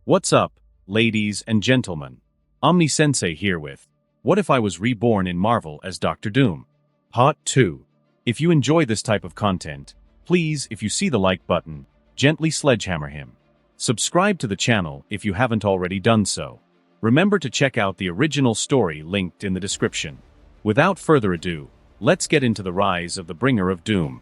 What's up, ladies and gentlemen? Omni-sensei here with What If I Was Reborn in Marvel as Doctor Doom? Part 2. If you enjoy this type of content, please, if you see the like button, gently sledgehammer him. Subscribe to the channel if you haven't already done so. Remember to check out the original story linked in the description. Without further ado, let's get into the rise of the Bringer of Doom.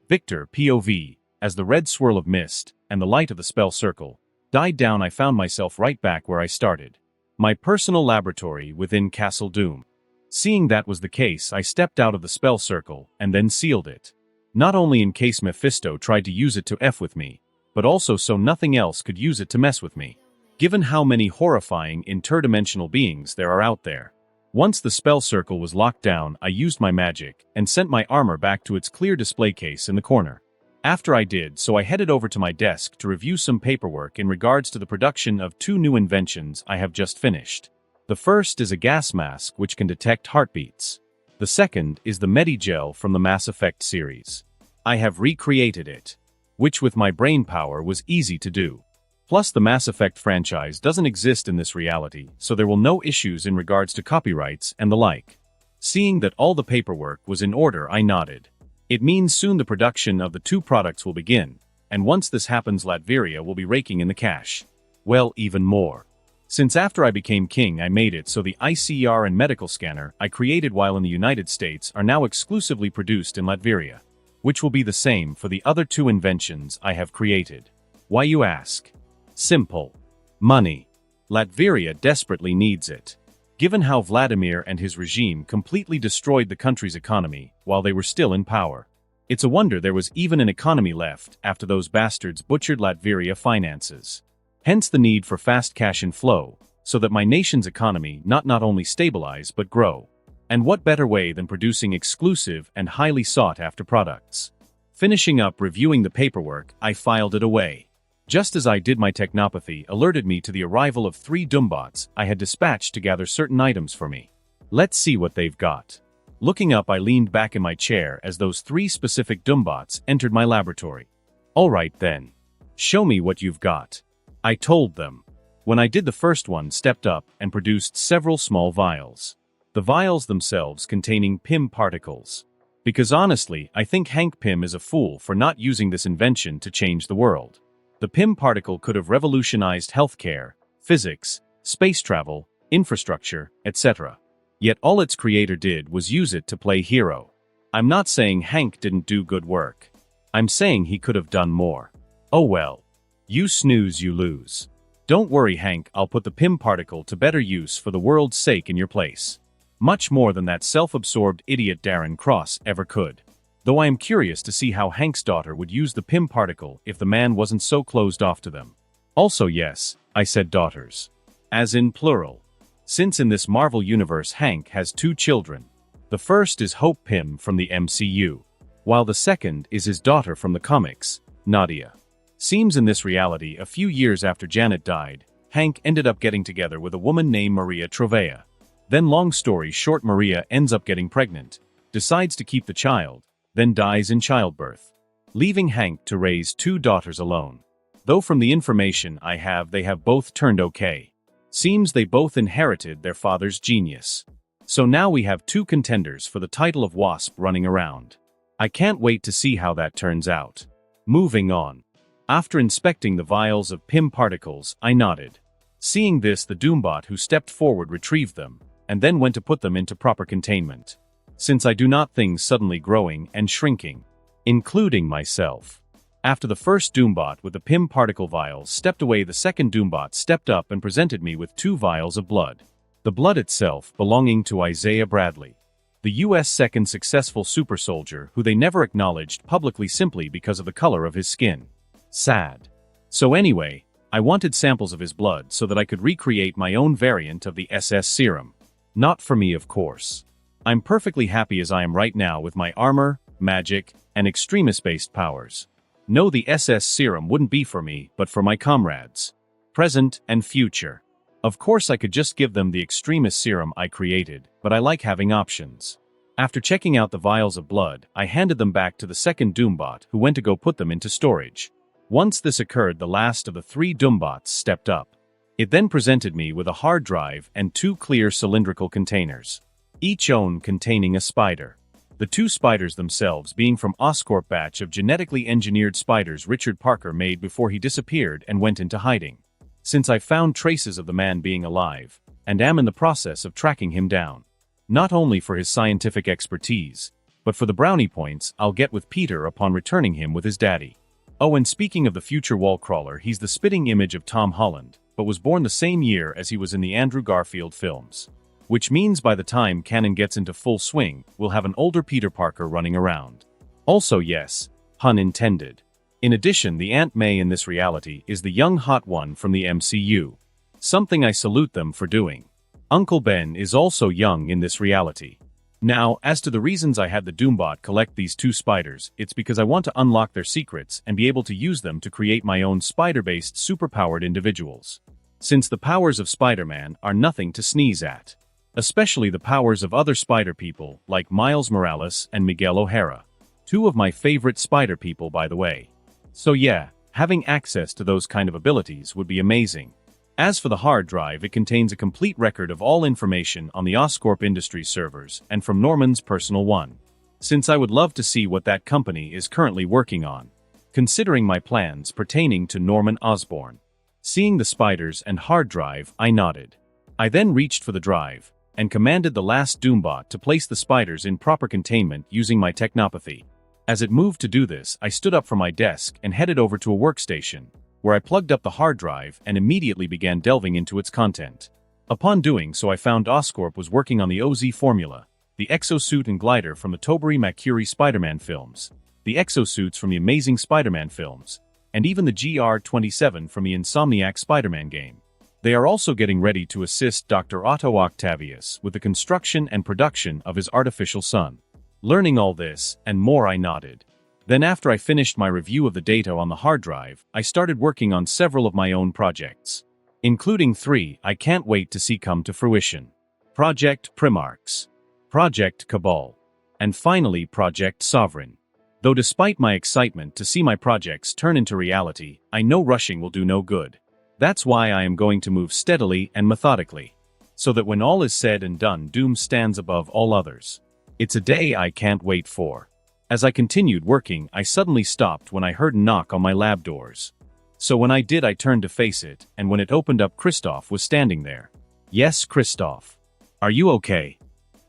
Victor, POV, as the red swirl of mist and the light of the spell circle died down, I found myself right back where I started. My personal laboratory within Castle Doom. Seeing that was the case, I stepped out of the spell circle and then sealed it. Not only in case Mephisto tried to use it to F with me, but also so nothing else could use it to mess with me. Given how many horrifying interdimensional beings there are out there. Once the spell circle was locked down, I used my magic and sent my armor back to its clear display case in the corner. After I did so, I headed over to my desk to review some paperwork in regards to the production of two new inventions I have just finished. The first is a gas mask which can detect heartbeats. The second is the Medigel from the Mass Effect series. I have recreated it, which with my brain power was easy to do. Plus, the Mass Effect franchise doesn't exist in this reality, so there will no issues in regards to copyrights and the like. Seeing that all the paperwork was in order, I nodded. It means soon the production of the two products will begin, and once this happens, Latveria will be raking in the cash. Well, even more. Since after I became king, I made it so the ICR and medical scanner I created while in the United States are now exclusively produced in Latveria, which will be the same for the other two inventions I have created. Why, you ask? Simple. Money. Latveria desperately needs it. Given how Vladimir and his regime completely destroyed the country's economy while they were still in power. It's a wonder there was even an economy left after those bastards butchered Latveria finances. Hence the need for fast cash inflow, so that my nation's economy not only stabilize but grow. And what better way than producing exclusive and highly sought-after products? Finishing up reviewing the paperwork, I filed it away. Just as I did, my technopathy alerted me to the arrival of 3 Doombots I had dispatched to gather certain items for me. Let's see what they've got. Looking up, I leaned back in my chair as those 3 specific Doombots entered my laboratory. Alright then. Show me what you've got. I told them. When I did, the first one stepped up and produced several small vials. The vials themselves containing Pym particles. Because honestly, I think Hank Pym is a fool for not using this invention to change the world. The Pym particle could have revolutionized healthcare, physics, space travel, infrastructure, etc. Yet all its creator did was use it to play hero. I'm not saying Hank didn't do good work. I'm saying he could have done more. Oh well. You snooze, you lose. Don't worry, Hank, I'll put the Pym particle to better use for the world's sake in your place. Much more than that self-absorbed idiot Darren Cross ever could. Though I am curious to see how Hank's daughter would use the Pym particle if the man wasn't so closed off to them. Also yes, I said daughters. As in plural. Since in this Marvel universe Hank has 2 children. The first is Hope Pym from the MCU, while the second is his daughter from the comics, Nadia. Seems in this reality, a few years after Janet died, Hank ended up getting together with a woman named Maria Trovea. Then long story short, Maria ends up getting pregnant, decides to keep the child, then dies in childbirth, leaving Hank to raise 2 daughters alone. Though from the information I have, they have both turned okay. Seems they both inherited their father's genius. So now we have 2 contenders for the title of Wasp running around. I can't wait to see how that turns out. Moving on. After inspecting the vials of Pym particles, I nodded. Seeing this, the Doombot who stepped forward retrieved them, and then went to put them into proper containment. Since I do not things suddenly growing and shrinking, including myself. After the first Doombot with the Pym particle vials stepped away, the second Doombot stepped up and presented me with 2 vials of blood. The blood itself belonging to Isaiah Bradley, the US second successful super soldier who they never acknowledged publicly simply because of the color of his skin. Sad. So anyway, I wanted samples of his blood so that I could recreate my own variant of the SS serum. Not for me, of course. I'm perfectly happy as I am right now with my armor, magic, and extremist-based powers. No, the SS serum wouldn't be for me, but for my comrades. Present and future. Of course I could just give them the extremist serum I created, but I like having options. After checking out the vials of blood, I handed them back to the second Doombot, who went to go put them into storage. Once this occurred, the last of the 3 Doombots stepped up. It then presented me with a hard drive and 2 clear cylindrical containers, each own containing a spider. The 2 spiders themselves being from Oscorp batch of genetically engineered spiders Richard Parker made before he disappeared and went into hiding. Since I found traces of the man being alive, and am in the process of tracking him down. Not only for his scientific expertise, but for the brownie points I'll get with Peter upon returning him with his daddy. Oh, and speaking of the future wall crawler, he's the spitting image of Tom Holland, but was born the same year as he was in the Andrew Garfield films. Which means by the time canon gets into full swing, we'll have an older Peter Parker running around. Also yes, pun intended. In addition, the Aunt May in this reality is the young hot one from the MCU. Something I salute them for doing. Uncle Ben is also young in this reality. Now, as to the reasons I had the Doombot collect these 2 spiders, it's because I want to unlock their secrets and be able to use them to create my own spider-based superpowered individuals. Since the powers of Spider-Man are nothing to sneeze at. Especially the powers of other spider people like Miles Morales and Miguel O'Hara. 2 of my favorite spider people, by the way. So yeah, having access to those kind of abilities would be amazing. As for the hard drive, it contains a complete record of all information on the Oscorp Industries servers and from Norman's personal one. Since I would love to see what that company is currently working on. Considering my plans pertaining to Norman Osborn. Seeing the spiders and hard drive, I nodded. I then reached for the drive and commanded the last Doombot to place the spiders in proper containment using my technopathy. As it moved to do this, I stood up from my desk and headed over to a workstation, where I plugged up the hard drive and immediately began delving into its content. Upon doing so, I found Oscorp was working on the OZ formula, the exosuit and glider from the Tobey Maguire Spider-Man films, the exosuits from the Amazing Spider-Man films, and even the GR-27 from the Insomniac Spider-Man game. They are also getting ready to assist Dr. Otto Octavius with the construction and production of his artificial son. Learning all this, and more, I nodded. Then after I finished my review of the data on the hard drive, I started working on several of my own projects. Including 3 I can't wait to see come to fruition. Project Primarchs, Project Cabal, and finally Project Sovereign. Though despite my excitement to see my projects turn into reality, I know rushing will do no good. That's why I am going to move steadily and methodically. So that when all is said and done, Doom stands above all others. It's a day I can't wait for. As I continued working, I suddenly stopped when I heard a knock on my lab doors. So when I did, I turned to face it, and when it opened up, Christoph was standing there. Yes, Christoph. Are you okay?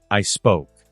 I spoke.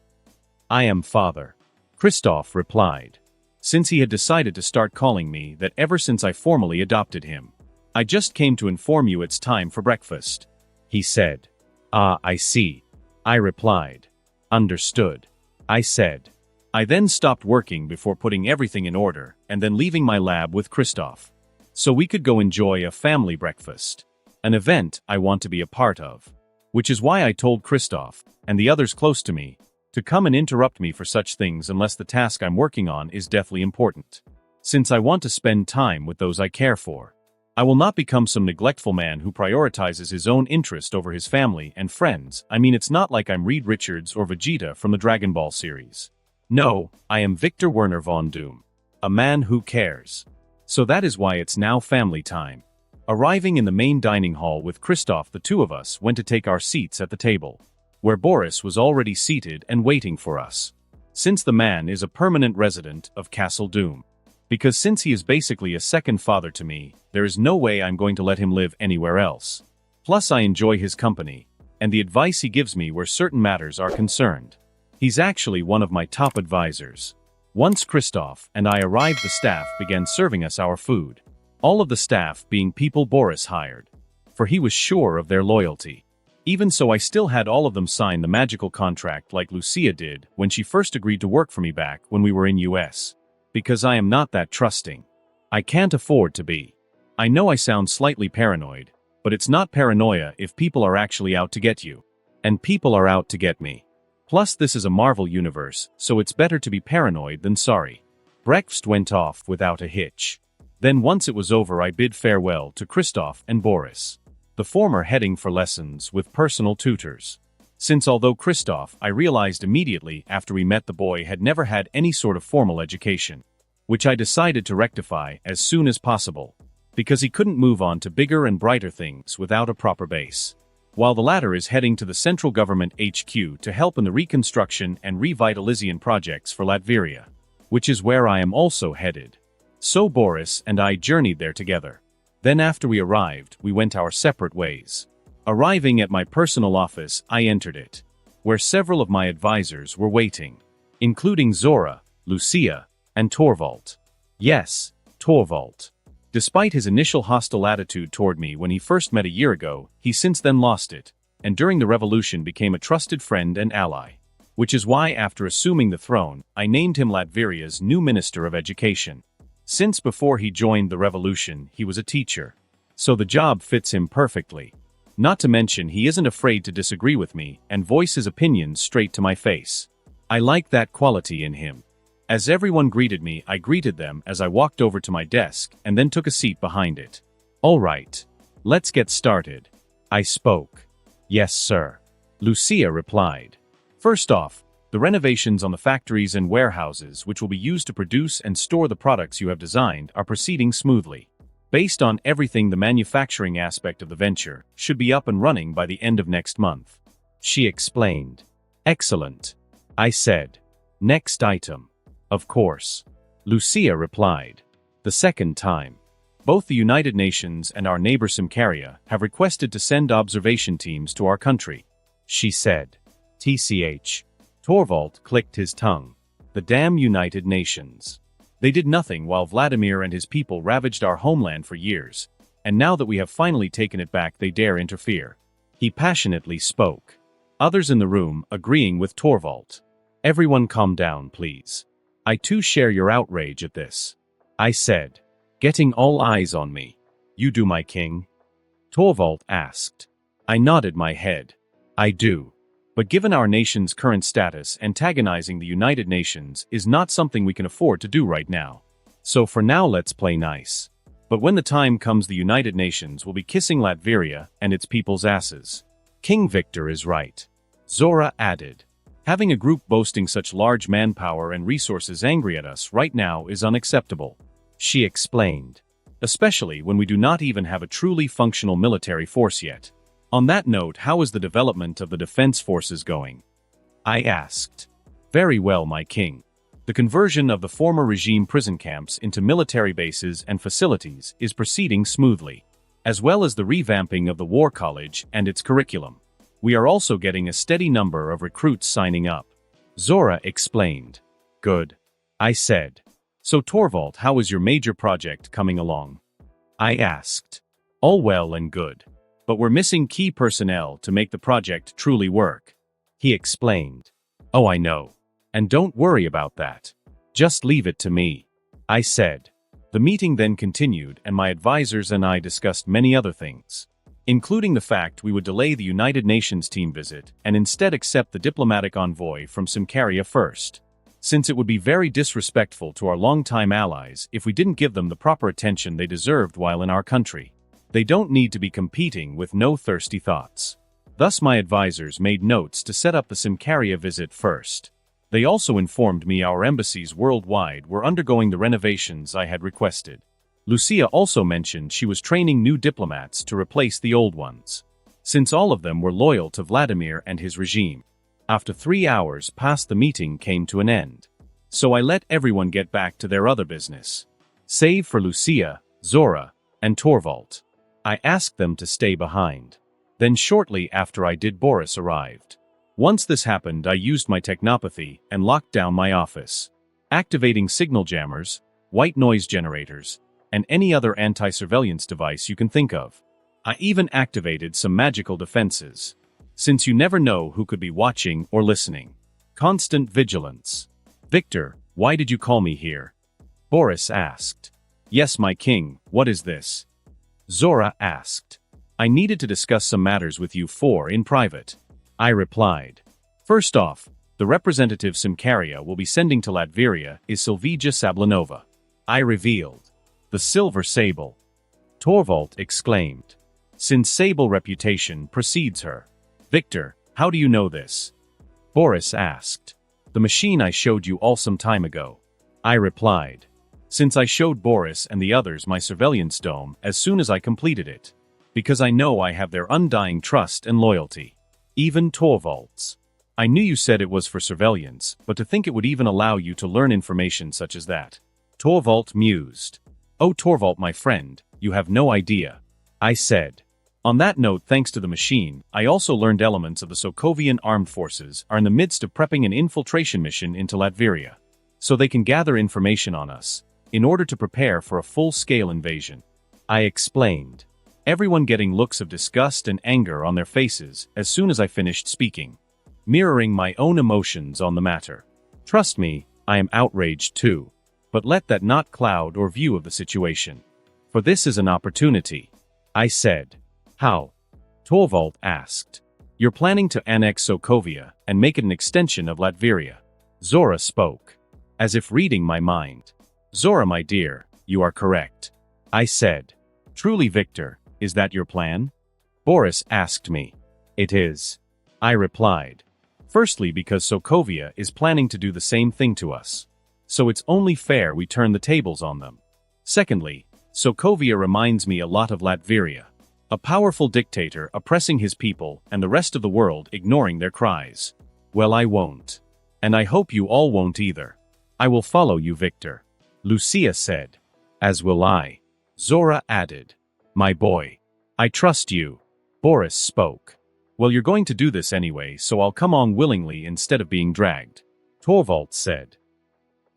I am Father. Christoph replied. Since he had decided to start calling me that ever since I formally adopted him. I just came to inform you it's time for breakfast. He said. Ah, I see. I replied. Understood. I said. I then stopped working before putting everything in order and then leaving my lab with Christoph. So we could go enjoy a family breakfast. An event I want to be a part of. Which is why I told Christoph, and the others close to me, to come and interrupt me for such things unless the task I'm working on is deathly important. Since I want to spend time with those I care for. I will not become some neglectful man who prioritizes his own interest over his family and friends. I mean, it's not like I'm Reed Richards or Vegeta from the Dragon Ball series. No, I am Victor Werner von Doom. A man who cares. So that is why it's now family time. Arriving in the main dining hall with Christoph, the 2 of us went to take our seats at the table, where Boris was already seated and waiting for us. Since the man is a permanent resident of Castle Doom. Because since he is basically a second father to me, there is no way I'm going to let him live anywhere else. Plus I enjoy his company, and the advice he gives me where certain matters are concerned. He's actually one of my top advisors. Once Christoph and I arrived, the staff began serving us our food. All of the staff being people Boris hired. For he was sure of their loyalty. Even so, I still had all of them sign the magical contract like Lucia did when she first agreed to work for me back when we were in US. Because I am not that trusting. I can't afford to be. I know I sound slightly paranoid, but it's not paranoia if people are actually out to get you. And people are out to get me. Plus this is a Marvel universe, so it's better to be paranoid than sorry. Breakfast went off without a hitch. Then once it was over I bid farewell to Christoph and Boris. The former heading for lessons with personal tutors. Since although Christoph, I realized immediately after we met the boy had never had any sort of formal education. Which I decided to rectify as soon as possible. Because he couldn't move on to bigger and brighter things without a proper base. While the latter is heading to the central government HQ to help in the reconstruction and revitalization projects for Latveria. Which is where I am also headed. So Boris and I journeyed there together. Then after we arrived, we went our separate ways. Arriving at my personal office, I entered it. Where several of my advisors were waiting. Including Zora, Lucia, and Torvald. Yes, Torvald. Despite his initial hostile attitude toward me when he first met a year ago, he since then lost it, and during the revolution became a trusted friend and ally. Which is why after assuming the throne, I named him Latveria's new Minister of Education. Since before he joined the revolution, he was a teacher. So the job fits him perfectly. Not to mention he isn't afraid to disagree with me and voice his opinions straight to my face. I like that quality in him. As everyone greeted me, I greeted them as I walked over to my desk and then took a seat behind it. All right. Let's get started. I spoke. Yes, sir. Lucia replied. First off, the renovations on the factories and warehouses which will be used to produce and store the products you have designed are proceeding smoothly. Based on everything, the manufacturing aspect of the venture should be up and running by the end of next month. She explained. Excellent. I said. Next item. Of course. Lucia replied. The second time. Both the United Nations and our neighbor Simcaria have requested to send observation teams to our country. She said. TCH. Torvald clicked his tongue. The damn United Nations. They did nothing while Vladimir and his people ravaged our homeland for years, and now that we have finally taken it back they dare interfere. He passionately spoke. Others in the room agreeing with Torvald. Everyone calm down, please. I too share your outrage at this. I said. Getting all eyes on me. You do, my king? Torvald asked. I nodded my head. I do. But given our nation's current status, antagonizing the United Nations is not something we can afford to do right now. So for now let's play nice. But when the time comes the United Nations will be kissing Latveria and its people's asses. King Victor is right. Zora added. Having a group boasting such large manpower and resources angry at us right now is unacceptable. She explained. Especially when we do not even have a truly functional military force yet. On that note, how is the development of the defense forces going? I asked. Very well, my king. The conversion of the former regime prison camps into military bases and facilities is proceeding smoothly, as well as the revamping of the War College and its curriculum. We are also getting a steady number of recruits signing up. Zora explained. Good. I said. So Torvald, how is your major project coming along? I asked. All well and good. But we're missing key personnel to make the project truly work. He explained. Oh, I know. And don't worry about that. Just leave it to me. I said. The meeting then continued and my advisors and I discussed many other things. Including the fact we would delay the United Nations team visit and instead accept the diplomatic envoy from Simcaria first. Since it would be very disrespectful to our longtime allies if we didn't give them the proper attention they deserved while in our country. They don't need to be competing with no thirsty thoughts. Thus my advisors made notes to set up the Simcaria visit first. They also informed me our embassies worldwide were undergoing the renovations I had requested. Lucia also mentioned she was training new diplomats to replace the old ones. Since all of them were loyal to Vladimir and his regime. After 3 hours past the meeting came to an end. So I let everyone get back to their other business. Save for Lucia, Zora, and Torvald. I asked them to stay behind. Then shortly after I did, Boris arrived. Once this happened, I used my technopathy and locked down my office, activating signal jammers, white noise generators, and any other anti-surveillance device you can think of. I even activated some magical defenses. Since you never know who could be watching or listening. Constant vigilance. Victor, why did you call me here? Boris asked. Yes, my king, what is this? Zora asked. I needed to discuss some matters with you four in private. I replied. First off, the representative Simcaria will be sending to Latveria is Silvija Sablanova. I revealed. The silver sable. Torvald exclaimed. Since sable reputation precedes her. Victor, how do you know this? Boris asked. The machine I showed you all some time ago. I replied. Since I showed Boris and the others my surveillance dome as soon as I completed it. Because I know I have their undying trust and loyalty. Even Torvald's. I knew you said it was for surveillance, but to think it would even allow you to learn information such as that. Torvald mused. Oh Torvald my friend, you have no idea. I said. On that note, thanks to the machine, I also learned elements of the Sokovian armed forces are in the midst of prepping an infiltration mission into Latveria. So they can gather information on us, in order to prepare for a full-scale invasion. I explained. Everyone getting looks of disgust and anger on their faces as soon as I finished speaking. Mirroring my own emotions on the matter. Trust me, I am outraged too. But let that not cloud or view of the situation. For this is an opportunity. I said. How? Torvald asked. You're planning to annex Sokovia and make it an extension of Latveria. Zora spoke. As if reading my mind. Zora my dear, you are correct. I said. Truly Victor, is that your plan? Boris asked me. It is. I replied. Firstly because Sokovia is planning to do the same thing to us. So it's only fair we turn the tables on them. Secondly, Sokovia reminds me a lot of Latveria. A powerful dictator oppressing his people and the rest of the world ignoring their cries. Well, I won't. And I hope you all won't either. I will follow you, Victor. Lucia said. As will I. Zora added. My boy. I trust you. Boris spoke. Well, you're going to do this anyway, so I'll come on willingly instead of being dragged. Torvald said.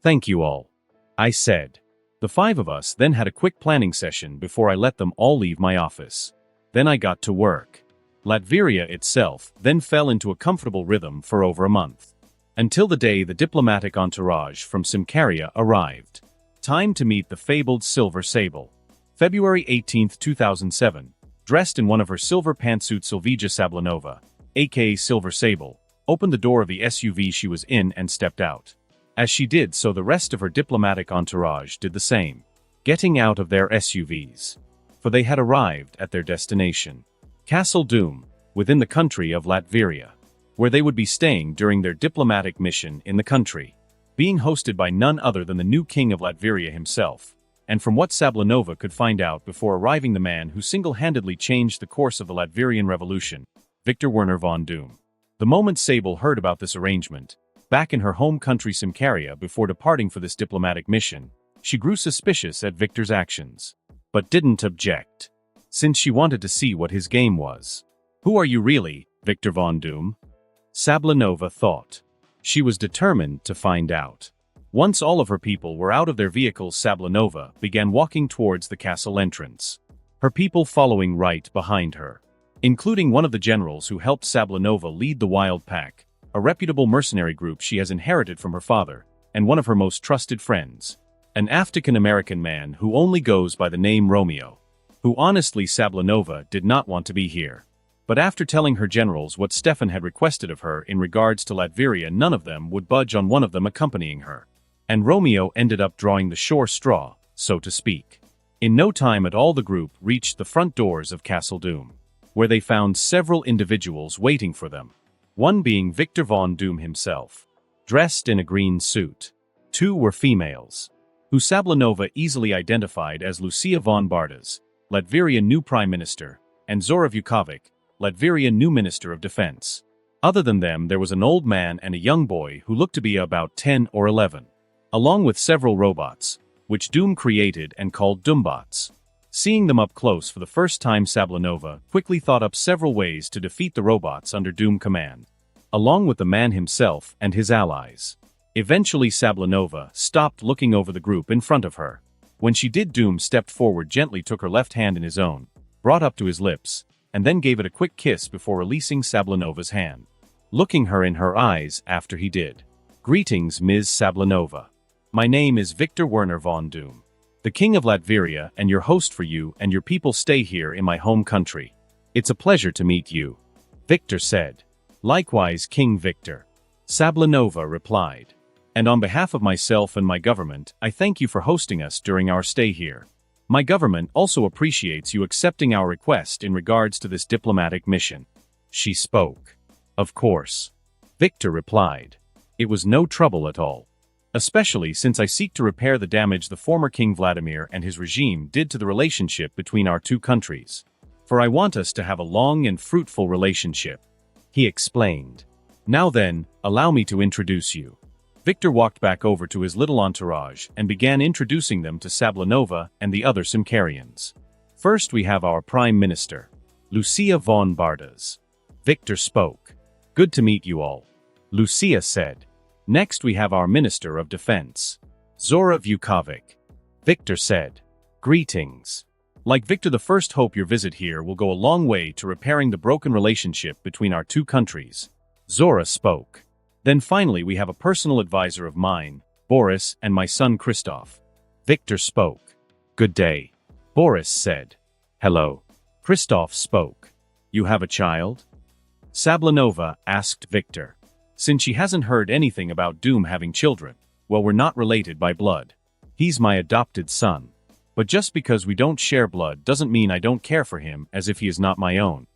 Thank you all. I said. The five of us then had a quick planning session before I let them all leave my office. Then I got to work. Latveria itself then fell into a comfortable rhythm for over a month. Until the day the diplomatic entourage from Simcaria arrived. Time to meet the fabled Silver Sable. February 18, 2007. Dressed in one of her silver pantsuit, Silvija Sablanova, aka Silver Sable, opened the door of the SUV she was in and stepped out. As she did so, the rest of her diplomatic entourage did the same, getting out of their SUVs. For they had arrived at their destination, Castle Doom, within the country of Latveria, where they would be staying during their diplomatic mission in the country, being hosted by none other than the new king of Latveria himself. And from what Sablanova could find out before arriving, the man who single-handedly changed the course of the Latverian Revolution, Victor Werner von Doom. The moment Sable heard about this arrangement, back in her home country Simcaria before departing for this diplomatic mission, she grew suspicious at Victor's actions. But didn't object, since she wanted to see what his game was. Who are you really, Victor von Doom? Sablanova thought. She was determined to find out. Once all of her people were out of their vehicles, Sablanova began walking towards the castle entrance. Her people following right behind her, including one of the generals who helped Sablanova lead the Wild Pack, a reputable mercenary group she has inherited from her father, and one of her most trusted friends, an African-American man who only goes by the name Romeo, who honestly Sablanova did not want to be here. But after telling her generals what Stefan had requested of her in regards to Latveria, none of them would budge on one of them accompanying her. And Romeo ended up drawing the short straw, so to speak. In no time at all the group reached the front doors of Castle Doom, where they found several individuals waiting for them. One being Victor von Doom himself, dressed in a green suit. Two were females, who Sablanova easily identified as Lucia von Bardas, Latveria new Prime Minister, and Zora Vukovic, Latveria new Minister of Defense. Other than them, there was an old man and a young boy who looked to be about 10 or 11. Along with several robots, which Doom created and called Doombots. Seeing them up close for the first time, Sablanova quickly thought up several ways to defeat the robots under Doom command, along with the man himself and his allies. Eventually Sablanova stopped looking over the group in front of her. When she did, Doom stepped forward, gently took her left hand in his own, brought up to his lips, and then gave it a quick kiss before releasing Sablanova's hand, looking her in her eyes after he did. Greetings, Ms. Sablanova. My name is Victor Werner von Doom, the King of Latveria and your host. For you and your people stay here in my home country. It's a pleasure to meet you, Victor said. Likewise, King Victor. Sablanova replied. And on behalf of myself and my government, I thank you for hosting us during our stay here. My government also appreciates you accepting our request in regards to this diplomatic mission. She spoke. Of course. Victor replied. It was no trouble at all. Especially since I seek to repair the damage the former King Vladimir and his regime did to the relationship between our two countries. For I want us to have a long and fruitful relationship. He explained. Now then, allow me to introduce you. Victor walked back over to his little entourage and began introducing them to Sablanova and the other Simkarians. First we have our Prime Minister, Lucia von Bardas. Victor spoke. Good to meet you all. Lucia said. Next we have our Minister of Defense, Zora Vukovic. Victor said. Greetings. Like Victor, the first hope your visit here will go a long way to repairing the broken relationship between our two countries. Zora spoke. Then finally we have a personal advisor of mine, Boris, and my son Christoph. Victor spoke. Good day. Boris said. Hello. Christoph spoke. You have a child? Sablanova asked Victor. Since she hasn't heard anything about Doom having children, well, we're not related by blood. He's my adopted son. But just because we don't share blood doesn't mean I don't care for him as if he is not my own.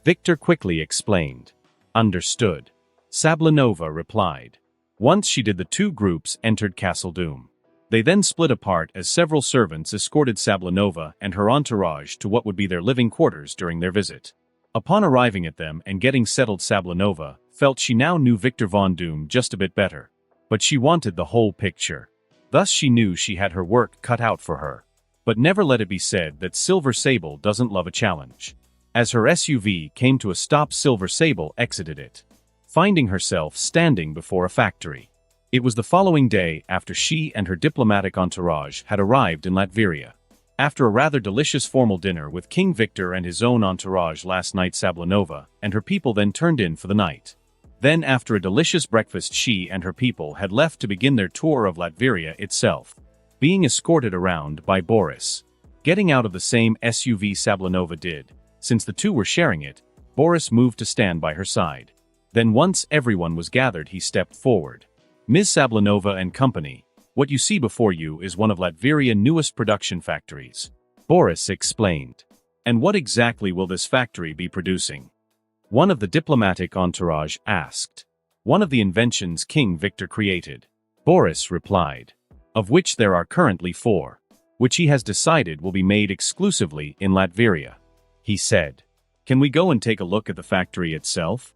Victor quickly explained. Understood. Sablanova replied. Once she did, the two groups entered Castle Doom. They then split apart as several servants escorted Sablanova and her entourage to what would be their living quarters during their visit. Upon arriving at them and getting settled, Sablanova felt she now knew Victor von Doom just a bit better. But she wanted the whole picture. Thus she knew she had her work cut out for her. But never let it be said that Silver Sable doesn't love a challenge. As her SUV came to a stop, Silver Sable exited it, finding herself standing before a factory. It was the following day after she and her diplomatic entourage had arrived in Latveria. After a rather delicious formal dinner with King Victor and his own entourage last night, Sablanova and her people then turned in for the night. Then after a delicious breakfast, she and her people had left to begin their tour of Latveria itself, being escorted around by Boris. Getting out of the same SUV Sablanova did, since the two were sharing it, Boris moved to stand by her side. Then once everyone was gathered, he stepped forward. Ms. Sablanova and company, what you see before you is one of Latveria's newest production factories. Boris explained. And what exactly will this factory be producing? One of the diplomatic entourage asked. One of the inventions King Victor created. Boris replied. Of which there are currently 4. Which he has decided will be made exclusively in Latveria. He said. Can we go and take a look at the factory itself?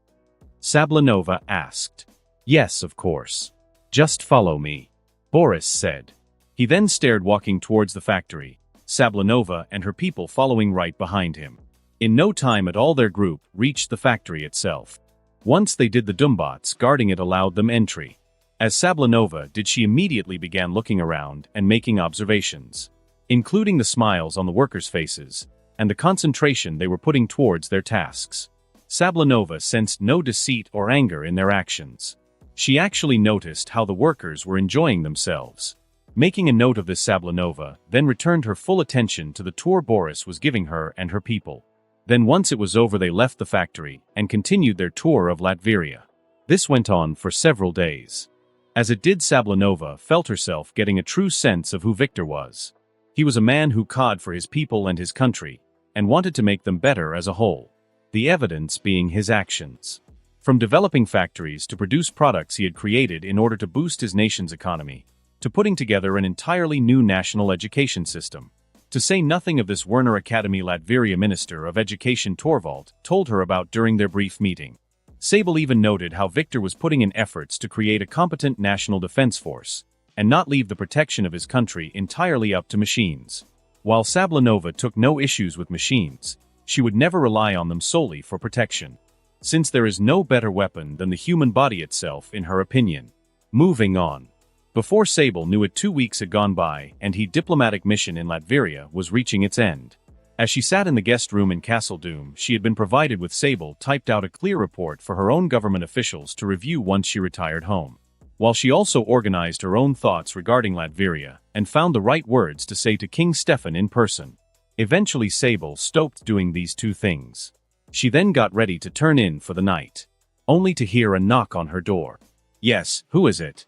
Sablanova asked. Yes, of course. Just follow me. Boris said. He then started walking towards the factory, Sablanova and her people following right behind him. In no time at all their group reached the factory itself. Once they did, the Dumbots guarding it allowed them entry. As Sablanova did, she immediately began looking around and making observations, including the smiles on the workers' faces, and the concentration they were putting towards their tasks. Sablanova sensed no deceit or anger in their actions. She actually noticed how the workers were enjoying themselves. Making a note of this, Sablanova then returned her full attention to the tour Boris was giving her and her people. Then once it was over, they left the factory and continued their tour of Latveria. This went on for several days. As it did, Sablanova felt herself getting a true sense of who Victor was. He was a man who cared for his people and his country, and wanted to make them better as a whole. The evidence being his actions. From developing factories to produce products he had created in order to boost his nation's economy, to putting together an entirely new national education system. To say nothing of this Werner Academy. Latveria Minister of Education Torvald told her about during their brief meeting. Sable even noted how Victor was putting in efforts to create a competent national defense force, and not leave the protection of his country entirely up to machines. While Sablanova took no issues with machines, she would never rely on them solely for protection, since there is no better weapon than the human body itself, in her opinion. Moving on. Before Sable knew it, 2 weeks had gone by and his diplomatic mission in Latveria was reaching its end. As she sat in the guest room in Castle Doom, she had been provided with Sable typed out a clear report for her own government officials to review once she retired home. While she also organized her own thoughts regarding Latveria and found the right words to say to King Stefan in person. Eventually Sable stopped doing these two things. She then got ready to turn in for the night. only to hear a knock on her door. "Yes, who is it?"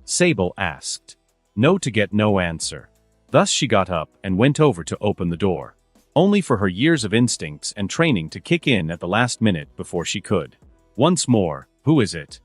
Sable asked. No to get no answer. Thus she got up and went over to open the door, only for her years of instincts and training to kick in at the last minute before she could. Once more, "Who is it?"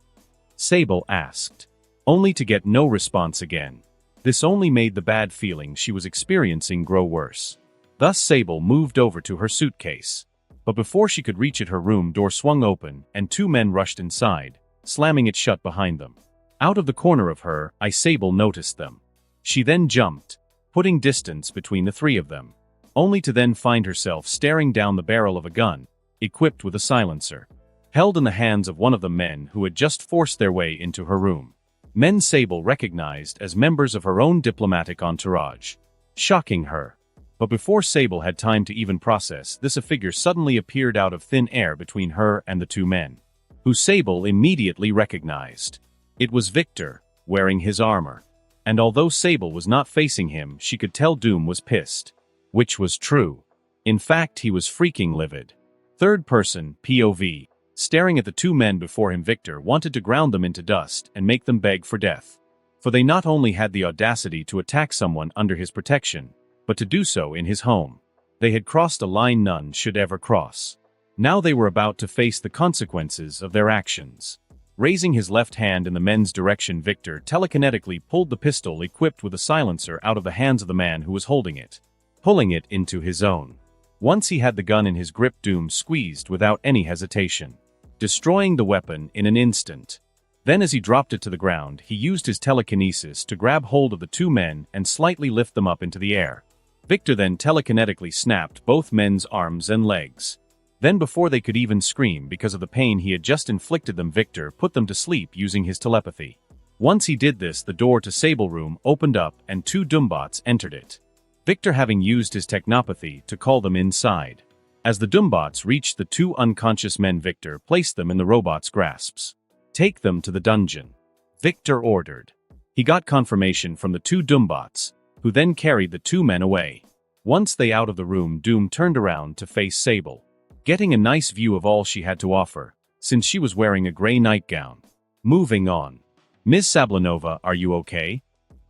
Sable asked, only to get no response again. This only made the bad feeling she was experiencing grow worse. Thus Sable moved over to her suitcase. But before she could reach it, her room door swung open and two men rushed inside, slamming it shut behind them. Out of the corner of her eye, Sable noticed them. She then jumped, putting distance between the three of them, only to then find herself staring down the barrel of a gun, equipped with a silencer, held in the hands of one of the men who had just forced their way into her room. Men Sable recognized as members of her own diplomatic entourage, shocking her. But before Sable had time to even process this, a figure suddenly appeared out of thin air between her and the two men, who Sable immediately recognized. It was Victor, wearing his armor. And although Sable was not facing him, she could tell Doom was pissed. Which was true. In fact, he was freaking livid. Third person, POV, staring at the two men before him. Victor wanted to ground them into dust and make them beg for death. For they not only had the audacity to attack someone under his protection, but to do so in his home. They had crossed a line none should ever cross. Now they were about to face the consequences of their actions. Raising his left hand in the men's direction, Victor telekinetically pulled the pistol equipped with a silencer out of the hands of the man who was holding it, pulling it into his own. Once he had the gun in his grip, Doom squeezed without any hesitation, destroying the weapon in an instant. Then as he dropped it to the ground, he used his telekinesis to grab hold of the two men and slightly lift them up into the air. Victor then telekinetically snapped both men's arms and legs. Then before they could even scream because of the pain he had just inflicted them, Victor put them to sleep using his telepathy. Once he did this, the door to Sable room opened up and two Doombots entered it. Victor having used his technopathy to call them inside. As the Doombots reached the two unconscious men, Victor placed them in the robot's grasps. "Take them to the dungeon," Victor ordered. He got confirmation from the two Doombots, who then carried the two men away. Once they out of the room, Doom turned around to face Sable, getting a nice view of all she had to offer, since she was wearing a gray nightgown. Moving on. "Ms. Sablanova, are you okay?"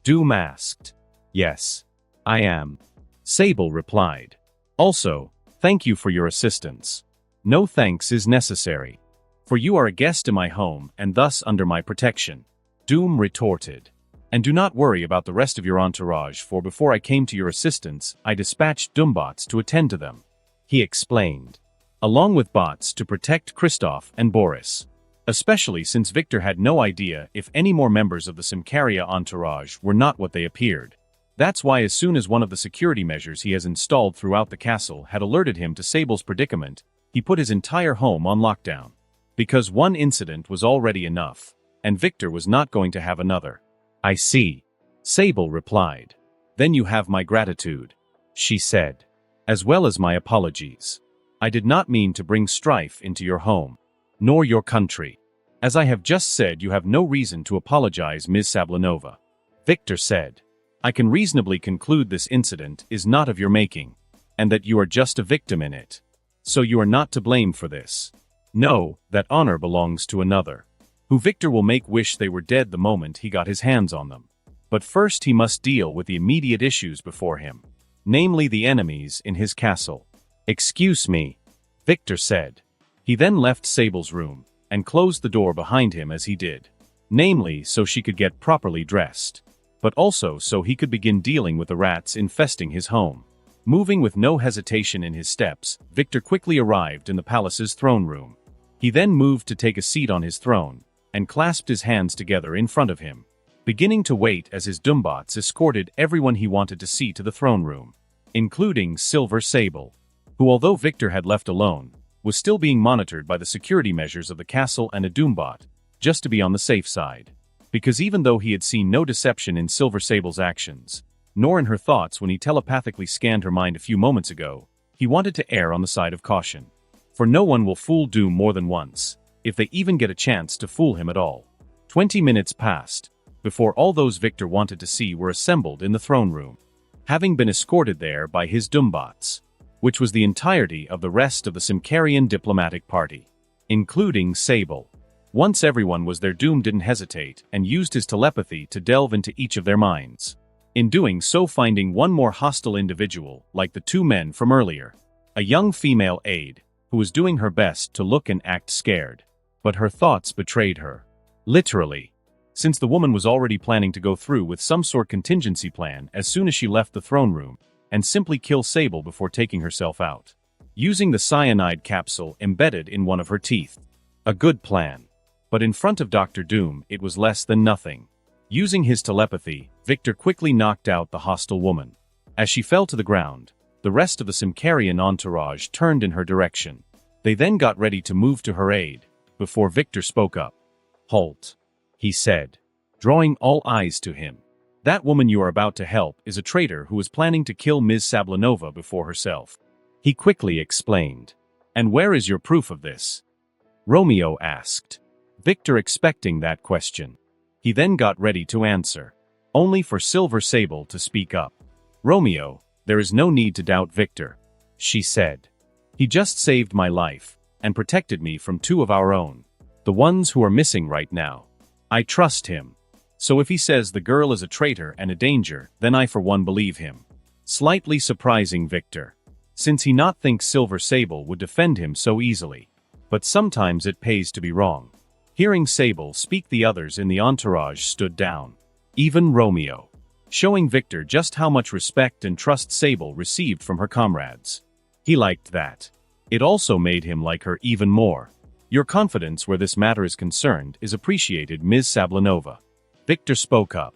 Doom asked. "Yes, I am," Sable replied. "Also, thank you for your assistance." "No thanks is necessary, for you are a guest in my home and thus under my protection," Doom retorted. "And do not worry about the rest of your entourage, for before I came to your assistance, I dispatched Doombots to attend to them," he explained, along with bots to protect Christoph and Boris. Especially since Victor had no idea if any more members of the Simcaria entourage were not what they appeared. That's why as soon as one of the security measures he has installed throughout the castle had alerted him to Sable's predicament, he put his entire home on lockdown. Because one incident was already enough, and Victor was not going to have another. "I see," Sable replied. "Then you have my gratitude," she said, "as well as my apologies. I did not mean to bring strife into your home, nor your country. As I have just said, you have no reason to apologize, Ms. Sablanova," Victor said. "I can reasonably conclude this incident is not of your making, and that you are just a victim in it. So you are not to blame for this. Know that honor belongs to another, who Victor will make wish they were dead the moment he got his hands on them. But first he must deal with the immediate issues before him, namely the enemies in his castle." "Excuse me," Victor said. He then left Sable's room, and closed the door behind him as he did, namely so she could get properly dressed, but also so he could begin dealing with the rats infesting his home. Moving with no hesitation in his steps, Victor quickly arrived in the palace's throne room. He then moved to take a seat on his throne, and clasped his hands together in front of him, beginning to wait as his Doombots escorted everyone he wanted to see to the throne room, including Silver Sable, who although Victor had left alone, was still being monitored by the security measures of the castle and a Doombot, just to be on the safe side. Because even though he had seen no deception in Silver Sable's actions, nor in her thoughts when he telepathically scanned her mind a few moments ago, he wanted to err on the side of caution. For no one will fool Doom more than once, if they even get a chance to fool him at all. 20 minutes passed, before all those Victor wanted to see were assembled in the throne room, having been escorted there by his Doombots, which was the entirety of the rest of the Simcarian diplomatic party, including Sable. Once everyone was there, Doom didn't hesitate and used his telepathy to delve into each of their minds. In doing so, finding one more hostile individual, like the two men from earlier. A young female aide, who was doing her best to look and act scared. But her thoughts betrayed her. Literally. Since the woman was already planning to go through with some sort of contingency plan as soon as she left the throne room, and simply kill Sable before taking herself out. Using the cyanide capsule embedded in one of her teeth. A good plan. But in front of Dr. Doom, it was less than nothing. Using his telepathy, Victor quickly knocked out the hostile woman. As she fell to the ground, the rest of the Simkarian entourage turned in her direction. They then got ready to move to her aid, before Victor spoke up. "Halt," he said, drawing all eyes to him. "That woman you are about to help is a traitor who is planning to kill Ms. Sablanova before herself." He quickly explained. "And where is your proof of this?" Romeo asked. Victor expecting that question. He then got ready to answer. Only for Silver Sable to speak up. "Romeo, there is no need to doubt Victor," she said. "He just saved my life, and protected me from two of our own. The ones who are missing right now. I trust him. So if he says the girl is a traitor and a danger, then I for one believe him." Slightly surprising Victor. Since he not think Silver Sable would defend him so easily. But sometimes it pays to be wrong. Hearing Sable speak, the others in the entourage stood down. Even Romeo. Showing Victor just how much respect and trust Sable received from her comrades. He liked that. It also made him like her even more. "Your confidence where this matter is concerned is appreciated, Ms. Sablanova." Victor spoke up.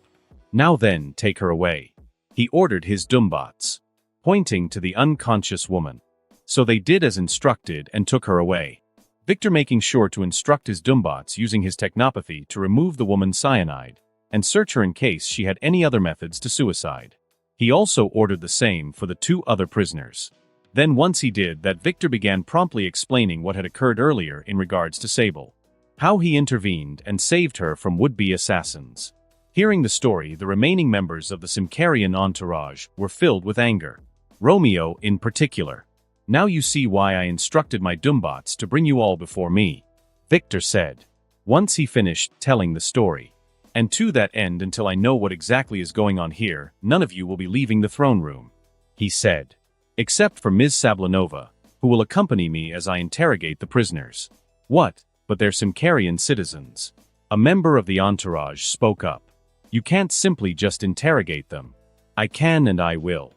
"Now then, take her away." He ordered his Doombots, pointing to the unconscious woman. So they did as instructed and took her away. Victor making sure to instruct his Doombots using his technopathy to remove the woman's cyanide, and search her in case she had any other methods to suicide. He also ordered the same for the two other prisoners. Then once he did that, Victor began promptly explaining what had occurred earlier in regards to Sable. How he intervened and saved her from would-be assassins. Hearing the story, the remaining members of the Simkarian entourage were filled with anger. Romeo in particular. "Now you see why I instructed my Doombots to bring you all before me," Victor said. Once he finished telling the story. "And to that end, until I know what exactly is going on here, none of you will be leaving the throne room," he said. "Except for Ms. Sablanova, who will accompany me as I interrogate the prisoners." "What? But they're Simkarian citizens." A member of the entourage spoke up. "You can't simply just interrogate them." "I can and I will,"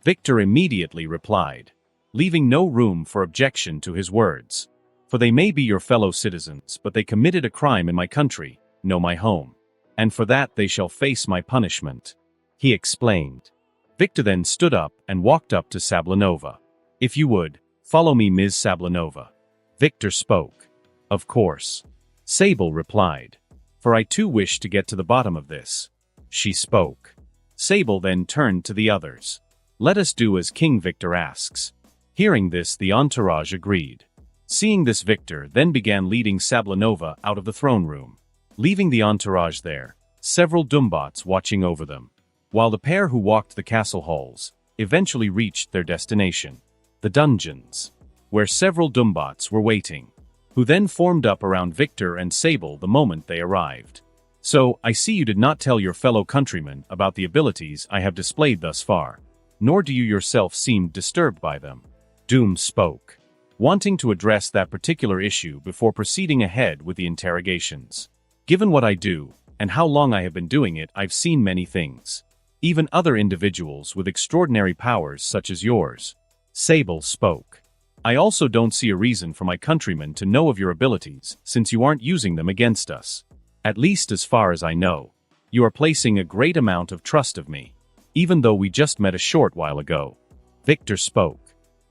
Victor immediately replied, leaving no room for objection to his words. "For they may be your fellow citizens, but they committed a crime in my country, no my home. And for that they shall face my punishment," he explained. Victor then stood up and walked up to Sablanova. "If you would, follow me, Ms. Sablanova." Victor spoke. "Of course," Sable replied. "For I too wish to get to the bottom of this," she spoke. Sable then turned to the others. "Let us do as King Victor asks." Hearing this, the entourage agreed. Seeing this, Victor then began leading Sablanova out of the throne room, leaving the entourage there, several Doombots watching over them, while the pair who walked the castle halls eventually reached their destination, the dungeons, where several Doombots were waiting, who then formed up around Victor and Sable the moment they arrived. "So, I see you did not tell your fellow countrymen about the abilities I have displayed thus far, nor do you yourself seem disturbed by them." Doom spoke, wanting to address that particular issue before proceeding ahead with the interrogations. "Given what I do, and how long I have been doing it, I've seen many things. Even other individuals with extraordinary powers such as yours." Sable spoke. "I also don't see a reason for my countrymen to know of your abilities, since you aren't using them against us. At least as far as I know. You are placing a great amount of trust of me, even though we just met a short while ago." Victor spoke.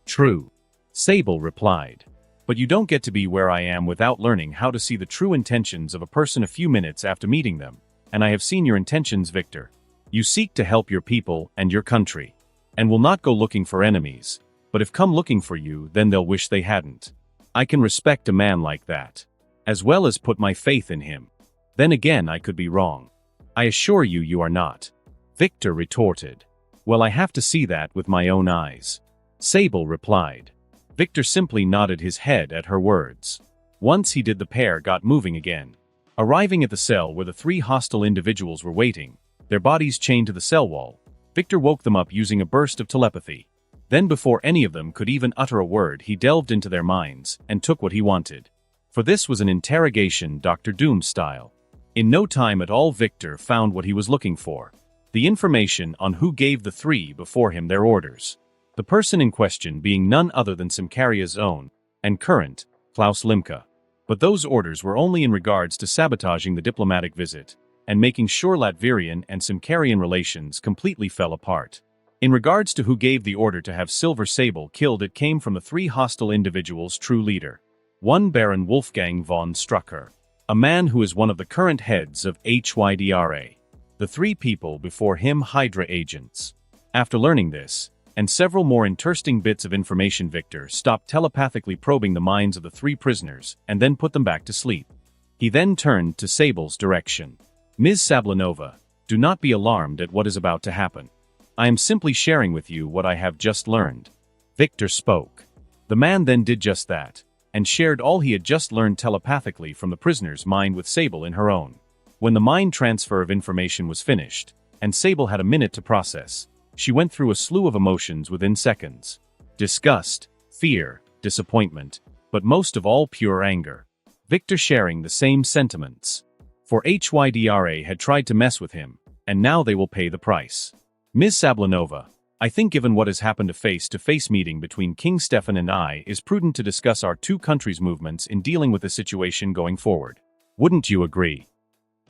"True," Sable replied. "But you don't get to be where I am without learning how to see the true intentions of a person a few minutes after meeting them, and I have seen your intentions, Victor. You seek to help your people and your country, and will not go looking for enemies, but if come looking for you, then they'll wish they hadn't. I can respect a man like that, as well as put my faith in him. Then again, I could be wrong. I assure you, you are not," Victor retorted. "Well, I have to see that with my own eyes," Sable replied. Victor simply nodded his head at her words. Once he did, the pair got moving again. Arriving at the cell where the three hostile individuals were waiting, their bodies chained to the cell wall, Victor woke them up using a burst of telepathy. Then, before any of them could even utter a word, he delved into their minds and took what he wanted. For this was an interrogation Dr. Doom style. In no time at all, Victor found what he was looking for. The information on who gave the three before him their orders. The person in question being none other than Symkaria's own and current Klaus Limke. But those orders were only in regards to sabotaging the diplomatic visit and making sure Latverian and Symkarian relations completely fell apart. In regards to who gave the order to have Silver Sable killed, it came from the three hostile individuals' true leader. One Baron Wolfgang von Strucker, a man who is one of the current heads of HYDRA. The three people before him Hydra agents. After learning this, and several more interesting bits of information, Victor stopped telepathically probing the minds of the three prisoners and then put them back to sleep. He then turned to Sable's direction. Ms. Sablinova, do not be alarmed at what is about to happen. I am simply sharing with you what I have just learned. Victor spoke. The man then did just that, and shared all he had just learned telepathically from the prisoner's mind with Sable in her own. When the mind transfer of information was finished, and Sable had a minute to process, she went through a slew of emotions within seconds. Disgust, fear, disappointment, but most of all pure anger. Victor sharing the same sentiments. For HYDRA had tried to mess with him, and now they will pay the price. Ms. Sablinova, I think given what has happened, a face-to-face meeting between King Stefan and I is prudent to discuss our two countries' movements in dealing with the situation going forward. Wouldn't you agree?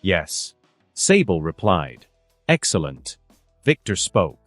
Yes. Sable replied. Excellent. Victor spoke,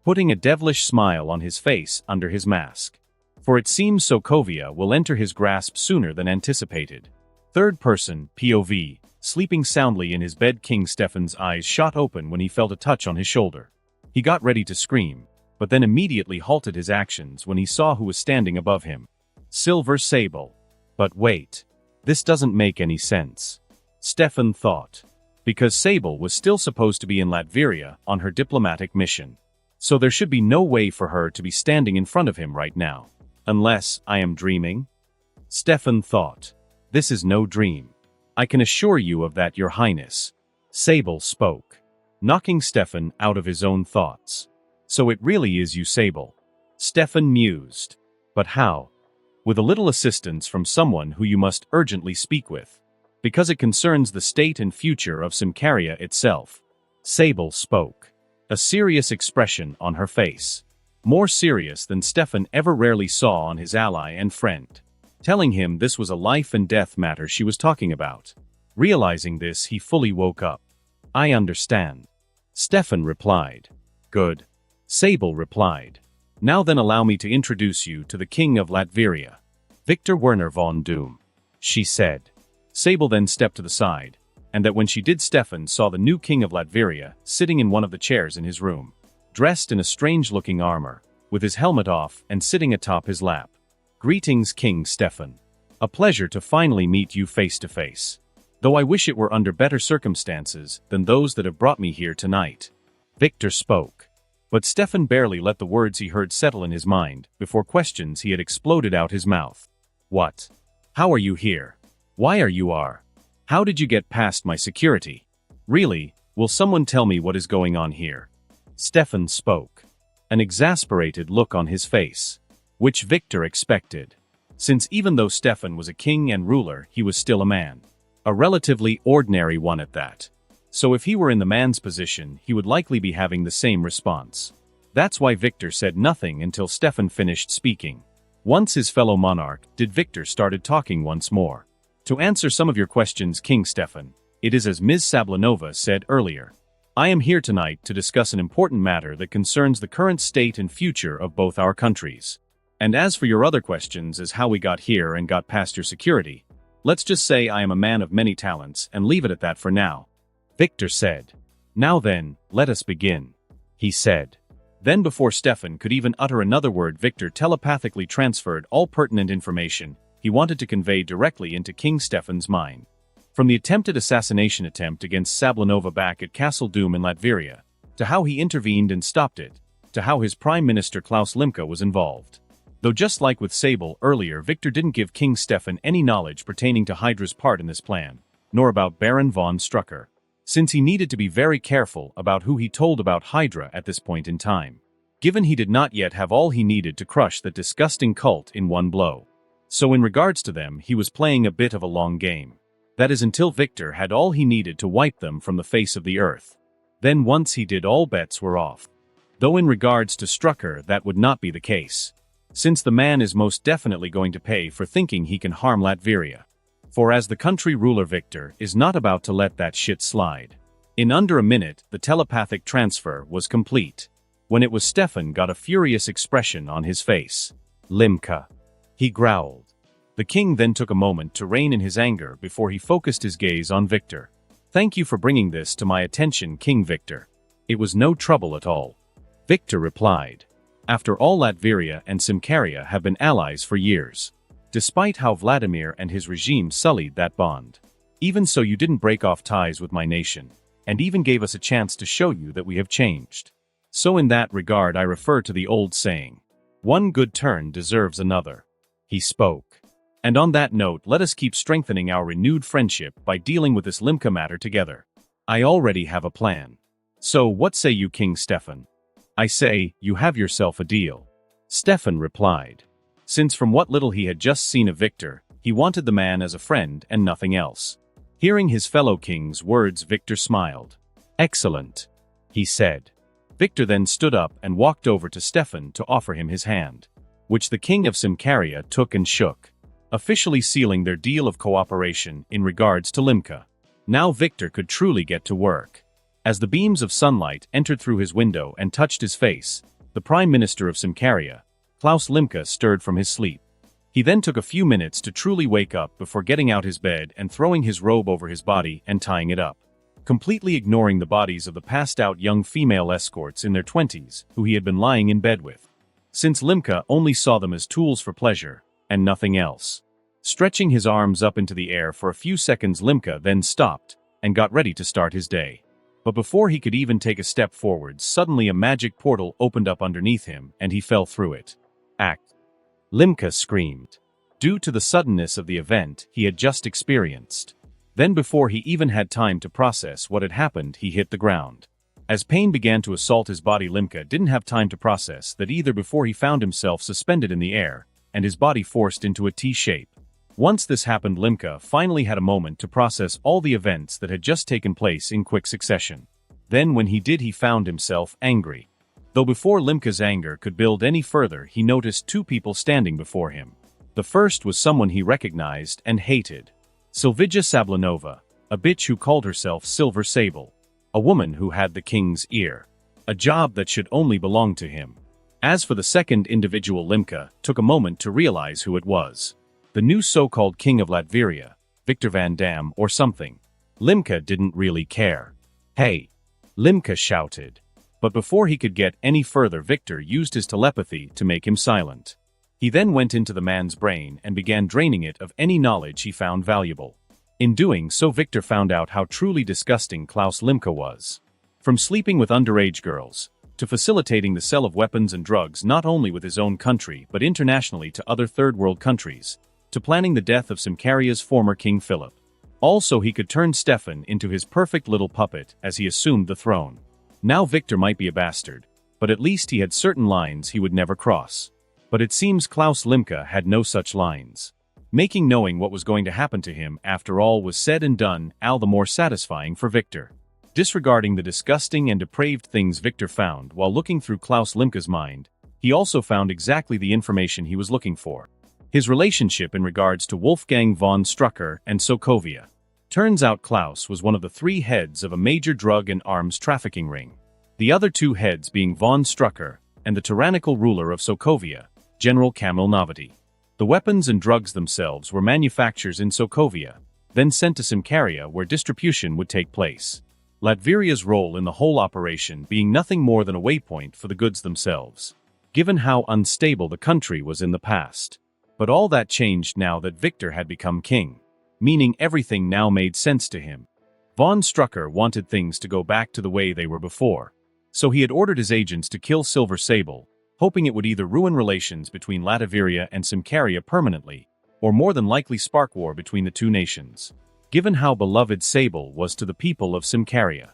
putting a devilish smile on his face under his mask. For it seems Sokovia will enter his grasp sooner than anticipated. Third person, POV, sleeping soundly in his bed. King Stefan's eyes shot open when he felt a touch on his shoulder. He got ready to scream, but then immediately halted his actions when he saw who was standing above him. Silver Sable. But wait. This doesn't make any sense. Stefan thought. Because Sable was still supposed to be in Latveria on her diplomatic mission. So there should be no way for her to be standing in front of him right now. Unless I am dreaming? Stefan thought. This is no dream. I can assure you of that, Your Highness. Sable spoke, knocking Stefan out of his own thoughts. So it really is you, Sable. Stefan mused. But how? With a little assistance from someone who you must urgently speak with. Because it concerns the state and future of Symkaria itself. Sable spoke. A serious expression on her face. More serious than Stefan ever rarely saw on his ally and friend. Telling him this was a life and death matter she was talking about. Realizing this, he fully woke up. I understand. Stefan replied. Good. Sable replied. Now then, allow me to introduce you to the King of Latveria. Victor Werner von Doom. She said. Sable then stepped to the side, and that when she did, Stefan saw the new King of Latveria sitting in one of the chairs in his room. Dressed in a strange-looking armor, with his helmet off and sitting atop his lap. Greetings, King Stefan. A pleasure to finally meet you face to face. Though I wish it were under better circumstances than those that have brought me here tonight. Victor spoke. But Stefan barely let the words he heard settle in his mind before questions he had exploded out his mouth. What? How are you here? Why are you are? How did you get past my security? Really, will someone tell me what is going on here? Stefan spoke. An exasperated look on his face. Which Victor expected. Since even though Stefan was a king and ruler, he was still a man. A relatively ordinary one at that. So if he were in the man's position, he would likely be having the same response. That's why Victor said nothing until Stefan finished speaking. Once his fellow monarch did, Victor started talking once more. To answer some of your questions, King Stefan, it is as Ms. Sablinova said earlier. I am here tonight to discuss an important matter that concerns the current state and future of both our countries. And as for your other questions as how we got here and got past your security, let's just say I am a man of many talents and leave it at that for now. Victor said. Now then, let us begin. He said. Then before Stefan could even utter another word, Victor telepathically transferred all pertinent information he wanted to convey directly into King Stefan's mind. From the attempted assassination attempt against Sablinova back at Castle Doom in Latveria, to how he intervened and stopped it, to how his Prime Minister Klaus Limke was involved. Though just like with Sable earlier, Victor didn't give King Stefan any knowledge pertaining to Hydra's part in this plan, nor about Baron von Strucker, since he needed to be very careful about who he told about Hydra at this point in time, given he did not yet have all he needed to crush that disgusting cult in one blow. So in regards to them, he was playing a bit of a long game. That is until Victor had all he needed to wipe them from the face of the earth. Then once he did, all bets were off. Though in regards to Strucker, that would not be the case, since the man is most definitely going to pay for thinking he can harm Latveria. For as the country ruler, Victor is not about to let that shit slide. In under a minute, the telepathic transfer was complete. When it was, Stefan got a furious expression on his face. "Limka," he growled. The king then took a moment to rein in his anger before he focused his gaze on Victor. "Thank you for bringing this to my attention, King Victor. It was no trouble at all," Victor replied. "After all, Latveria and Symkaria have been allies for years, despite how Vladimir and his regime sullied that bond. Even so, you didn't break off ties with my nation, and even gave us a chance to show you that we have changed. So in that regard, I refer to the old saying, one good turn deserves another," he spoke. "And on that note, let us keep strengthening our renewed friendship by dealing with this Limka matter together. I already have a plan. So what say you, King Stefan?" "I say, you have yourself a deal," Stefan replied. Since from what little he had just seen of Victor, he wanted the man as a friend and nothing else. Hearing his fellow king's words, Victor smiled. "Excellent," he said. Victor then stood up and walked over to Stefan to offer him his hand, which the king of Symkaria took and shook, officially sealing their deal of cooperation in regards to Limka. Now Victor could truly get to work. As the beams of sunlight entered through his window and touched his face, the Prime Minister of Symkaria, Klaus Limka, stirred from his sleep. He then took a few minutes to truly wake up before getting out his bed and throwing his robe over his body and tying it up, completely ignoring the bodies of the passed-out young female escorts in their 20s who he had been lying in bed with, since Limka only saw them as tools for pleasure, and nothing else. Stretching his arms up into the air for a few seconds, Limka then stopped and got ready to start his day. But before he could even take a step forward, suddenly a magic portal opened up underneath him and he fell through it. Limka screamed, due to the suddenness of the event he had just experienced. Then before he even had time to process what had happened, he hit the ground. As pain began to assault his body, Limka didn't have time to process that either before he found himself suspended in the air, and his body forced into a T shape. Once this happened, Limka finally had a moment to process all the events that had just taken place in quick succession. Then when he did, he found himself angry. Though before Limka's anger could build any further, he noticed two people standing before him. The first was someone he recognized and hated. Silvija Sablanova, a bitch who called herself Silver Sable. A woman who had the king's ear. A job that should only belong to him. As for the second individual, Limka took a moment to realize who it was. The new so-called king of Latveria, Victor Van Dam or something. Limka didn't really care. "Hey!" Limka shouted. But before he could get any further, Victor used his telepathy to make him silent. He then went into the man's brain and began draining it of any knowledge he found valuable. In doing so, Victor found out how truly disgusting Klaus Limka was. From sleeping with underage girls, to facilitating the sale of weapons and drugs not only with his own country but internationally to other third-world countries, to planning the death of Symkaria's former King Philip. Also, he could turn Stefan into his perfect little puppet as he assumed the throne. Now Victor might be a bastard, but at least he had certain lines he would never cross. But it seems Klaus Limka had no such lines, making knowing what was going to happen to him after all was said and done all the more satisfying for Victor. Disregarding the disgusting and depraved things Victor found while looking through Klaus Limka's mind, he also found exactly the information he was looking for. His relationship in regards to Wolfgang von Strucker and Sokovia. Turns out Klaus was one of the three heads of a major drug and arms trafficking ring. The other two heads being von Strucker and the tyrannical ruler of Sokovia, General Kamil Novity. The weapons and drugs themselves were manufactured in Sokovia, then sent to Symkaria where distribution would take place. Latveria's role in the whole operation being nothing more than a waypoint for the goods themselves, given how unstable the country was in the past. But all that changed now that Victor had become king, meaning everything now made sense to him. Von Strucker wanted things to go back to the way they were before, so he had ordered his agents to kill Silver Sable, hoping it would either ruin relations between Latveria and Symkaria permanently, or more than likely spark war between the two nations. Given how beloved Sable was to the people of Symkaria,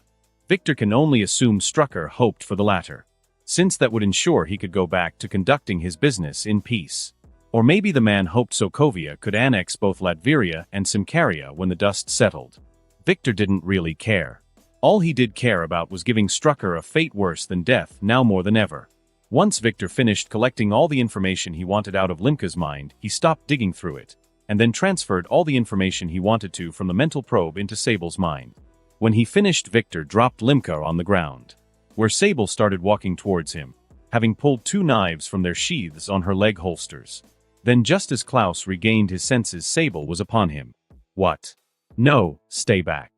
Victor can only assume Strucker hoped for the latter, since that would ensure he could go back to conducting his business in peace. Or maybe the man hoped Sokovia could annex both Latveria and Symkaria when the dust settled. Victor didn't really care. All he did care about was giving Strucker a fate worse than death now more than ever. Once Victor finished collecting all the information he wanted out of Limka's mind, he stopped digging through it, and then transferred all the information he wanted to from the mental probe into Sable's mind. When he finished, Victor dropped Limka on the ground, where Sable started walking towards him, having pulled 2 knives from their sheaths on her leg holsters. Then just as Klaus regained his senses, Sable was upon him. "What? No, stay back.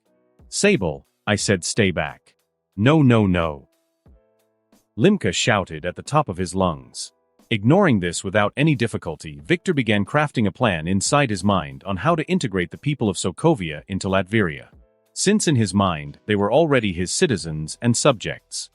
Sable, I said stay back. No, no, no." Limka shouted at the top of his lungs. Ignoring this without any difficulty, Victor began crafting a plan inside his mind on how to integrate the people of Sokovia into Latveria, since in his mind they were already his citizens and subjects.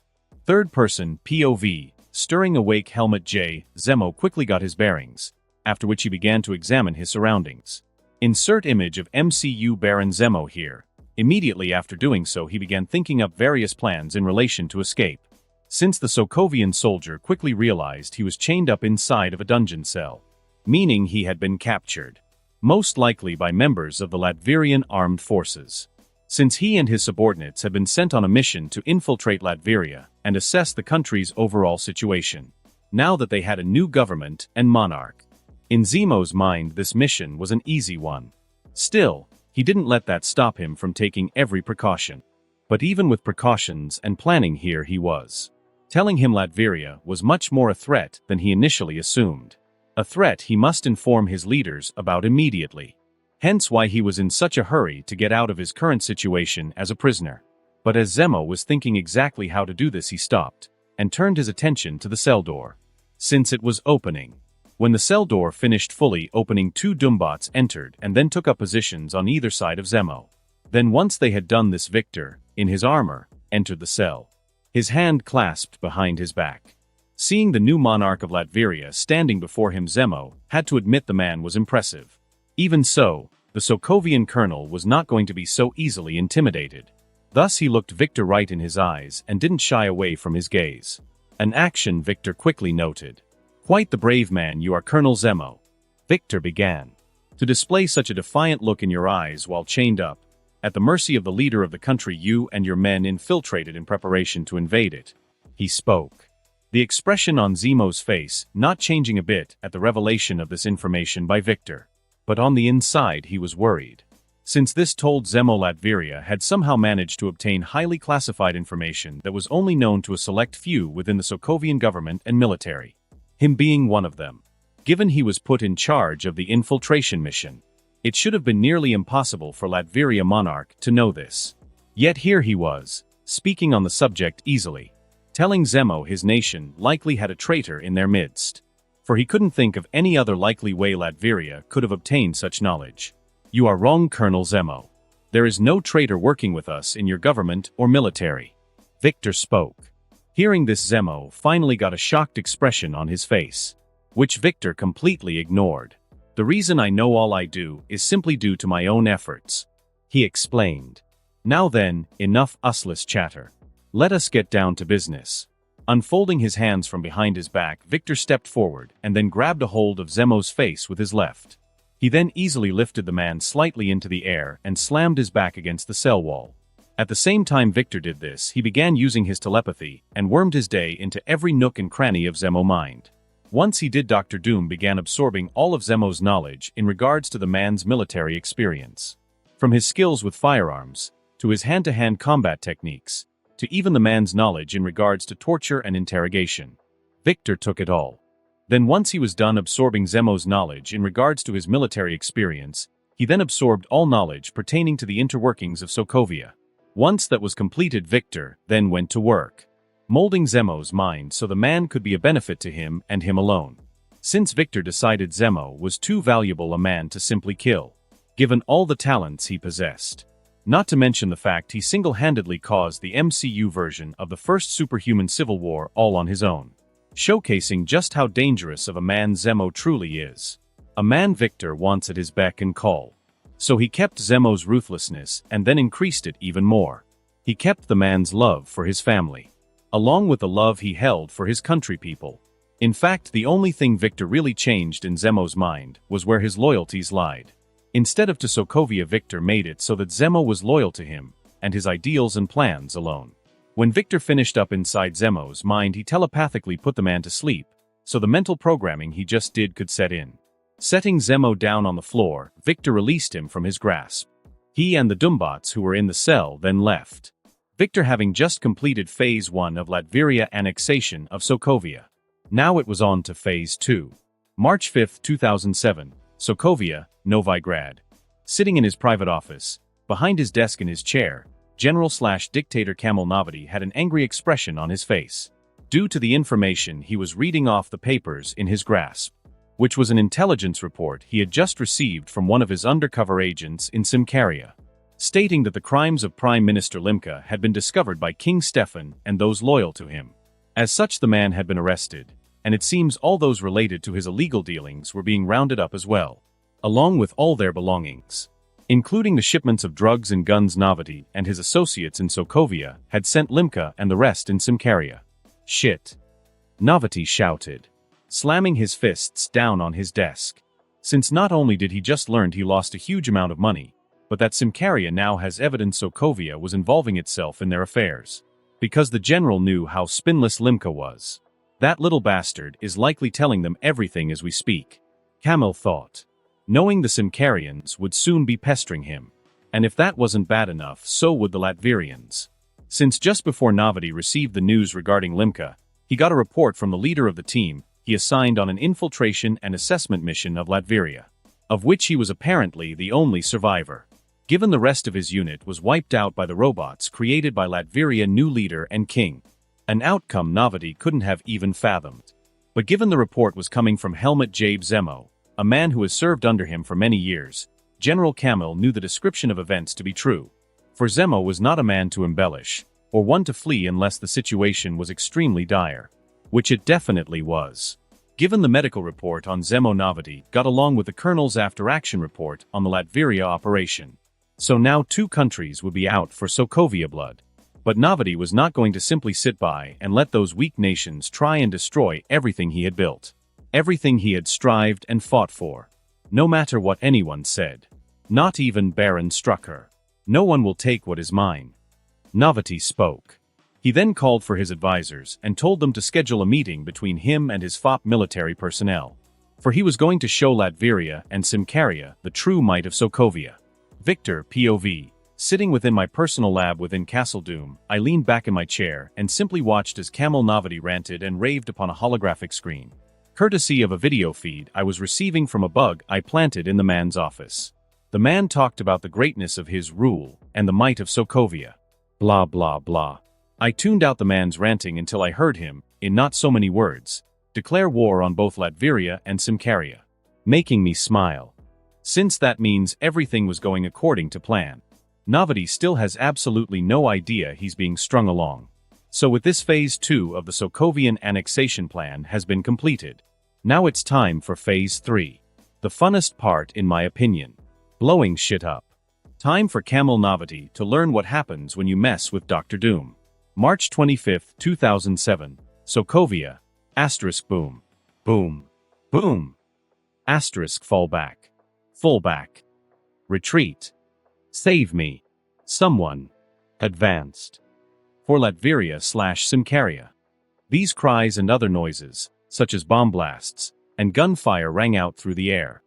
Third-person POV, stirring awake Helmut J. Zemo quickly got his bearings, after which he began to examine his surroundings. Insert image of MCU Baron Zemo here. Immediately after doing so, he began thinking up various plans in relation to escape, since the Sokovian soldier quickly realized he was chained up inside of a dungeon cell, meaning he had been captured, most likely by members of the Latverian armed forces. Since he and his subordinates had been sent on a mission to infiltrate Latveria and assess the country's overall situation, now that they had a new government and monarch. In Zemo's mind, this mission was an easy one. Still, he didn't let that stop him from taking every precaution. But even with precautions and planning, here he was, telling him Latveria was much more a threat than he initially assumed. A threat he must inform his leaders about immediately. Hence why he was in such a hurry to get out of his current situation as a prisoner. But as Zemo was thinking exactly how to do this, he stopped and turned his attention to the cell door, since it was opening. When the cell door finished fully opening, 2 Doombots entered and then took up positions on either side of Zemo. Then once they had done this, Victor, in his armor, entered the cell, his hand clasped behind his back. Seeing the new monarch of Latveria standing before him, Zemo had to admit the man was impressive. Even so, the Sokovian colonel was not going to be so easily intimidated. Thus he looked Victor right in his eyes and didn't shy away from his gaze. An action Victor quickly noted. "Quite the brave man you are, Colonel Zemo," Victor began. "To display such a defiant look in your eyes while chained up, at the mercy of the leader of the country you and your men infiltrated in preparation to invade it," he spoke. The expression on Zemo's face not changing a bit at the revelation of this information by Victor. But on the inside he was worried, since this told Zemo Latveria had somehow managed to obtain highly classified information that was only known to a select few within the Sokovian government and military, him being one of them. Given he was put in charge of the infiltration mission, it should have been nearly impossible for Latveria monarch to know this. Yet here he was, speaking on the subject easily, telling Zemo his nation likely had a traitor in their midst. For he couldn't think of any other likely way Latveria could have obtained such knowledge. "You are wrong, Colonel Zemo. There is no traitor working with us in your government or military," Victor spoke. Hearing this, Zemo finally got a shocked expression on his face, which Victor completely ignored. "The reason I know all I do is simply due to my own efforts," he explained. "Now then, enough useless chatter. Let us get down to business." Unfolding his hands from behind his back, Victor stepped forward and then grabbed a hold of Zemo's face with his left. He then easily lifted the man slightly into the air and slammed his back against the cell wall. At the same time Victor did this, he began using his telepathy and wormed his day into every nook and cranny of Zemo's mind. Once he did, Dr. Doom began absorbing all of Zemo's knowledge in regards to the man's military experience. From his skills with firearms, to his hand-to-hand combat techniques, to even the man's knowledge in regards to torture and interrogation. Victor took it all. Then once he was done absorbing Zemo's knowledge in regards to his military experience, he then absorbed all knowledge pertaining to the interworkings of Sokovia. Once that was completed, Victor then went to work, molding Zemo's mind so the man could be a benefit to him and him alone. Since Victor decided Zemo was too valuable a man to simply kill, given all the talents he possessed. Not to mention the fact he single-handedly caused the MCU version of the first superhuman civil war all on his own. showcasing just how dangerous of a man Zemo truly is. A man Victor wants at his beck and call. So he kept Zemo's ruthlessness and then increased it even more. He kept the man's love for his family, along with the love he held for his country people. In fact, the only thing Victor really changed in Zemo's mind was where his loyalties lied. Instead of to Sokovia, Victor made it so that Zemo was loyal to him, and his ideals and plans alone. When Victor finished up inside Zemo's mind, he telepathically put the man to sleep, so the mental programming he just did could set in. Setting Zemo down on the floor, Victor released him from his grasp. He and the Doombots who were in the cell then left. Victor having just completed Phase 1 of Latveria annexation of Sokovia. Now it was on to Phase 2. March 5, 2007, Sokovia, Novigrad. Sitting in his private office, behind his desk in his chair, General/Dictator Kamil Navati had an angry expression on his face, due to the information he was reading off the papers in his grasp, which was an intelligence report he had just received from one of his undercover agents in Simkaria, stating that the crimes of Prime Minister Limka had been discovered by King Stefan and those loyal to him. As such, the man had been arrested, and it seems all those related to his illegal dealings were being rounded up as well, along with all their belongings, including the shipments of drugs and guns Navati and his associates in Sokovia had sent Limka and the rest in Simkaria. Shit! Navati shouted, slamming his fists down on his desk. Since not only did he just learn he lost a huge amount of money, but that Simkaria now has evidence Sokovia was involving itself in their affairs. Because the general knew how spineless Limka was. That little bastard is likely telling them everything as we speak, Kamil thought, knowing the Simkarians would soon be pestering him. And if that wasn't bad enough, so would the Latvians. Since just before Navati received the news regarding Limka, he got a report from the leader of the team he assigned on an infiltration and assessment mission of Latveria, of which he was apparently the only survivor, given the rest of his unit was wiped out by the robots created by Latveria new leader and king. An outcome Navati couldn't have even fathomed. But given the report was coming from Helmut Jabe Zemo, a man who has served under him for many years, General Kamil knew the description of events to be true. For Zemo was not a man to embellish, or one to flee unless the situation was extremely dire. Which it definitely was. Given the medical report on Zemo, Navati got along with the colonel's after-action report on the Latveria operation. So now 2 countries would be out for Sokovia blood. But Navati was not going to simply sit by and let those weak nations try and destroy everything he had built. Everything he had strived and fought for. No matter what anyone said. Not even Baron Strucker. No one will take what is mine. Navati spoke. He then called for his advisors and told them to schedule a meeting between him and his FOP military personnel. For he was going to show Latveria and Simkaria the true might of Sokovia. Victor, POV. Sitting within my personal lab within Castle Doom, I leaned back in my chair and simply watched as Kamil Navati ranted and raved upon a holographic screen, courtesy of a video feed I was receiving from a bug I planted in the man's office. The man talked about the greatness of his rule and the might of Sokovia. Blah blah blah. I tuned out the man's ranting until I heard him, in not so many words, declare war on both Latveria and Simkaria, making me smile. Since that means everything was going according to plan. Navati still has absolutely no idea he's being strung along. So with this Phase 2 of the Sokovian annexation plan has been completed. Now it's time for Phase 3. The funnest part in my opinion. Blowing shit up. Time for Kamil Navati to learn what happens when you mess with Dr. Doom. March 25, 2007. Sokovia. Asterisk boom. Boom. Boom. Asterisk fall back. Fall back. Retreat. Save me. Someone. Advanced. For Latveria/Simkaria. These cries and other noises, such as bomb blasts and gunfire, rang out through the air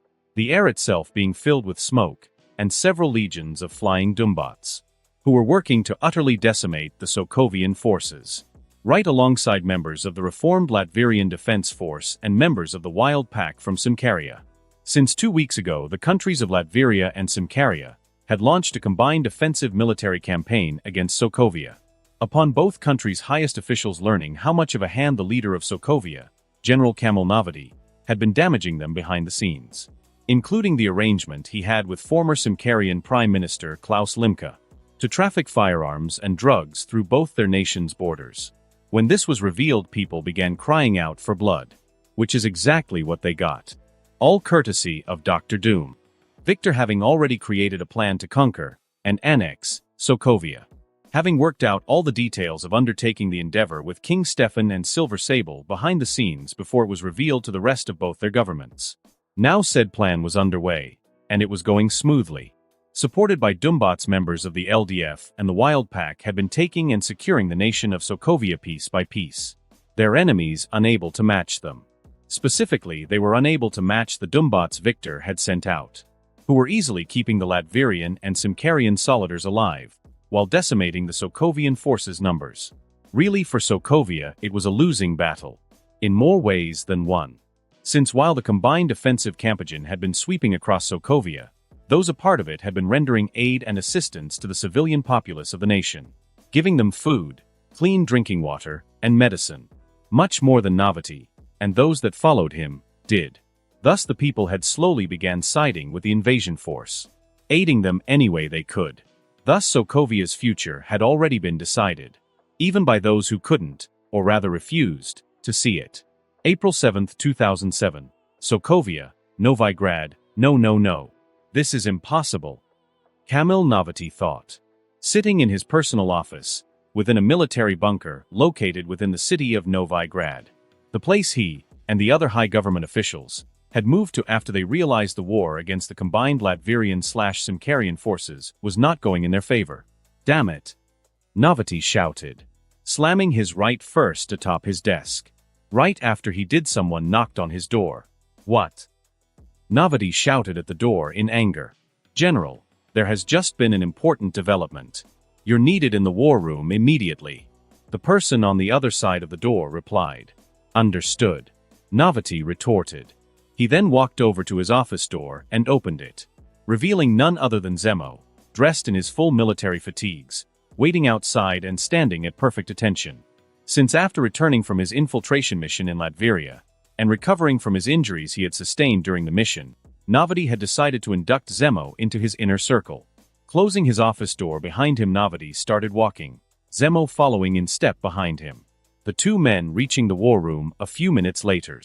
itself being filled with smoke, and several legions of flying Doombots, who were working to utterly decimate the Sokovian forces, right alongside members of the reformed Latvian Defense Force and members of the Wild Pack from Simkaria. Since 2 weeks ago, the countries of Latveria and Simkaria had launched a combined offensive military campaign against Sokovia. Upon both countries' highest officials learning how much of a hand the leader of Sokovia, General Kamil Navati, had been damaging them behind the scenes, including the arrangement he had with former Simkarian Prime Minister Klaus Limka to traffic firearms and drugs through both their nations' borders. When this was revealed, people began crying out for blood. Which is exactly what they got. All courtesy of Dr. Doom. Victor having already created a plan to conquer and annex Sokovia. Having worked out all the details of undertaking the endeavor with King Stefan and Silver Sable behind the scenes before it was revealed to the rest of both their governments. Now said plan was underway, and it was going smoothly. Supported by Doombots, members of the LDF and the Wild Pack had been taking and securing the nation of Sokovia piece by piece. Their enemies unable to match them. Specifically, they were unable to match the Doombots Victor had sent out, who were easily keeping the Latverian and Simkarian solidars alive, while decimating the Sokovian forces' numbers. Really, for Sokovia, it was a losing battle, in more ways than one. Since while the combined offensive campaign had been sweeping across Sokovia, those a part of it had been rendering aid and assistance to the civilian populace of the nation, giving them food, clean drinking water, and medicine. Much more than Novity, and those that followed him, did. Thus the people had slowly began siding with the invasion force, aiding them any way they could. Thus Sokovia's future had already been decided, even by those who couldn't, or rather refused, to see it. April 7, 2007. Sokovia, Novi Grad, no. This is impossible. Kamil Novity thought. Sitting in his personal office, within a military bunker located within the city of Novi Grad. The place he, and the other high government officials, had moved to after they realized the war against the combined Latverian/Simkarian forces was not going in their favor. Damn it! Novity shouted, slamming his right fist atop his desk. Right after he did, someone knocked on his door. What? Novity shouted at the door in anger. General, there has just been an important development. You're needed in the war room immediately. The person on the other side of the door replied. Understood. Novity retorted. He then walked over to his office door and opened it, revealing none other than Zemo, dressed in his full military fatigues, waiting outside and standing at perfect attention. Since after returning from his infiltration mission in Latveria, and recovering from his injuries he had sustained during the mission, Novity had decided to induct Zemo into his inner circle. Closing his office door behind him, Novity started walking, Zemo following in step behind him. The two men reaching the war room a few minutes later.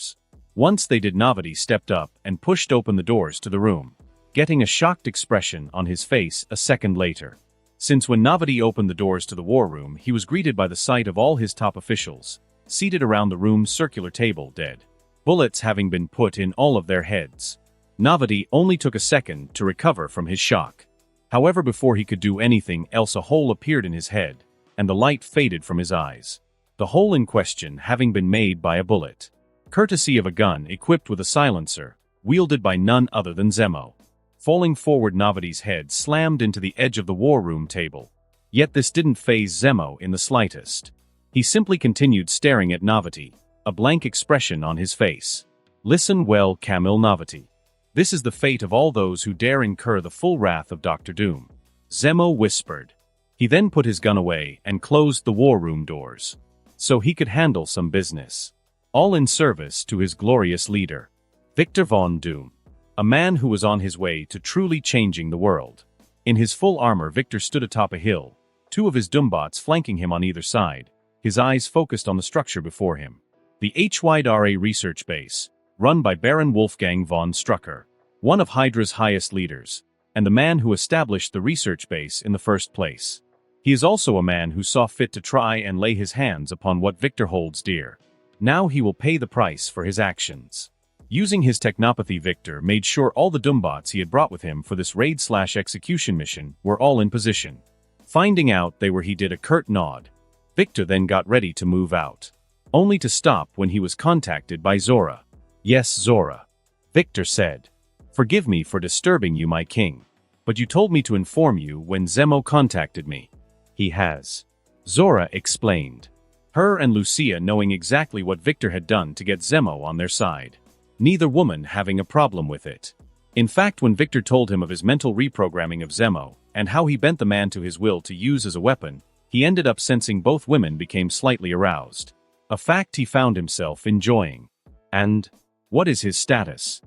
Once they did, Novity stepped up and pushed open the doors to the room, getting a shocked expression on his face a second later. Since when Novity opened the doors to the war room, he was greeted by the sight of all his top officials, seated around the room's circular table, dead. Bullets having been put in all of their heads. Novity only took a second to recover from his shock. However, before he could do anything else, a hole appeared in his head, and the light faded from his eyes. The hole in question having been made by a bullet, courtesy of a gun equipped with a silencer, wielded by none other than Zemo. Falling forward, Novity's head slammed into the edge of the war room table. Yet this didn't faze Zemo in the slightest. He simply continued staring at Novity, a blank expression on his face. Listen well, Kamil Novity. This is the fate of all those who dare incur the full wrath of Dr. Doom. Zemo whispered. He then put his gun away and closed the war room doors, so he could handle some business. All in service to his glorious leader, Victor von Doom. A man who was on his way to truly changing the world. In his full armor, Victor stood atop a hill, two of his Doombots flanking him on either side, his eyes focused on the structure before him. The HYDRA research base, run by Baron Wolfgang von Strucker, one of Hydra's highest leaders, and the man who established the research base in the first place. He is also a man who saw fit to try and lay his hands upon what Victor holds dear. Now he will pay the price for his actions. Using his technopathy, Victor made sure all the Doombots he had brought with him for this raid/execution mission were all in position. Finding out they were, he did a curt nod. Victor then got ready to move out, only to stop when he was contacted by Zora. Yes, Zora. Victor said. Forgive me for disturbing you, my king, but you told me to inform you when Zemo contacted me. He has. Zora explained. Her and Lucia knowing exactly what Victor had done to get Zemo on their side. Neither woman having a problem with it. In fact, when Victor told him of his mental reprogramming of Zemo, and how he bent the man to his will to use as a weapon, he ended up sensing both women became slightly aroused. A fact he found himself enjoying. And, what is his status?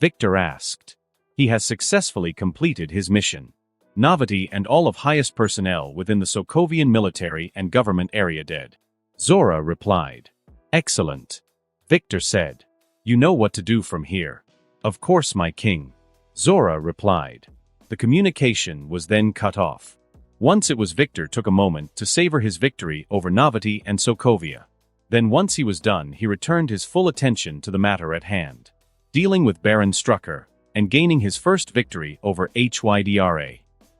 Victor asked. He has successfully completed his mission. Novity and all of highest personnel within the Sokovian military and government area dead. Zora replied. Excellent. Victor said. You know what to do from here. Of course, my king. Zora replied. The communication was then cut off. Once it was Victor took a moment to savor his victory over Navati and Sokovia. Then once he was done, he returned his full attention to the matter at hand. Dealing with Baron Strucker, and gaining his first victory over Hydra.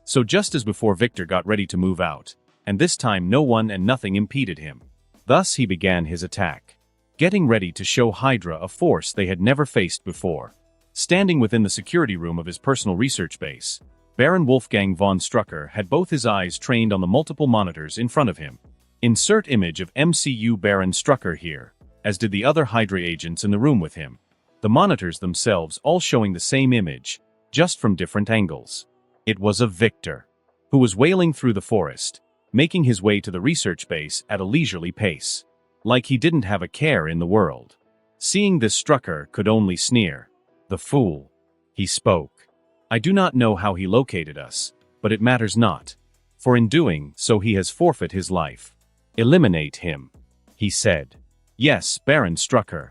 So just as before, Victor got ready to move out, and this time no one and nothing impeded him. Thus he began his attack, getting ready to show Hydra a force they had never faced before. Standing within the security room of his personal research base, Baron Wolfgang von Strucker had both his eyes trained on the multiple monitors in front of him. Insert image of MCU Baron Strucker here, as did the other Hydra agents in the room with him. The monitors themselves all showing the same image, just from different angles. It was of Victor, who was wailing through the forest, making his way to the research base at a leisurely pace, like he didn't have a care in the world. Seeing this, Strucker could only sneer. The fool. He spoke. I do not know how he located us, but it matters not, for in doing so he has forfeit his life. Eliminate him, he said. Yes, Baron Strucker.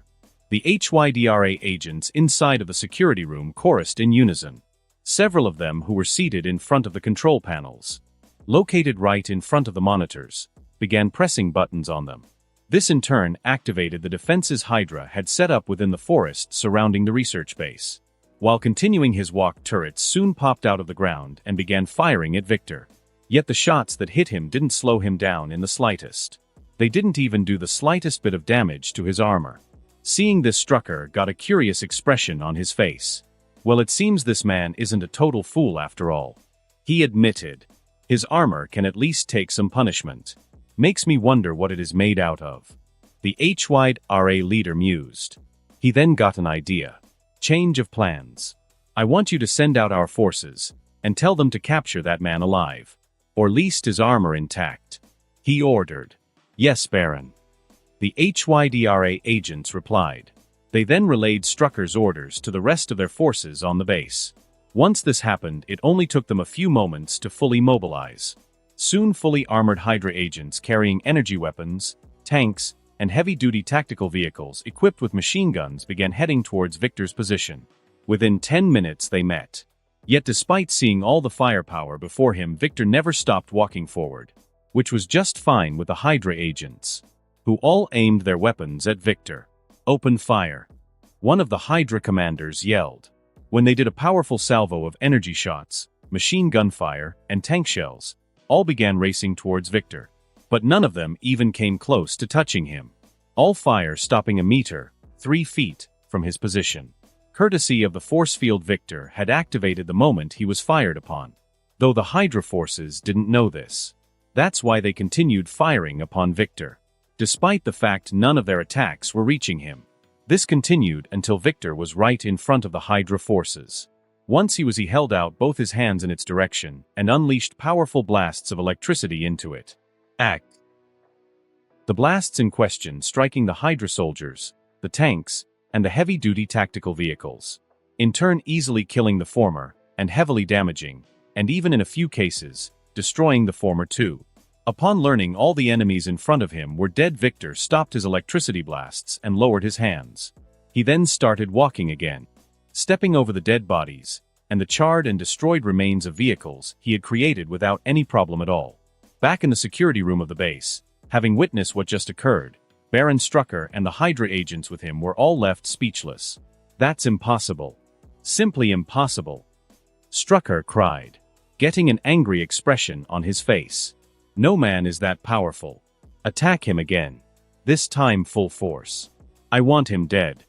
The Hydra agents inside of the security room chorused in unison. Several of them who were seated in front of the control panels, located right in front of the monitors, began pressing buttons on them. This in turn activated the defenses Hydra had set up within the forest surrounding the research base. While continuing his walk, turrets soon popped out of the ground and began firing at Victor. Yet the shots that hit him didn't slow him down in the slightest. They didn't even do the slightest bit of damage to his armor. Seeing this, Strucker got a curious expression on his face. Well, it seems this man isn't a total fool after all. He admitted. His armor can at least take some punishment. Makes me wonder what it is made out of. The Hydra leader mused. He then got an idea. Change of plans. I want you to send out our forces, and tell them to capture that man alive, or least his armor intact. He ordered. Yes, Baron. The Hydra agents replied. They then relayed Strucker's orders to the rest of their forces on the base. Once this happened, it only took them a few moments to fully mobilize. Soon fully armored Hydra agents carrying energy weapons, tanks, and heavy-duty tactical vehicles equipped with machine guns began heading towards Victor's position. Within 10 minutes they met. Yet despite seeing all the firepower before him, Victor never stopped walking forward, which was just fine with the Hydra agents, who all aimed their weapons at Victor. Open fire. One of the Hydra commanders yelled. When they did a powerful salvo of energy shots, machine gun fire, and tank shells, all began racing towards Victor. But none of them even came close to touching him. All fire stopping a meter, 3 feet, from his position. Courtesy of the force field Victor had activated the moment he was fired upon. Though the Hydra forces didn't know this. That's why they continued firing upon Victor, despite the fact none of their attacks were reaching him. This continued until Victor was right in front of the Hydra forces. Once he held out both his hands in its direction and unleashed powerful blasts of electricity into it. Act. The blasts in question striking the Hydra soldiers, the tanks, and the heavy-duty tactical vehicles, in turn easily killing the former, and heavily damaging, and even in a few cases, destroying the former too. Upon learning all the enemies in front of him were dead, Victor stopped his electricity blasts and lowered his hands. He then started walking again, stepping over the dead bodies, and the charred and destroyed remains of vehicles he had created without any problem at all. Back in the security room of the base, having witnessed what just occurred, Baron Strucker and the Hydra agents with him were all left speechless. That's impossible. Simply impossible. Strucker cried, getting an angry expression on his face. No man is that powerful. Attack him again. This time full force. I want him dead.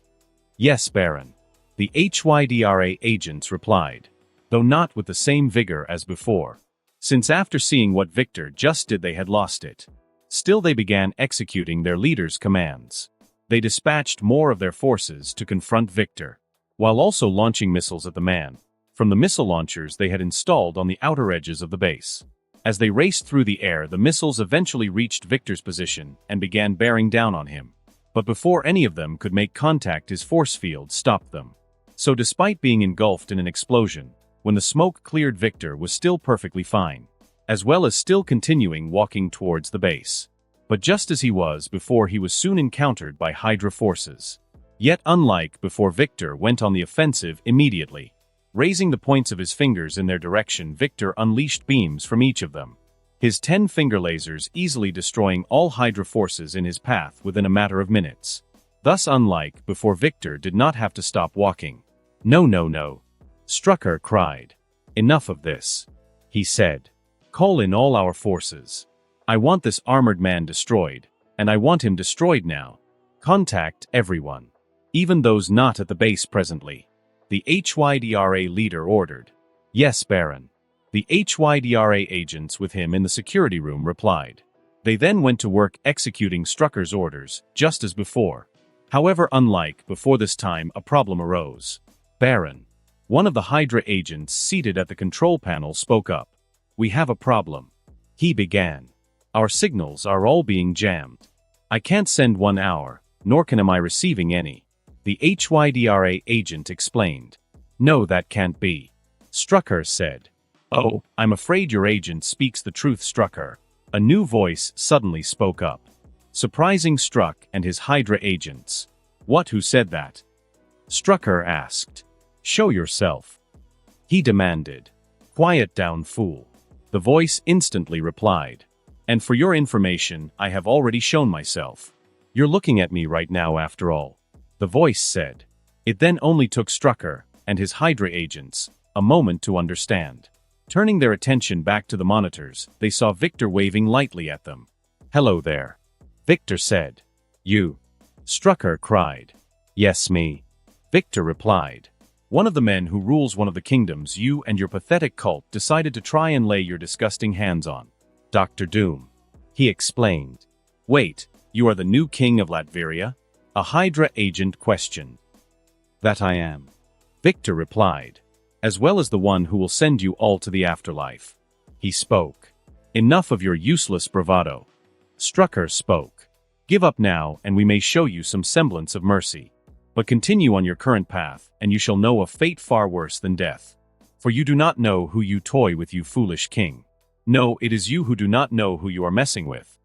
Yes, Baron. The Hydra agents replied, though not with the same vigor as before, since after seeing what Victor just did they had lost it. Still they began executing their leader's commands. They dispatched more of their forces to confront Victor, while also launching missiles at the man, from the missile launchers they had installed on the outer edges of the base. As they raced through the air, the missiles eventually reached Victor's position and began bearing down on him. But before any of them could make contact, his force field stopped them. So despite being engulfed in an explosion, when the smoke cleared, Victor was still perfectly fine, as well as still continuing walking towards the base. But just as he was before, he was soon encountered by Hydra forces. Yet unlike before, Victor went on the offensive immediately. Raising the points of his fingers in their direction, Victor unleashed beams from each of them. His 10-finger lasers easily destroying all Hydra forces in his path within a matter of minutes. Thus unlike before, Victor did not have to stop walking. "No, no, no," Strucker cried. "Enough of this," he said. "Call in all our forces. I want this armored man destroyed, and I want him destroyed now. Contact everyone, even those not at the base presently," the HYDRA leader ordered. "Yes, Baron." The HYDRA agents with him in the security room replied. They then went to work executing Strucker's orders, just as before. However, unlike before, this time a problem arose. "Baron," one of the Hydra agents seated at the control panel spoke up. "We have a problem," he began. "Our signals are all being jammed. I can't send 1 hour, nor am I receiving any," the HYDRA agent explained. "No, that can't be," Strucker said. "Oh, I'm afraid your agent speaks the truth, Strucker," a new voice suddenly spoke up, surprising Struck and his Hydra agents. "What, who said that?" Strucker asked. "Show yourself," he demanded. "Quiet down, fool," the voice instantly replied. "And for your information, I have already shown myself. You're looking at me right now after all," the voice said. It then only took Strucker and his Hydra agents a moment to understand. Turning their attention back to the monitors, they saw Victor waving lightly at them. "Hello there," Victor said. "You?" Strucker cried. "Yes, me," Victor replied. "One of the men who rules one of the kingdoms you and your pathetic cult decided to try and lay your disgusting hands on. Dr. Doom," he explained. "Wait, you are the new king of Latveria?" a Hydra agent questioned. "That I am," Victor replied. "As well as the one who will send you all to the afterlife," he spoke. "Enough of your useless bravado," Strucker spoke. "Give up now, and we may show you some semblance of mercy. But continue on your current path, and you shall know a fate far worse than death. For you do not know who you toy with, you foolish king. No, it is you who do not know who you are messing with,"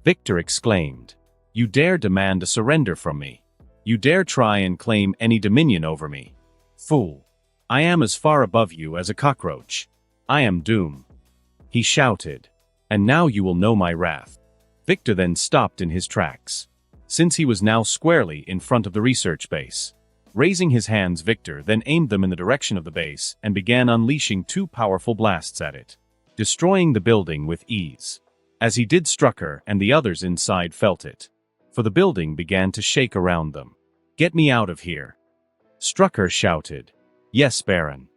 Victor exclaimed. "You dare demand a surrender from me. You dare try and claim any dominion over me. Fool. I am as far above you as a cockroach. I am Doom," he shouted. "And now you will know my wrath." Victor then stopped in his tracks, since he was now squarely in front of the research base. Raising his hands, Victor then aimed them in the direction of the base and began unleashing 2 powerful blasts at it, destroying the building with ease. As he did, Strucker and the others inside felt it, for the building began to shake around them. "Get me out of here," Strucker shouted. "Yes, Baron,"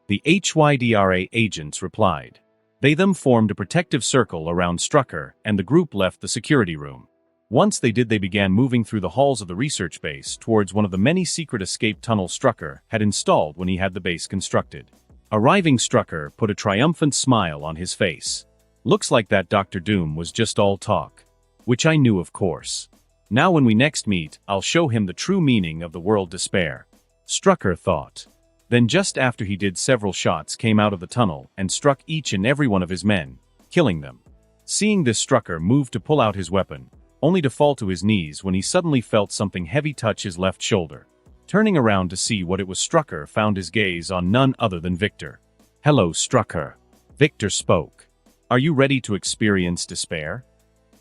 the HYDRA agents replied. They then formed a protective circle around Strucker, and the group left the security room. Once they did, they began moving through the halls of the research base towards one of the many secret escape tunnels Strucker had installed when he had the base constructed. Arriving, Strucker put a triumphant smile on his face. "Looks like that Dr. Doom was just all talk." Which I knew, of course. "Now when we next meet, I'll show him the true meaning of the word despair," Strucker thought. Then just after he did, several shots came out of the tunnel and struck each and every one of his men, killing them. Seeing this, Strucker moved to pull out his weapon, only to fall to his knees when he suddenly felt something heavy touch his left shoulder. Turning around to see what it was, Strucker found his gaze on none other than Victor. "Hello, Strucker," Victor spoke. "Are you ready to experience despair?"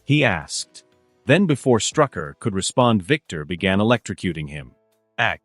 he asked. Then before Strucker could respond, Victor began electrocuting him. Ack!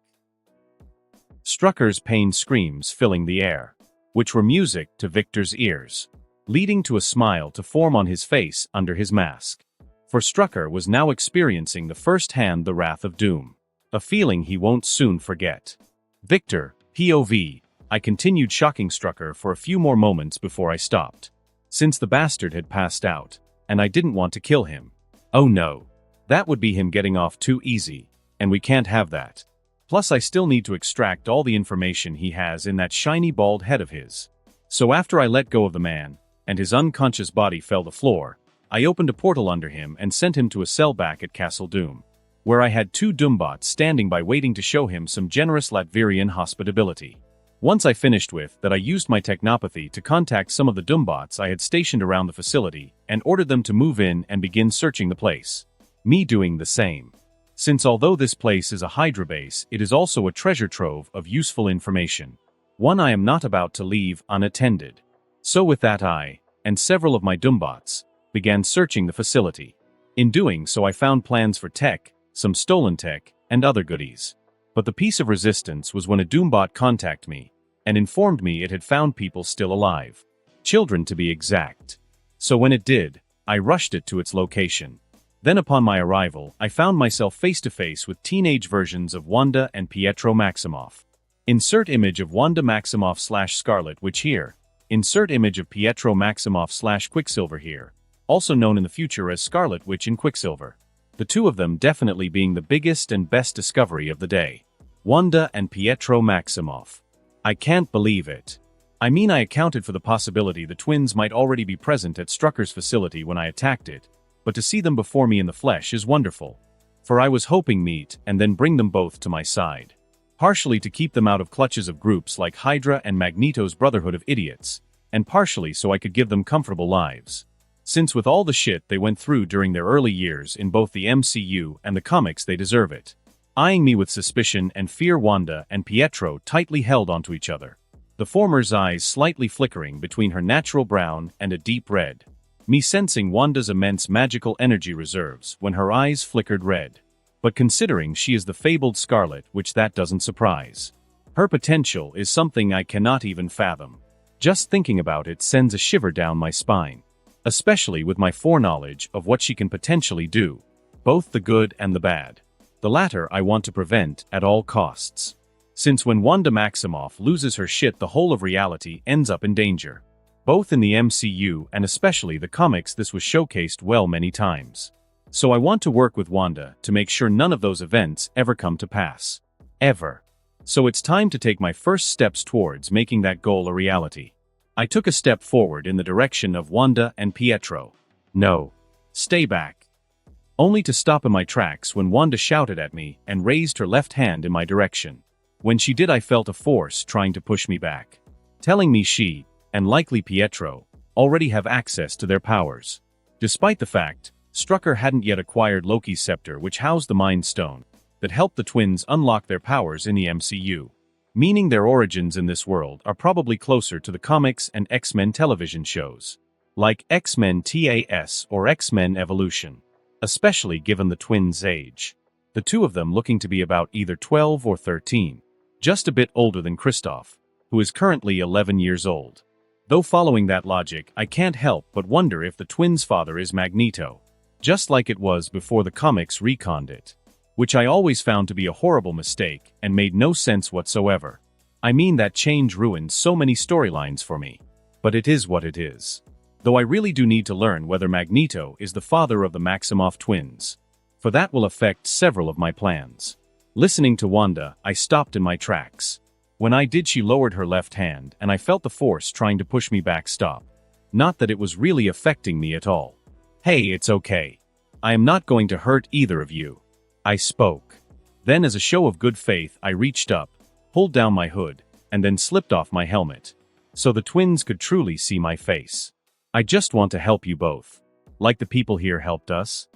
Strucker's pain screams filling the air, which were music to Victor's ears, leading to a smile to form on his face under his mask. For Strucker was now experiencing the first-hand the wrath of Doom, a feeling he won't soon forget. Victor, POV, I continued shocking Strucker for a few more moments before I stopped, since the bastard had passed out, and I didn't want to kill him. Oh no. That would be him getting off too easy, and we can't have that. Plus I still need to extract all the information he has in that shiny bald head of his. So after I let go of the man, and his unconscious body fell to the floor, I opened a portal under him and sent him to a cell back at Castle Doom, where I had 2 Doombots standing by waiting to show him some generous Latverian hospitality. Once I finished with that, I used my technopathy to contact some of the Doombots I had stationed around the facility and ordered them to move in and begin searching the place. Me doing the same. Since although this place is a Hydra base, it is also a treasure trove of useful information. One I am not about to leave unattended. So with that I, and several of my Doombots, began searching the facility. In doing so I found plans for tech, some stolen tech, and other goodies. But the piece of resistance was when a Doombot contacted me, and informed me it had found people still alive. Children to be exact. So when it did, I rushed it to its location. Then upon my arrival, I found myself face to face with teenage versions of Wanda and Pietro Maximoff. Insert image of Wanda Maximoff / Scarlet Witch here. Insert image of Pietro Maximoff / Quicksilver here. Also known in the future as Scarlet Witch and Quicksilver. The two of them definitely being the biggest and best discovery of the day. Wanda and Pietro Maximoff. I can't believe it. I mean, I accounted for the possibility the twins might already be present at Strucker's facility when I attacked it, but to see them before me in the flesh is wonderful. For I was hoping meet and then bring them both to my side. Partially to keep them out of clutches of groups like Hydra and Magneto's Brotherhood of Idiots, and partially so I could give them comfortable lives. Since with all the shit they went through during their early years in both the MCU and the comics, they deserve it. Eyeing me with suspicion and fear, Wanda and Pietro tightly held onto each other. The former's eyes slightly flickering between her natural brown and a deep red. Me sensing Wanda's immense magical energy reserves when her eyes flickered red. But considering she is the fabled Scarlet Witch, that doesn't surprise. Her potential is something I cannot even fathom. Just thinking about it sends a shiver down my spine. Especially with my foreknowledge of what she can potentially do. Both the good and the bad. The latter I want to prevent at all costs. Since when Wanda Maximoff loses her shit, the whole of reality ends up in danger. Both in the MCU and especially the comics, this was showcased well many times. So I want to work with Wanda to make sure none of those events ever come to pass. Ever. So it's time to take my first steps towards making that goal a reality. I took a step forward in the direction of Wanda and Pietro. No. Stay back. Only to stop in my tracks when Wanda shouted at me and raised her left hand in my direction. When she did, I felt a force trying to push me back. Telling me she, and likely Pietro, already have access to their powers. Despite the fact, Strucker hadn't yet acquired Loki's scepter, which housed the Mind Stone, that helped the twins unlock their powers in the MCU. Meaning their origins in this world are probably closer to the comics and X-Men television shows. Like X-Men TAS or X-Men Evolution. Especially given the twins' age. The two of them looking to be about either 12 or 13. Just a bit older than Kristoff, who is currently 11 years old. Though following that logic, I can't help but wonder if the twins' father is Magneto. Just like it was before the comics reconned it. Which I always found to be a horrible mistake and made no sense whatsoever. I mean, that change ruined so many storylines for me. But it is what it is. Though I really do need to learn whether Magneto is the father of the Maximoff twins. For that will affect several of my plans. Listening to Wanda, I stopped in my tracks. When I did, she lowered her left hand and I felt the force trying to push me back stop. Not that it was really affecting me at all. Hey, it's okay. I am not going to hurt either of you. I spoke. Then as a show of good faith, I reached up, pulled down my hood, and then slipped off my helmet. So the twins could truly see my face. I just want to help you both. Like the people here helped us?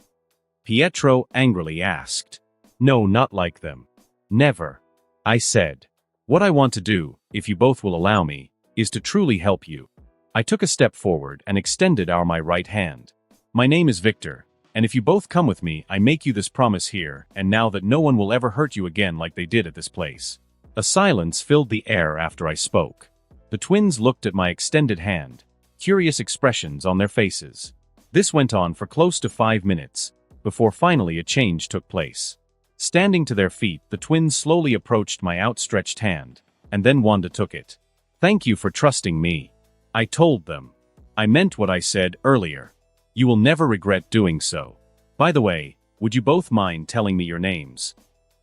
Pietro angrily asked. No, not like them. Never. I said. What I want to do, if you both will allow me, is to truly help you. I took a step forward and extended my right hand. My name is Victor, and if you both come with me, I make you this promise here and now that no one will ever hurt you again like they did at this place. A silence filled the air after I spoke. The twins looked at my extended hand, curious expressions on their faces. This went on for close to 5 minutes, before finally a change took place. Standing to their feet, the twins slowly approached my outstretched hand, and then Wanda took it. Thank you for trusting me. I told them. I meant what I said earlier. You will never regret doing so. By the way, would you both mind telling me your names?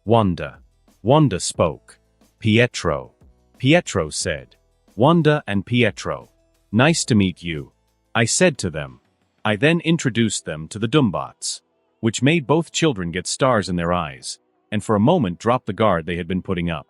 Wanda. Wanda spoke. Pietro. Pietro said. Wanda and Pietro. Nice to meet you. I said to them. I then introduced them to the Doombots, which made both children get stars in their eyes, and for a moment dropped the guard they had been putting up.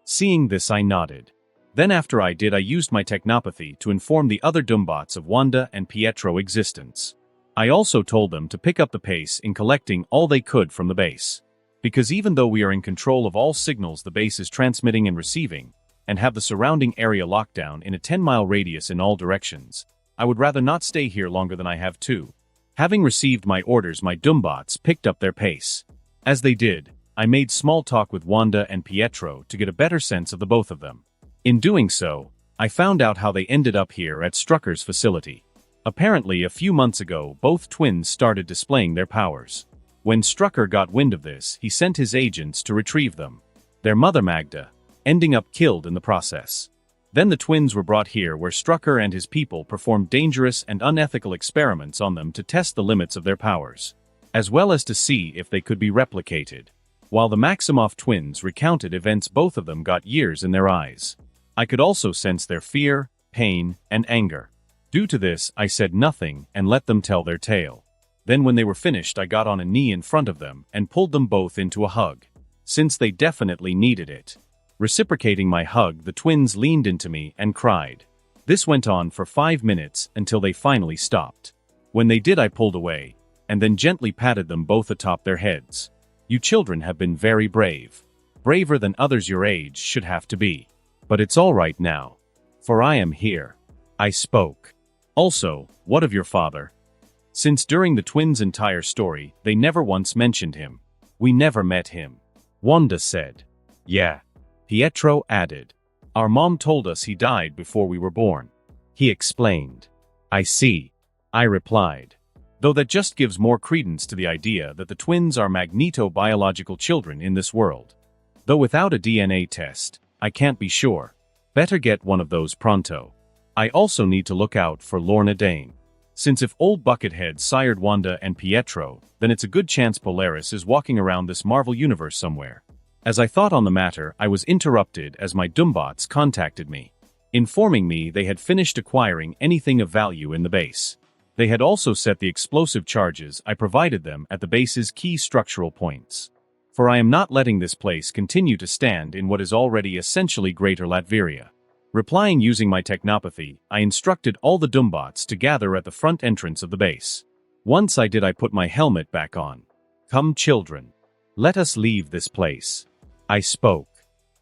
Seeing this, I nodded. Then after I did, I used my technopathy to inform the other Doombots of Wanda and Pietro existence. I also told them to pick up the pace in collecting all they could from the base. Because even though we are in control of all signals the base is transmitting and receiving, and have the surrounding area locked down in a 10-mile radius in all directions, I would rather not stay here longer than I have to. Having received my orders, my Doombots picked up their pace. As they did, I made small talk with Wanda and Pietro to get a better sense of the both of them. In doing so, I found out how they ended up here at Strucker's facility. Apparently, a few months ago, both twins started displaying their powers. When Strucker got wind of this, he sent his agents to retrieve them. Their mother Magda, ending up killed in the process. Then the twins were brought here where Strucker and his people performed dangerous and unethical experiments on them to test the limits of their powers, as well as to see if they could be replicated. While the Maximoff twins recounted events, both of them got years in their eyes. I could also sense their fear, pain, and anger. Due to this, I said nothing and let them tell their tale. Then when they were finished, I got on a knee in front of them and pulled them both into a hug, since they definitely needed it. Reciprocating my hug, the twins leaned into me and cried. This went on for 5 minutes until they finally stopped. When they did, I pulled away, and then gently patted them both atop their heads. You children have been very brave. Braver than others your age should have to be. But it's all right now. For I am here. I spoke. Also, what of your father? Since during the twins' entire story, they never once mentioned him. We never met him. Wanda said. Yeah. Pietro added. Our mom told us he died before we were born. He explained. I see. I replied. Though that just gives more credence to the idea that the twins are magneto-biological children in this world. Though without a DNA test, I can't be sure. Better get one of those pronto. I also need to look out for Lorna Dane. Since if old Buckethead sired Wanda and Pietro, then it's a good chance Polaris is walking around this Marvel universe somewhere. As I thought on the matter, I was interrupted as my Doombots contacted me, informing me they had finished acquiring anything of value in the base. They had also set the explosive charges I provided them at the base's key structural points. For I am not letting this place continue to stand in what is already essentially Greater Latveria. Replying using my technopathy, I instructed all the Doombots to gather at the front entrance of the base. Once I did, I put my helmet back on. Come children. Let us leave this place. I spoke.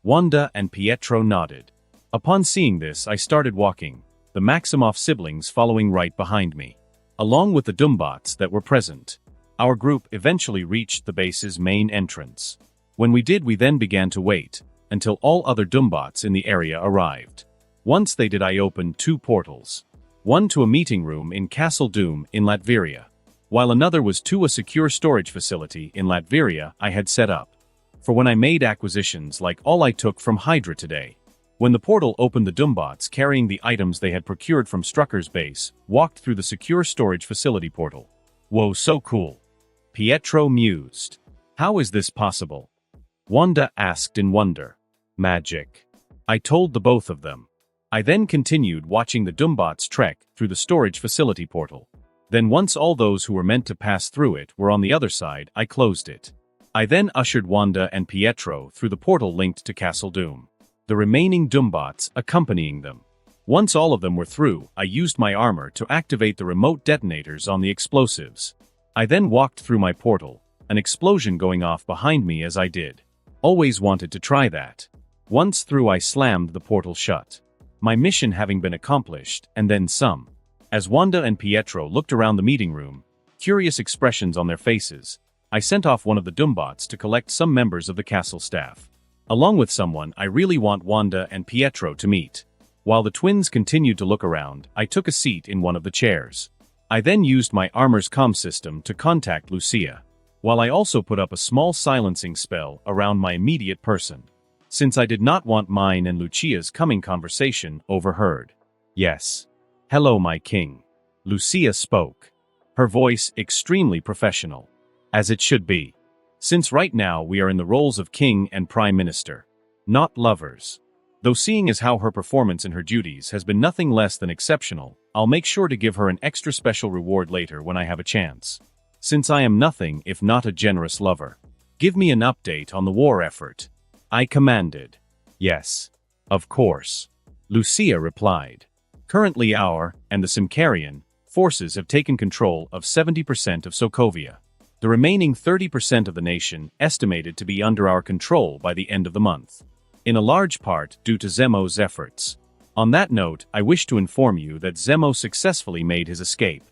Wanda and Pietro nodded. Upon seeing this, I started walking, the Maximoff siblings following right behind me, along with the Doombots that were present. Our group eventually reached the base's main entrance. When we did, we then began to wait until all other Doombots in the area arrived. Once they did, I opened 2 portals. One to a meeting room in Castle Doom in Latveria, while another was to a secure storage facility in Latveria I had set up. For when I made acquisitions like all I took from Hydra today. When the portal opened, the Doombots carrying the items they had procured from Strucker's base walked through the secure storage facility portal. Whoa, so cool. Pietro mused. How is this possible? Wanda asked in wonder. Magic. I told the both of them. I then continued watching the Doombots trek through the storage facility portal. Then once all those who were meant to pass through it were on the other side, I closed it. I then ushered Wanda and Pietro through the portal linked to Castle Doom, the remaining Doombots accompanying them. Once all of them were through, I used my armor to activate the remote detonators on the explosives. I then walked through my portal, an explosion going off behind me as I did. Always wanted to try that. Once through, I slammed the portal shut. My mission having been accomplished, and then some. As Wanda and Pietro looked around the meeting room, curious expressions on their faces, I sent off one of the Doombots to collect some members of the castle staff. Along with someone I really want Wanda and Pietro to meet. While the twins continued to look around, I took a seat in one of the chairs. I then used my armor's comm system to contact Lucia, while I also put up a small silencing spell around my immediate person, since I did not want mine and Lucia's coming conversation overheard. Yes. Hello, my king. Lucia spoke. Her voice extremely professional. As it should be. Since right now we are in the roles of king and prime minister, not lovers. Though seeing as how her performance in her duties has been nothing less than exceptional, I'll make sure to give her an extra special reward later when I have a chance. Since I am nothing if not a generous lover. Give me an update on the war effort. I commanded. Yes. Of course. Lucia replied. Currently our, and the Simcarian, forces have taken control of 70% of Sokovia. The remaining 30% of the nation estimated to be under our control by the end of the month, in a large part due to Zemo's efforts. On that note, I wish to inform you that Zemo successfully made his escape.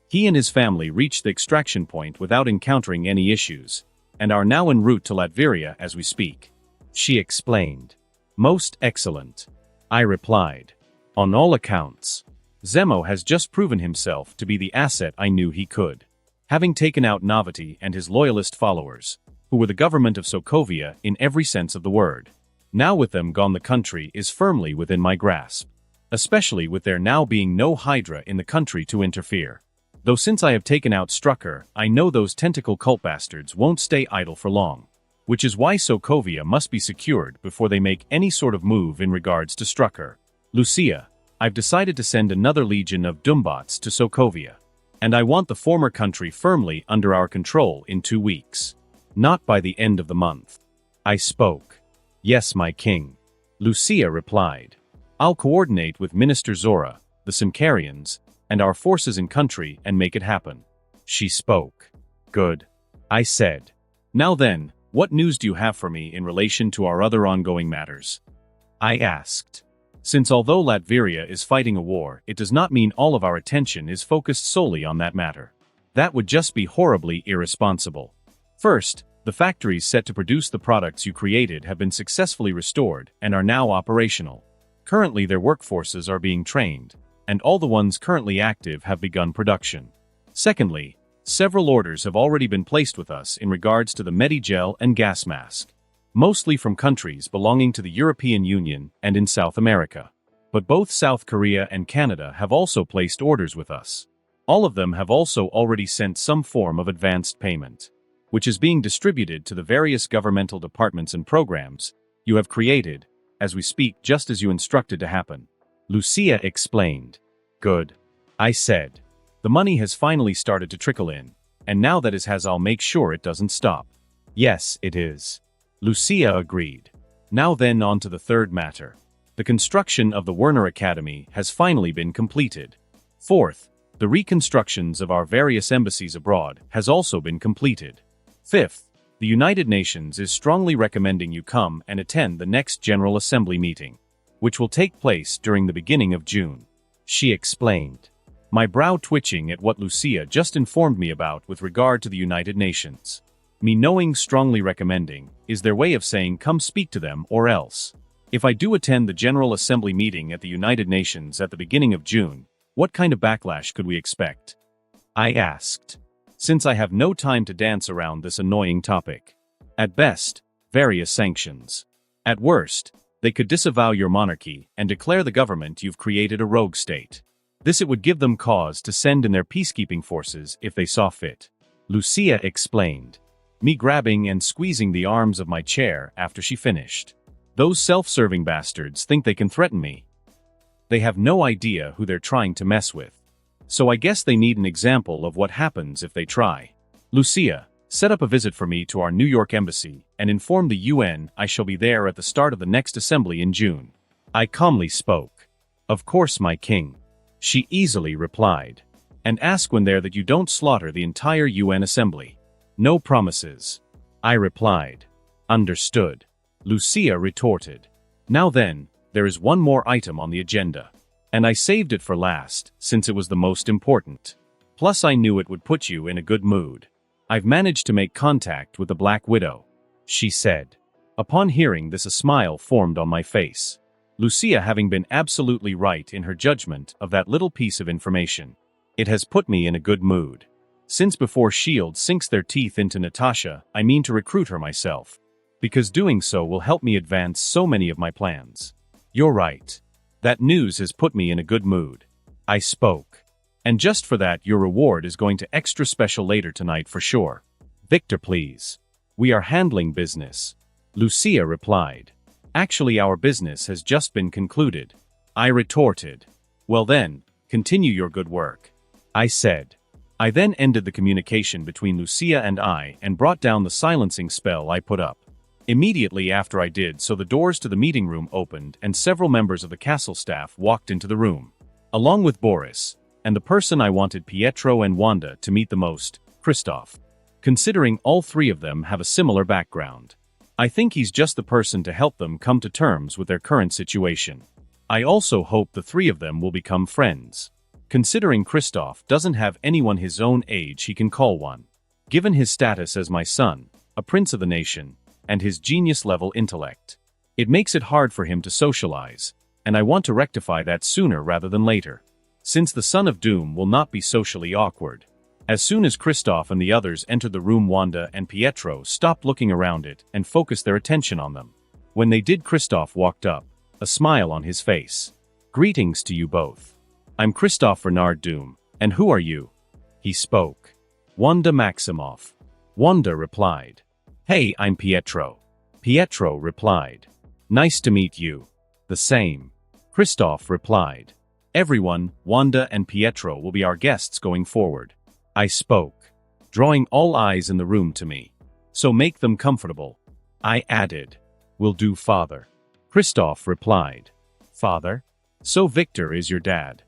He and his family reached the extraction point without encountering any issues, and are now en route to Latveria as we speak. She explained. Most excellent. I replied. On all accounts, Zemo has just proven himself to be the asset I knew he could. Having taken out Novity and his loyalist followers, who were the government of Sokovia in every sense of the word. Now with them gone, the country is firmly within my grasp. Especially with there now being no Hydra in the country to interfere. Though since I have taken out Strucker, I know those tentacle cult bastards won't stay idle for long. Which is why Sokovia must be secured before they make any sort of move in regards to Strucker. Lucia, I've decided to send another legion of Doombots to Sokovia. And I want the former country firmly under our control in 2 weeks. Not by the end of the month. I spoke. Yes, my king. Lucia replied. I'll coordinate with Minister Zora, the Simkarians, and our forces in country and make it happen. She spoke. Good. I said. Now then, what news do you have for me in relation to our other ongoing matters? I asked. Since although Latveria is fighting a war, it does not mean all of our attention is focused solely on that matter. That would just be horribly irresponsible. First, the factories set to produce the products you created have been successfully restored and are now operational. Currently their workforces are being trained, and all the ones currently active have begun production. Secondly, several orders have already been placed with us in regards to the Medigel and gas mask. Mostly from countries belonging to the European Union and in South America. But both South Korea and Canada have also placed orders with us. All of them have also already sent some form of advanced payment, which is being distributed to the various governmental departments and programs you have created, as we speak, just as you instructed to happen. Lucia explained. Good. I said. The money has finally started to trickle in, and now that I'll make sure it doesn't stop. Yes, it is. Lucia agreed. Now then on to the third matter. The construction of the Werner Academy has finally been completed. Fourth, the reconstructions of our various embassies abroad has also been completed. Fifth, the United Nations is strongly recommending you come and attend the next General Assembly meeting, which will take place during the beginning of June. She explained. My brow twitching at what Lucia just informed me about with regard to the United Nations. Me knowing strongly recommending is their way of saying come speak to them or else. If I do attend the General Assembly meeting at the United Nations at the beginning of June, what kind of backlash could we expect? I asked. Since I have no time to dance around this annoying topic. At best, various sanctions. At worst, they could disavow your monarchy and declare the government you've created a rogue state. This it would give them cause to send in their peacekeeping forces if they saw fit. Lucia explained. Me grabbing and squeezing the arms of my chair after she finished. Those self-serving bastards think they can threaten me. They have no idea who they're trying to mess with. So I guess they need an example of what happens if they try. Lucia, set up a visit for me to our New York embassy and inform the UN I shall be there at the start of the next assembly in June. I calmly spoke. Of course, my king. She easily replied. And ask when there that you don't slaughter the entire UN assembly. No promises. I replied. Understood. Lucia retorted. Now then, there is one more item on the agenda. And I saved it for last, since it was the most important. Plus I knew it would put you in a good mood. I've managed to make contact with the Black Widow. She said. Upon hearing this, a smile formed on my face. Lucia having been absolutely right in her judgment of that little piece of information. It has put me in a good mood. Since before S.H.I.E.L.D. sinks their teeth into Natasha, I mean to recruit her myself. Because doing so will help me advance so many of my plans. You're right. That news has put me in a good mood. I spoke. And just for that your reward is going to extra special later tonight for sure. Victor, please. We are handling business. Lucia replied. Actually our business has just been concluded. I retorted. Well then, continue your good work. I said. I then ended the communication between Lucia and I and brought down the silencing spell I put up. Immediately after I did so, the doors to the meeting room opened and several members of the castle staff walked into the room, along with Boris, and the person I wanted Pietro and Wanda to meet the most, Kristoff. Considering all three of them have a similar background, I think he's just the person to help them come to terms with their current situation. I also hope the three of them will become friends. Considering Kristoff doesn't have anyone his own age he can call one. Given his status as my son, a prince of the nation, and his genius-level intellect, it makes it hard for him to socialize, and I want to rectify that sooner rather than later. Since the Son of Doom will not be socially awkward. As soon as Kristoff and the others entered the room, Wanda and Pietro stopped looking around it and focused their attention on them. When they did, Kristoff walked up, a smile on his face. "Greetings to you both. I'm Kristoff Renard Doom, and who are you?" He spoke. "Wanda Maximoff." Wanda replied. "Hey, I'm Pietro." Pietro replied. "Nice to meet you." "The same." Kristoff replied. "Everyone, Wanda and Pietro will be our guests going forward." I spoke, drawing all eyes in the room to me. "So make them comfortable." I added. "Will do, father." Kristoff replied. "Father? So Victor is your dad?"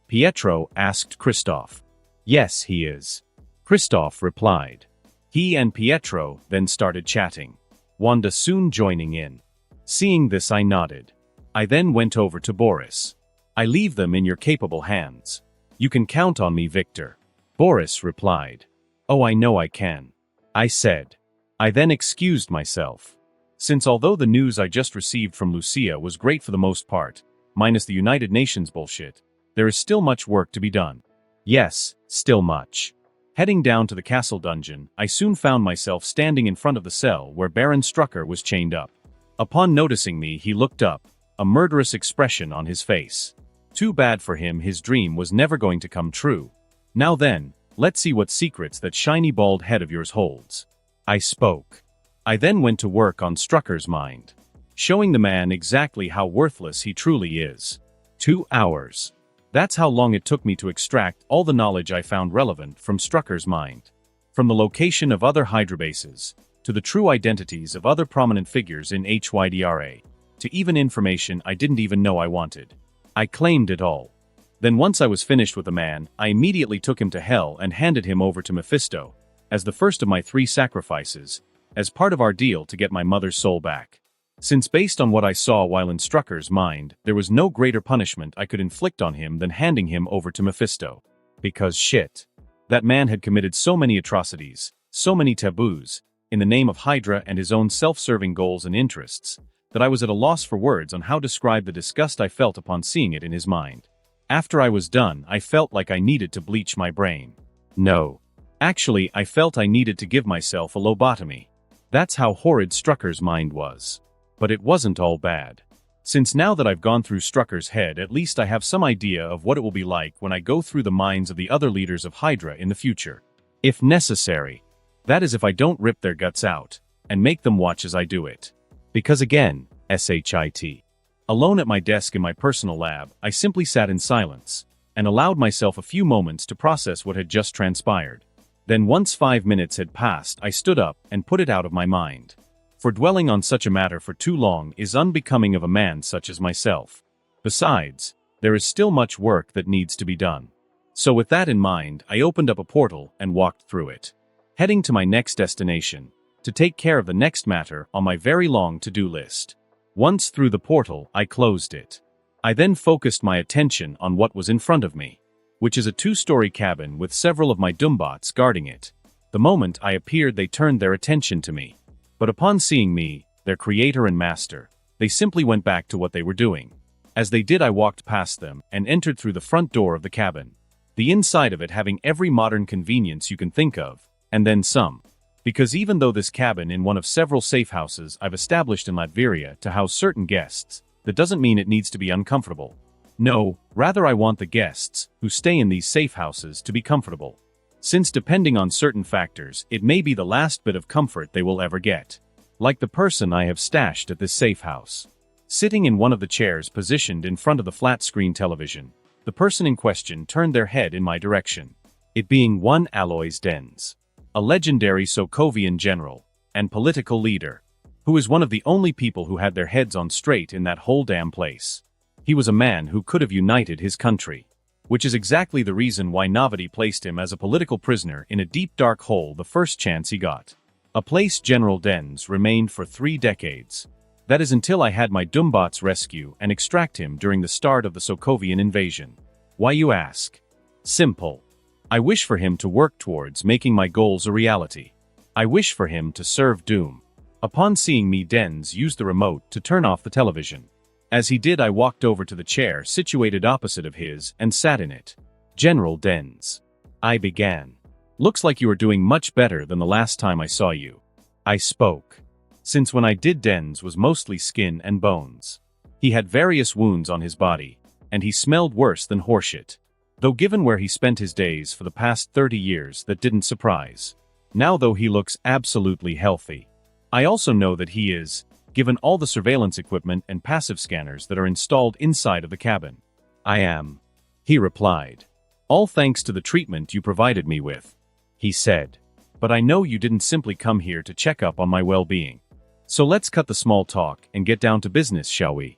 Pietro asked Kristoff. "Yes, he is." Kristoff replied. He and Pietro then started chatting, Wanda soon joining in. Seeing this, I nodded. I then went over to Boris. "I leave them in your capable hands. You can count on me, Victor." Boris replied. "Oh, I know I can," I said. I then excused myself. Since although the news I just received from Lucia was great for the most part, minus the United Nations bullshit, there is still much work to be done. Yes, still much. Heading down to the castle dungeon, I soon found myself standing in front of the cell where Baron Strucker was chained up. Upon noticing me, he looked up, a murderous expression on his face. Too bad for him, his dream was never going to come true. "Now then, let's see what secrets that shiny bald head of yours holds," I spoke. I then went to work on Strucker's mind, showing the man exactly how worthless he truly is. 2 hours. That's how long it took me to extract all the knowledge I found relevant from Strucker's mind. From the location of other Hydra bases, to the true identities of other prominent figures in HYDRA, to even information I didn't even know I wanted. I claimed it all. Then once I was finished with the man, I immediately took him to hell and handed him over to Mephisto, as the first of my 3 sacrifices, as part of our deal to get my mother's soul back. Since based on what I saw while in Strucker's mind, there was no greater punishment I could inflict on him than handing him over to Mephisto. Because shit. That man had committed so many atrocities, so many taboos, in the name of Hydra and his own self-serving goals and interests, that I was at a loss for words on how to describe the disgust I felt upon seeing it in his mind. After I was done, I felt like I needed to bleach my brain. No. Actually, I felt I needed to give myself a lobotomy. That's how horrid Strucker's mind was. But it wasn't all bad. Since now that I've gone through Strucker's head, at least I have some idea of what it will be like when I go through the minds of the other leaders of Hydra in the future. If necessary. That is if I don't rip their guts out, and make them watch as I do it. Because again, SHIT. Alone at my desk in my personal lab, I simply sat in silence, and allowed myself a few moments to process what had just transpired. Then once 5 minutes had passed, I stood up and put it out of my mind. For dwelling on such a matter for too long is unbecoming of a man such as myself. Besides, there is still much work that needs to be done. So with that in mind, I opened up a portal and walked through it, heading to my next destination, to take care of the next matter on my very long to-do list. Once through the portal, I closed it. I then focused my attention on what was in front of me, which is a 2-story cabin with several of my Doombots guarding it. The moment I appeared, they turned their attention to me. But upon seeing me, their creator and master, they simply went back to what they were doing. As they did, I walked past them and entered through the front door of the cabin. The inside of it having every modern convenience you can think of, and then some. Because even though this cabin in one of several safe houses I've established in Latveria to house certain guests, that doesn't mean it needs to be uncomfortable. No, rather I want the guests, who stay in these safe houses, to be comfortable. Since depending on certain factors, it may be the last bit of comfort they will ever get. Like the person I have stashed at this safe house. Sitting in one of the chairs positioned in front of the flat-screen television, the person in question turned their head in my direction. It being one Alois Dens, a legendary Sokovian general and political leader, who is one of the only people who had their heads on straight in that whole damn place. He was a man who could have united his country. which is exactly the reason why Navati placed him as a political prisoner in a deep dark hole the first chance he got. A place General Dens remained for 3 decades. That is until I had my Doombots rescue and extract him during the start of the Sokovian invasion. Why, you ask? Simple. I wish for him to work towards making my goals a reality. I wish for him to serve Doom. Upon seeing me, Dens used the remote to turn off the television. As he did, I walked over to the chair situated opposite of his and sat in it. General Dens. I began. Looks like you are doing much better than the last time I saw you. I spoke. Since when I did, Dens was mostly skin and bones. He had various wounds on his body, and he smelled worse than horseshit. Though given where he spent his days for the past 30 years, that didn't surprise. Now though, he looks absolutely healthy. I also know that he is, given all the surveillance equipment and passive scanners that are installed inside of the cabin. I am. He replied. All thanks to the treatment you provided me with. He said. But I know you didn't simply come here to check up on my well-being. So let's cut the small talk and get down to business, shall we?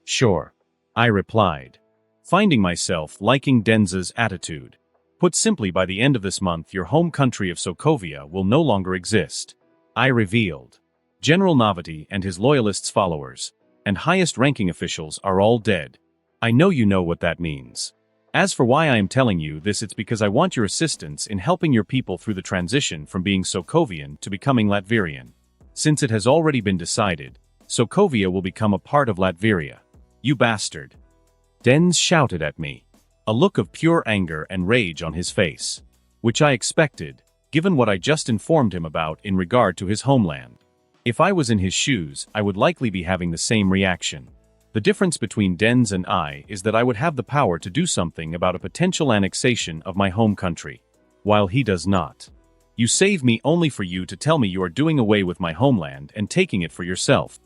Sure. I replied. Finding myself liking Dens's attitude. Put simply, by the end of this month your home country of Sokovia will no longer exist. I revealed. General Navati and his loyalists' followers, and highest-ranking officials are all dead. I know you know what that means. As for why I am telling you this, it's because I want your assistance in helping your people through the transition from being Sokovian to becoming Latverian. Since it has already been decided, Sokovia will become a part of Latveria. You bastard! Dens shouted at me, a look of pure anger and rage on his face, which I expected, given what I just informed him about in regard to his homeland. If I was in his shoes, I would likely be having the same reaction. The difference between Dens and I is that I would have the power to do something about a potential annexation of my home country, while he does not. You save me only for you to tell me you are doing away with my homeland and taking it for yourself.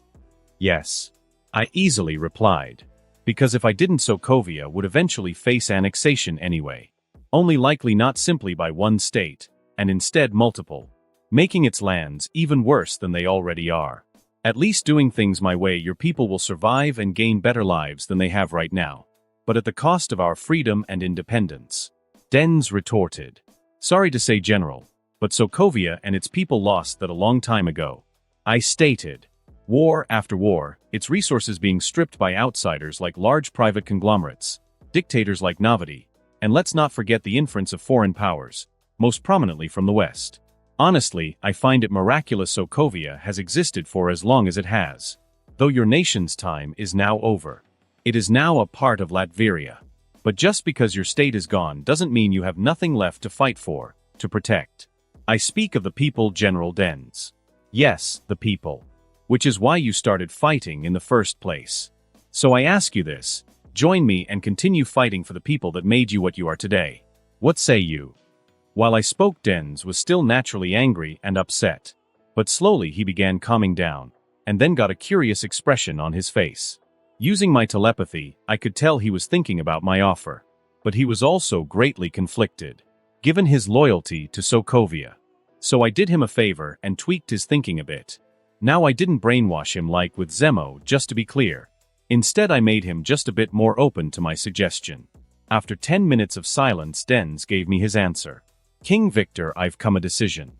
Yes. I easily replied. Because if I didn't, Sokovia would eventually face annexation anyway. Only likely not simply by one state, and instead multiple. Making its lands even worse than they already are. At least doing things my way, your people will survive and gain better lives than they have right now. But at the cost of our freedom and independence. Dens retorted. Sorry to say, General, but Sokovia and its people lost that a long time ago. I stated. War after war, its resources being stripped by outsiders like large private conglomerates, dictators like Navati, and let's not forget the influence of foreign powers, most prominently from the West. Honestly, I find it miraculous Sokovia has existed for as long as it has. Though your nation's time is now over. It is now a part of Latveria. But just because your state is gone doesn't mean you have nothing left to fight for, to protect. I speak of the people, General Dens. Yes, the people. Which is why you started fighting in the first place. So I ask you this, join me and continue fighting for the people that made you what you are today. What say you? While I spoke, Dens was still naturally angry and upset. But slowly he began calming down, and then got a curious expression on his face. Using my telepathy, I could tell he was thinking about my offer. But he was also greatly conflicted, given his loyalty to Sokovia. So I did him a favor and tweaked his thinking a bit. Now I didn't brainwash him like with Zemo, just to be clear. Instead I made him just a bit more open to my suggestion. After 10 minutes of silence, Dens gave me his answer. King Victor, I've come a decision.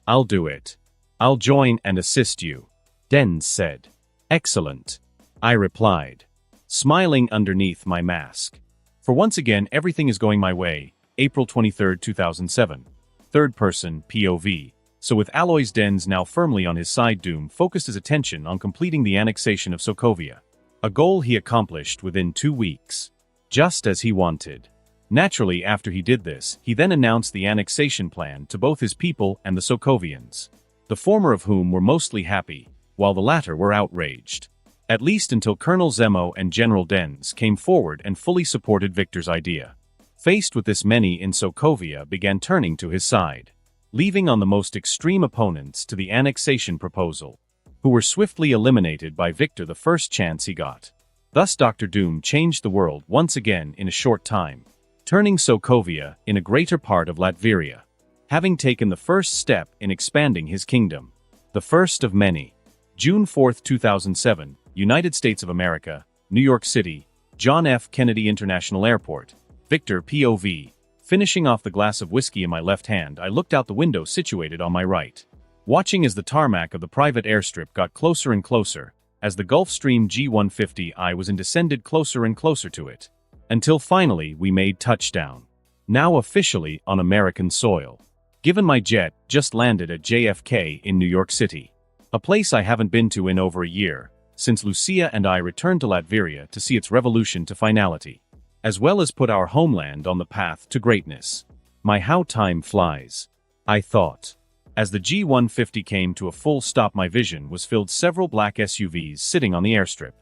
I'll do it. I'll join and assist you. Dens said. Excellent. I replied, smiling underneath my mask. For once again everything is going my way. April 23, 2007. Third person, POV. So with Alois Dens now firmly on his side, Doom focused his attention on completing the annexation of Sokovia. A goal he accomplished within 2 weeks. Just as he wanted. Naturally, after he did this, he then announced the annexation plan to both his people and the Sokovians. The former of whom were mostly happy, while the latter were outraged. At least until Colonel Zemo and General Dens came forward and fully supported Victor's idea. Faced with this, many in Sokovia began turning to his side, leaving on the most extreme opponents to the annexation proposal, who were swiftly eliminated by Victor the first chance he got. Thus Dr. Doom changed the world once again in a short time, turning Sokovia in a greater part of Latveria, having taken the first step in expanding his kingdom. The first of many. June 4, 2007, United States of America, New York City, John F. Kennedy International Airport. Victor POV. Finishing off the glass of whiskey in my left hand, I looked out the window situated on my right. Watching as the tarmac of the private airstrip got closer and closer, as the Gulfstream G150I was descended closer and closer to it. Until finally we made touchdown. Now officially on American soil. Given my jet just landed at JFK in New York City. A place I haven't been to in over a year, since Lucia and I returned to Latveria to see its revolution to finality, as well as put our homeland on the path to greatness. How time flies, I thought. As the G150 came to a full stop, my vision was filled several black SUVs sitting on the airstrip,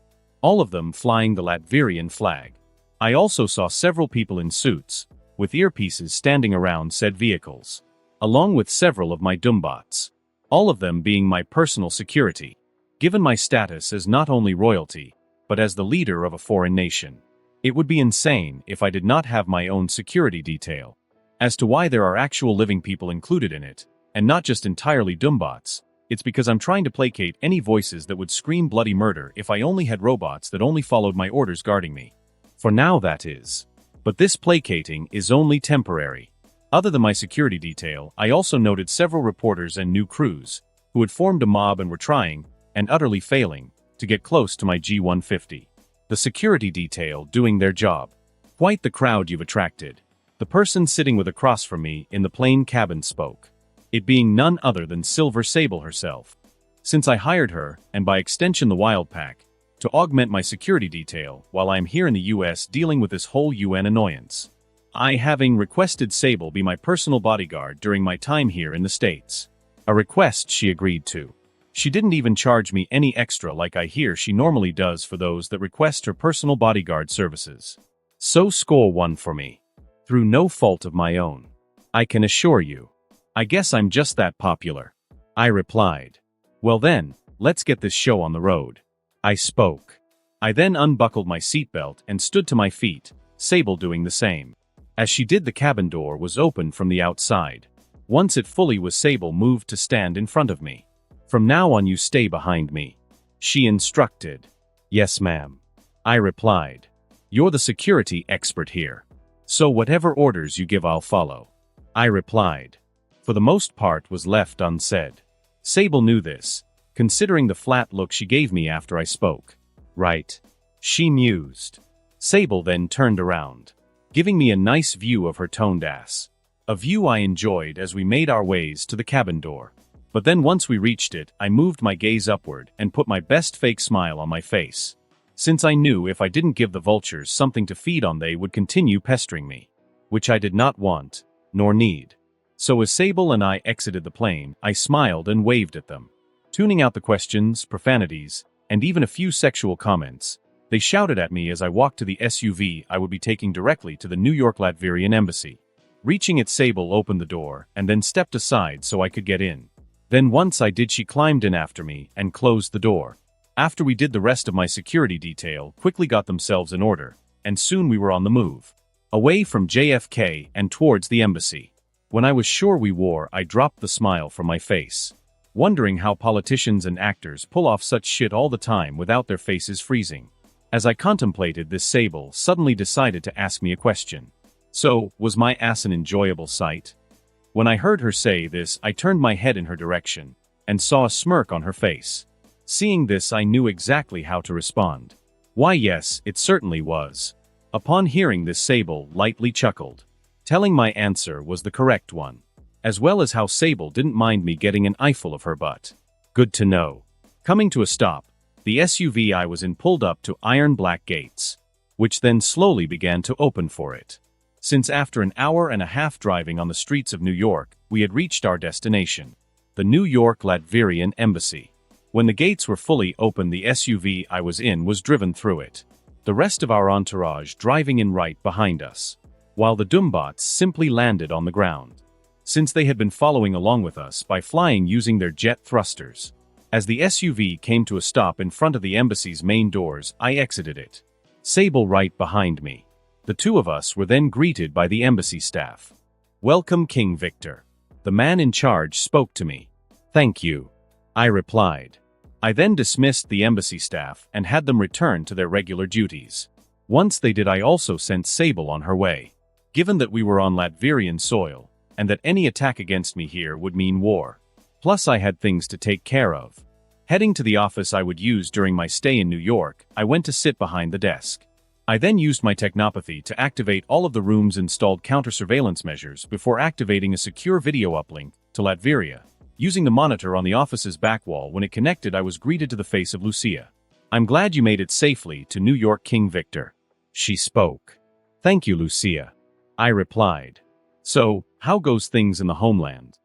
all of them flying the Latvian flag. I also saw several people in suits, with earpieces standing around said vehicles, along with several of my dumbots, all of them being my personal security, given my status as not only royalty, but as the leader of a foreign nation. It would be insane if I did not have my own security detail. As to why there are actual living people included in it, and not just entirely dumbots, it's because I'm trying to placate any voices that would scream bloody murder if I only had robots that only followed my orders guarding me. For now, that is. But this placating is only temporary. Other than my security detail, I also noted several reporters and new crews, who had formed a mob and were trying, and utterly failing, to get close to my G150. The security detail doing their job. Quite the crowd you've attracted. The person sitting with across from me in the plane cabin spoke. It being none other than Silver Sable herself. Since I hired her, and by extension the Wild Pack, to augment my security detail while I am here in the US dealing with this whole UN annoyance. I having requested Sable be my personal bodyguard during my time here in the States. A request she agreed to. She didn't even charge me any extra like I hear she normally does for those that request her personal bodyguard services. So score one for me. Through no fault of my own. I can assure you. I guess I'm just that popular. I replied. Well then, let's get this show on the road. I spoke. I then unbuckled my seatbelt and stood to my feet, Sable doing the same. As she did, the cabin door was opened from the outside. Once it fully was, Sable moved to stand in front of me. From now on you stay behind me. She instructed. Yes ma'am. I replied. You're the security expert here. So whatever orders you give I'll follow. I replied. For the most part was left unsaid. Sable knew this, considering the flat look she gave me after I spoke. Right. She mused. Sable then turned around, giving me a nice view of her toned ass. A view I enjoyed as we made our ways to the cabin door. But then once we reached it, I moved my gaze upward and put my best fake smile on my face. Since I knew if I didn't give the vultures something to feed on they would continue pestering me. Which I did not want, nor need. So as Sable and I exited the plane, I smiled and waved at them. Tuning out the questions, profanities, and even a few sexual comments, they shouted at me as I walked to the SUV I would be taking directly to the New York Latvian embassy. Reaching it, Sable opened the door and then stepped aside so I could get in. Then once I did, she climbed in after me and closed the door. After we did, the rest of my security detail quickly got themselves in order, and soon we were on the move. Away from JFK and towards the embassy. When I was sure we wore, I dropped the smile from my face. Wondering how politicians and actors pull off such shit all the time without their faces freezing. As I contemplated this, Sable suddenly decided to ask me a question. So, was my ass an enjoyable sight? When I heard her say this, I turned my head in her direction, and saw a smirk on her face. Seeing this, I knew exactly how to respond. Why yes, it certainly was. Upon hearing this, Sable lightly chuckled, telling my answer was the correct one. As well as how Sable didn't mind me getting an eyeful of her butt. Good to know. Coming to a stop, the SUV I was in pulled up to iron black gates, which then slowly began to open for it. Since after an hour and a half driving on the streets of New York, we had reached our destination, the New York Latvian embassy. When the gates were fully open, the SUV I was in was driven through it. The rest of our entourage driving in right behind us, while the dumbots simply landed on the ground. Since they had been following along with us by flying using their jet thrusters. As the SUV came to a stop in front of the embassy's main doors, I exited it. Sable right behind me. The two of us were then greeted by the embassy staff. Welcome, King Victor. The man in charge spoke to me. Thank you. I replied. I then dismissed the embassy staff and had them return to their regular duties. Once they did, I also sent Sable on her way. given that we were on Latvian soil, and that any attack against me here would mean war. Plus I had things to take care of. Heading to the office I would use during my stay in New York, I went to sit behind the desk. I then used my technopathy to activate all of the room's installed counter-surveillance measures before activating a secure video uplink to Latvia. Using the monitor on the office's back wall, when it connected, I was greeted to the face of Lucia. "I'm glad you made it safely to New York, King Victor," she spoke. "Thank you, Lucia," I replied. "So, how goes things in the homeland?"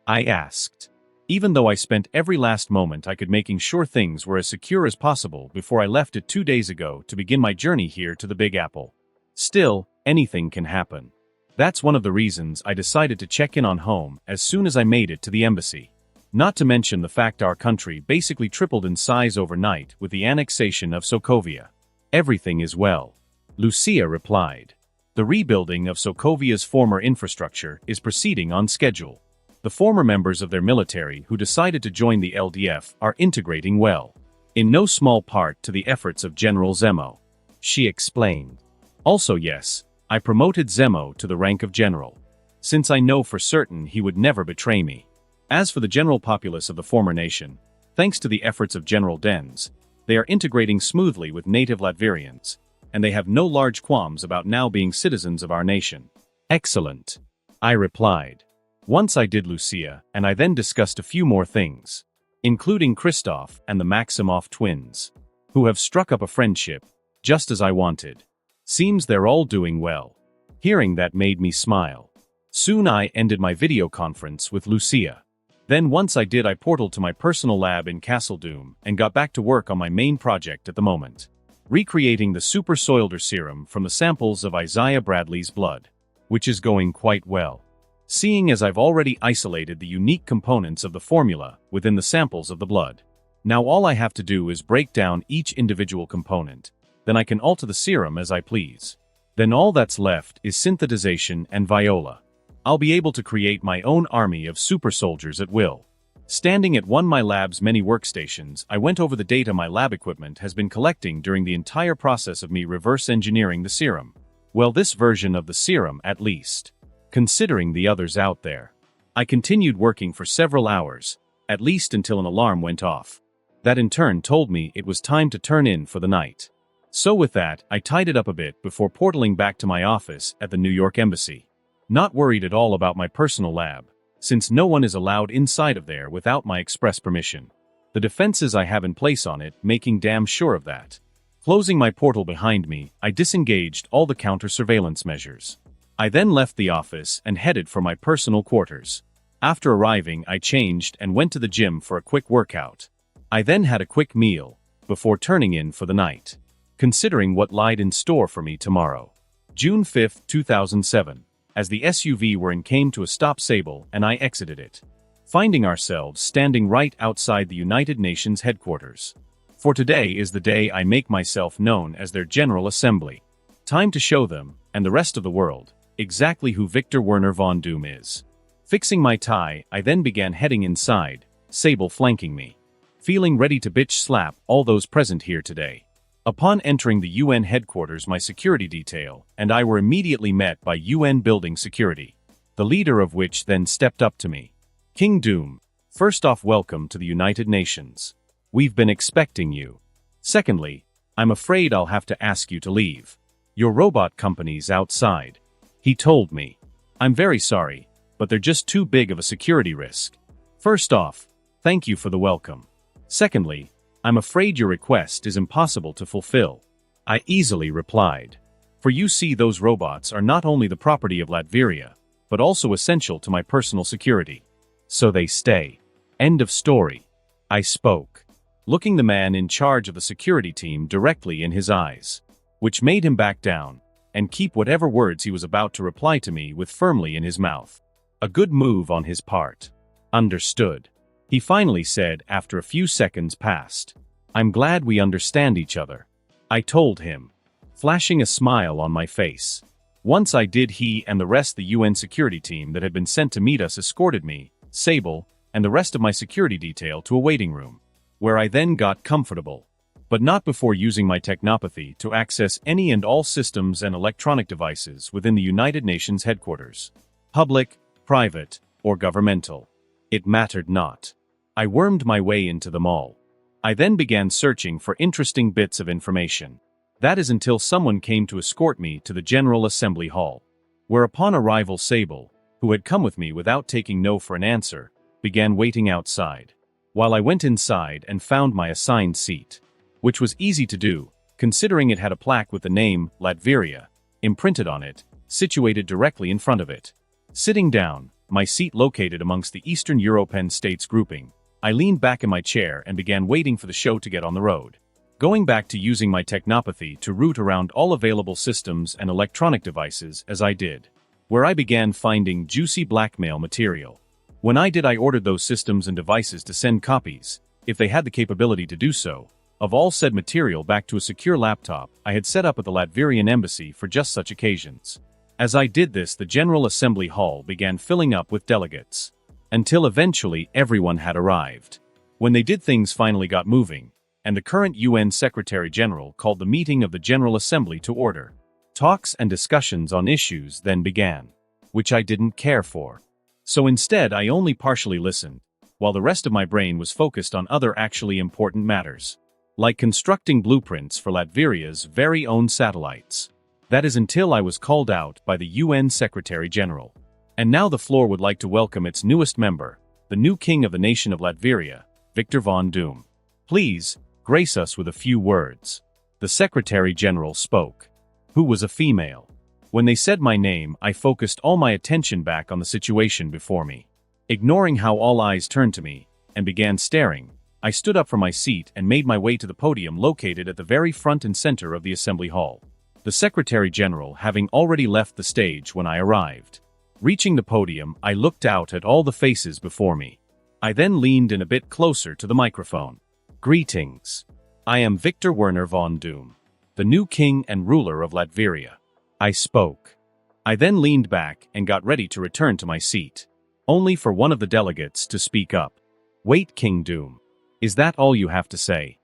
I asked. Even though I spent every last moment I could making sure things were as secure as possible before I left it 2 days ago to begin my journey here to the Big Apple. Still, anything can happen. That's one of the reasons I decided to check in on home as soon as I made it to the embassy. Not to mention the fact our country basically tripled in size overnight with the annexation of Sokovia. "Everything is well," Lucia replied. "The rebuilding of Sokovia's former infrastructure is proceeding on schedule. The former members of their military who decided to join the LDF are integrating well, in no small part to the efforts of General Zemo," she explained. "Also yes, I promoted Zemo to the rank of general, since I know for certain he would never betray me. As for the general populace of the former nation, thanks to the efforts of General Dens, they are integrating smoothly with native Latvians, and they have no large qualms about now being citizens of our nation." "Excellent," I replied. Once I did Lucia, and I then discussed a few more things, including Christoph and the Maximoff twins, who have struck up a friendship, just as I wanted. Seems they're all doing well. Hearing that made me smile. Soon I ended my video conference with Lucia. Then once I did, I portaled to my personal lab in Castle Doom and got back to work on my main project at the moment, recreating the Super Soilder serum from the samples of Isaiah Bradley's blood, which is going quite well, seeing as I've already isolated the unique components of the formula within the samples of the blood. Now all I have to do is break down each individual component, then I can alter the serum as I please. Then all that's left is synthesization and viola. I'll be able to create my own army of super soldiers at will. Standing at one of my lab's many workstations, I went over the data my lab equipment has been collecting during the entire process of me reverse engineering the serum. Well, this version of the serum at least. Considering the others out there. I continued working for several hours, at least until an alarm went off. That in turn told me it was time to turn in for the night. So with that, I tied it up a bit before portaling back to my office at the New York Embassy. Not worried at all about my personal lab, since no one is allowed inside of there without my express permission. The defenses I have in place on it making damn sure of that. Closing my portal behind me, I disengaged all the counter-surveillance measures. I then left the office and headed for my personal quarters. After arriving, I changed and went to the gym for a quick workout. I then had a quick meal, before turning in for the night, considering what lied in store for me tomorrow. June 5, 2007, as the SUV came to a stop Sable and I exited it, finding ourselves standing right outside the United Nations headquarters. For today is the day I make myself known as their General Assembly. Time to show them, and the rest of the world, exactly who Victor Werner von Doom is. Fixing my tie, I then began heading inside, Sable flanking me, feeling ready to bitch slap all those present here today. Upon entering the UN headquarters, my security detail and I were immediately met by UN building security, the leader of which then stepped up to me. "King Doom, first off, welcome to the United Nations. We've been expecting you. Secondly, I'm afraid I'll have to ask you to leave. Your robot company's outside," he told me. "I'm very sorry, but they're just too big of a security risk. First off, thank you for the welcome. Secondly, I'm afraid your request is impossible to fulfill," I easily replied. "For you see, those robots are not only the property of Latvia, but also essential to my personal security. So they stay. End of story," I spoke, looking the man in charge of the security team directly in his eyes, which made him back down and keep whatever words he was about to reply to me with firmly in his mouth. A good move on his part. "Understood," he finally said after a few seconds passed. "I'm glad we understand each other," I told him, flashing a smile on my face. Once I did, he and the rest of the UN security team that had been sent to meet us escorted me, Sable, and the rest of my security detail to a waiting room, where I then got comfortable. but not before using my technopathy to access any and all systems and electronic devices within the United Nations headquarters. Public, private, or governmental. It mattered not. I wormed my way into them all. I then began searching for interesting bits of information. That is until someone came to escort me to the General Assembly Hall, where upon arrival Sable, who had come with me without taking no for an answer, began waiting outside, while I went inside and found my assigned seat, which was easy to do, considering it had a plaque with the name Latveria imprinted on it, situated directly in front of it. Sitting down, my seat located amongst the Eastern European states grouping, I leaned back in my chair and began waiting for the show to get on the road. Going back to using my technopathy to route around all available systems and electronic devices as I did, where I began finding juicy blackmail material. When I ordered those systems and devices to send copies, if they had the capability to do so, of all said material back to a secure laptop I had set up at the Latverian embassy for just such occasions. As I did this, the General Assembly Hall began filling up with delegates, until eventually everyone had arrived. When they did, things finally got moving, and the current UN Secretary-General called the meeting of the General Assembly to order. Talks and discussions on issues then began, which I didn't care for. So instead I only partially listened, while the rest of my brain was focused on other actually important matters, like constructing blueprints for Latveria's very own satellites. That is until I was called out by the UN Secretary-General. And now the floor would like to welcome its newest member, the new king of the nation of Latveria, Victor von Doom. Please, grace us with a few words. The Secretary-General spoke, who was a female. When they said my name, I focused all my attention back on the situation before me. Ignoring how all eyes turned to me, and began staring, I stood up from my seat and made my way to the podium located at the very front and center of the Assembly Hall. The Secretary-General having already left the stage when I arrived. Reaching the podium, I looked out at all the faces before me. I then leaned in a bit closer to the microphone. Greetings. I am Victor Werner von Doom, the new king and ruler of Latveria. I spoke. I then leaned back and got ready to return to my seat, only for one of the delegates to speak up. Wait, King Doom. Is that all you have to say?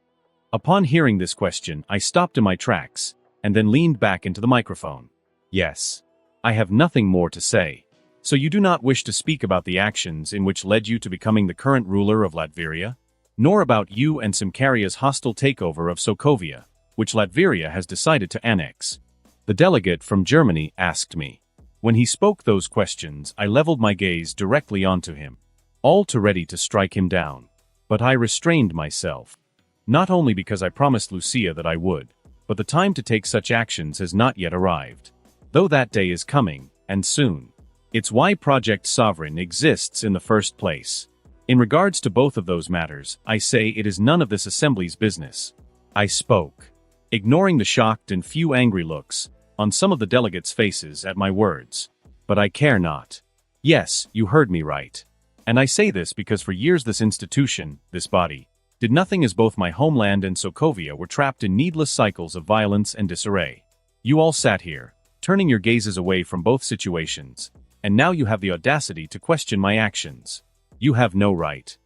Upon hearing this question, I stopped in my tracks, and then leaned back into the microphone. Yes. I have nothing more to say. So you do not wish to speak about the actions in which led you to becoming the current ruler of Latveria? Nor about you and Simkaria's hostile takeover of Sokovia, which Latveria has decided to annex? The delegate from Germany asked me. When he spoke those questions, I leveled my gaze directly onto him, all too ready to strike him down. But I restrained myself. Not only because I promised Lucia that I would, but the time to take such actions has not yet arrived. Though that day is coming, and soon. It's why Project Sovereign exists in the first place. In regards to both of those matters, I say it is none of this assembly's business. I spoke, ignoring the shocked and few angry looks on some of the delegates' faces at my words. But I care not. Yes, you heard me right. And I say this because for years this institution, this body, did nothing as both my homeland and Sokovia were trapped in needless cycles of violence and disarray. You all sat here, turning your gazes away from both situations, and now you have the audacity to question my actions. You have no right.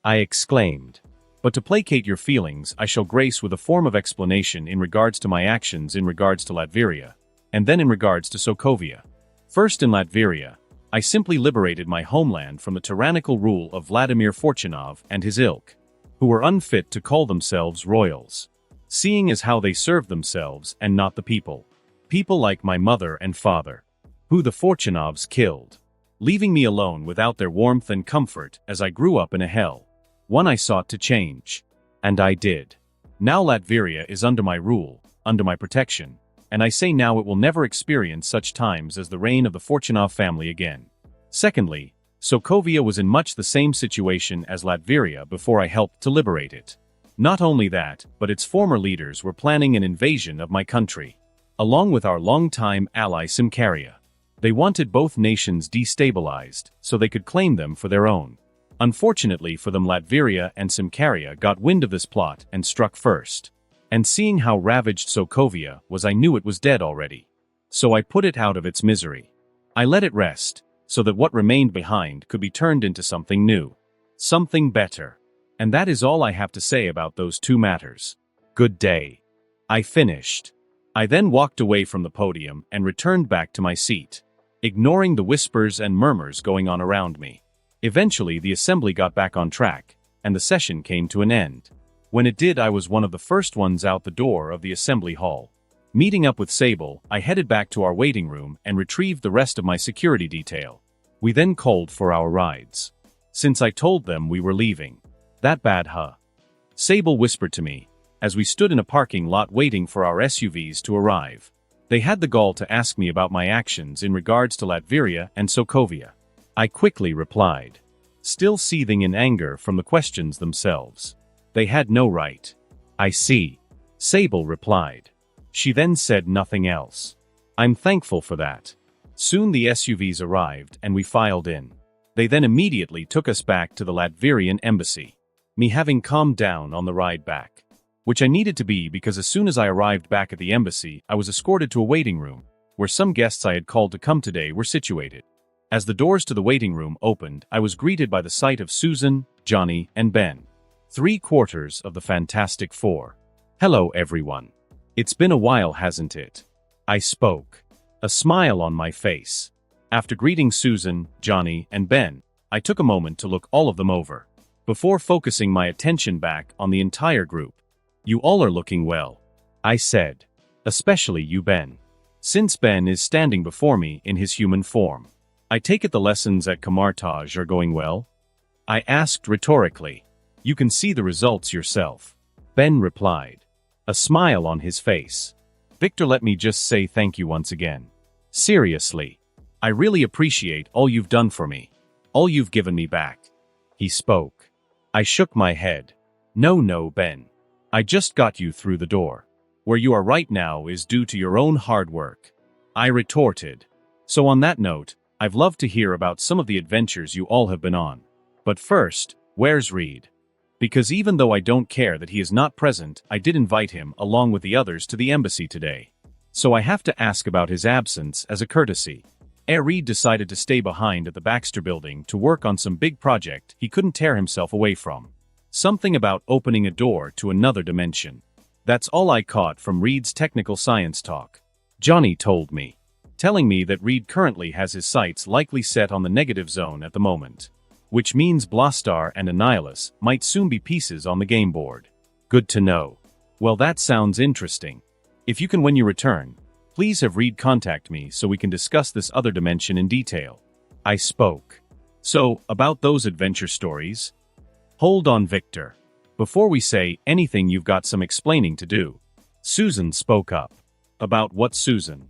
I exclaimed. But to placate your feelings, I shall grace with a form of explanation in regards to my actions in regards to Latveria, and then in regards to Sokovia. First, in Latveria, I simply liberated my homeland from the tyrannical rule of Vladimir Fortunov and his ilk, who were unfit to call themselves royals, seeing as how they served themselves and not the people. People like my mother and father, who the Fortunovs killed, leaving me alone without their warmth and comfort as I grew up in a hell, one I sought to change. And I did. Now Latveria is under my rule, under my protection, and I say now it will never experience such times as the reign of the Fortunov family again. Secondly, Sokovia was in much the same situation as Latveria before I helped to liberate it. Not only that, but its former leaders were planning an invasion of my country, along with our longtime ally Simkaria. They wanted both nations destabilized, so they could claim them for their own. Unfortunately for them, Latveria and Simkaria got wind of this plot and struck first. And seeing how ravaged Sokovia was, I knew it was dead already. So I put it out of its misery. I let it rest, so that what remained behind could be turned into something new. Something better. And that is all I have to say about those two matters. Good day. I finished. I then walked away from the podium and returned back to my seat, ignoring the whispers and murmurs going on around me. Eventually, the assembly got back on track, and the session came to an end. When it did, I was one of the first ones out the door of the assembly hall. Meeting up with Sable, I headed back to our waiting room and retrieved the rest of my security detail. We then called for our rides, since I told them we were leaving. That bad, huh? Sable whispered to me, as we stood in a parking lot waiting for our SUVs to arrive. They had the gall to ask me about my actions in regards to Latveria and Sokovia. I quickly replied, still seething in anger from the questions themselves. They had no right. I see. Sable replied. She then said nothing else. I'm thankful for that. Soon the SUVs arrived and we filed in. They then immediately took us back to the Latvian embassy. Me having calmed down on the ride back, which I needed to be because as soon as I arrived back at the embassy, I was escorted to a waiting room, where some guests I had called to come today were situated. As the doors to the waiting room opened, I was greeted by the sight of Susan, Johnny, and Ben. 3/4 of the Fantastic Four. Hello everyone. It's been a while, hasn't it? I spoke, a smile on my face. After greeting Susan, Johnny, and Ben, I took a moment to look all of them over, before focusing my attention back on the entire group. You all are looking well, I said. Especially you, Ben. Since Ben is standing before me in his human form. I take it the lessons at Kamartaj are going well? I asked rhetorically. You can see the results yourself. Ben replied, a smile on his face. Victor, let me just say thank you once again. Seriously. I really appreciate all you've done for me. All you've given me back. He spoke. I shook my head. No, Ben. I just got you through the door. Where you are right now is due to your own hard work. I retorted. So on that note, I'd love to hear about some of the adventures you all have been on. But first, where's Reed? Because even though I don't care that he is not present, I did invite him along with the others to the embassy today. So I have to ask about his absence as a courtesy. Reed decided to stay behind at the Baxter building to work on some big project he couldn't tear himself away from. Something about opening a door to another dimension. That's all I caught from Reed's technical science talk. Johnny told me, telling me that Reed currently has his sights likely set on the negative zone at the moment, which means Blastar and Annihilus might soon be pieces on the game board. Good to know. Well, that sounds interesting. If you can when you return, please have Reed contact me so we can discuss this other dimension in detail. I spoke. So, about those adventure stories? Hold on, Victor. Before we say anything, you've got some explaining to do. Susan spoke up. About what, Susan?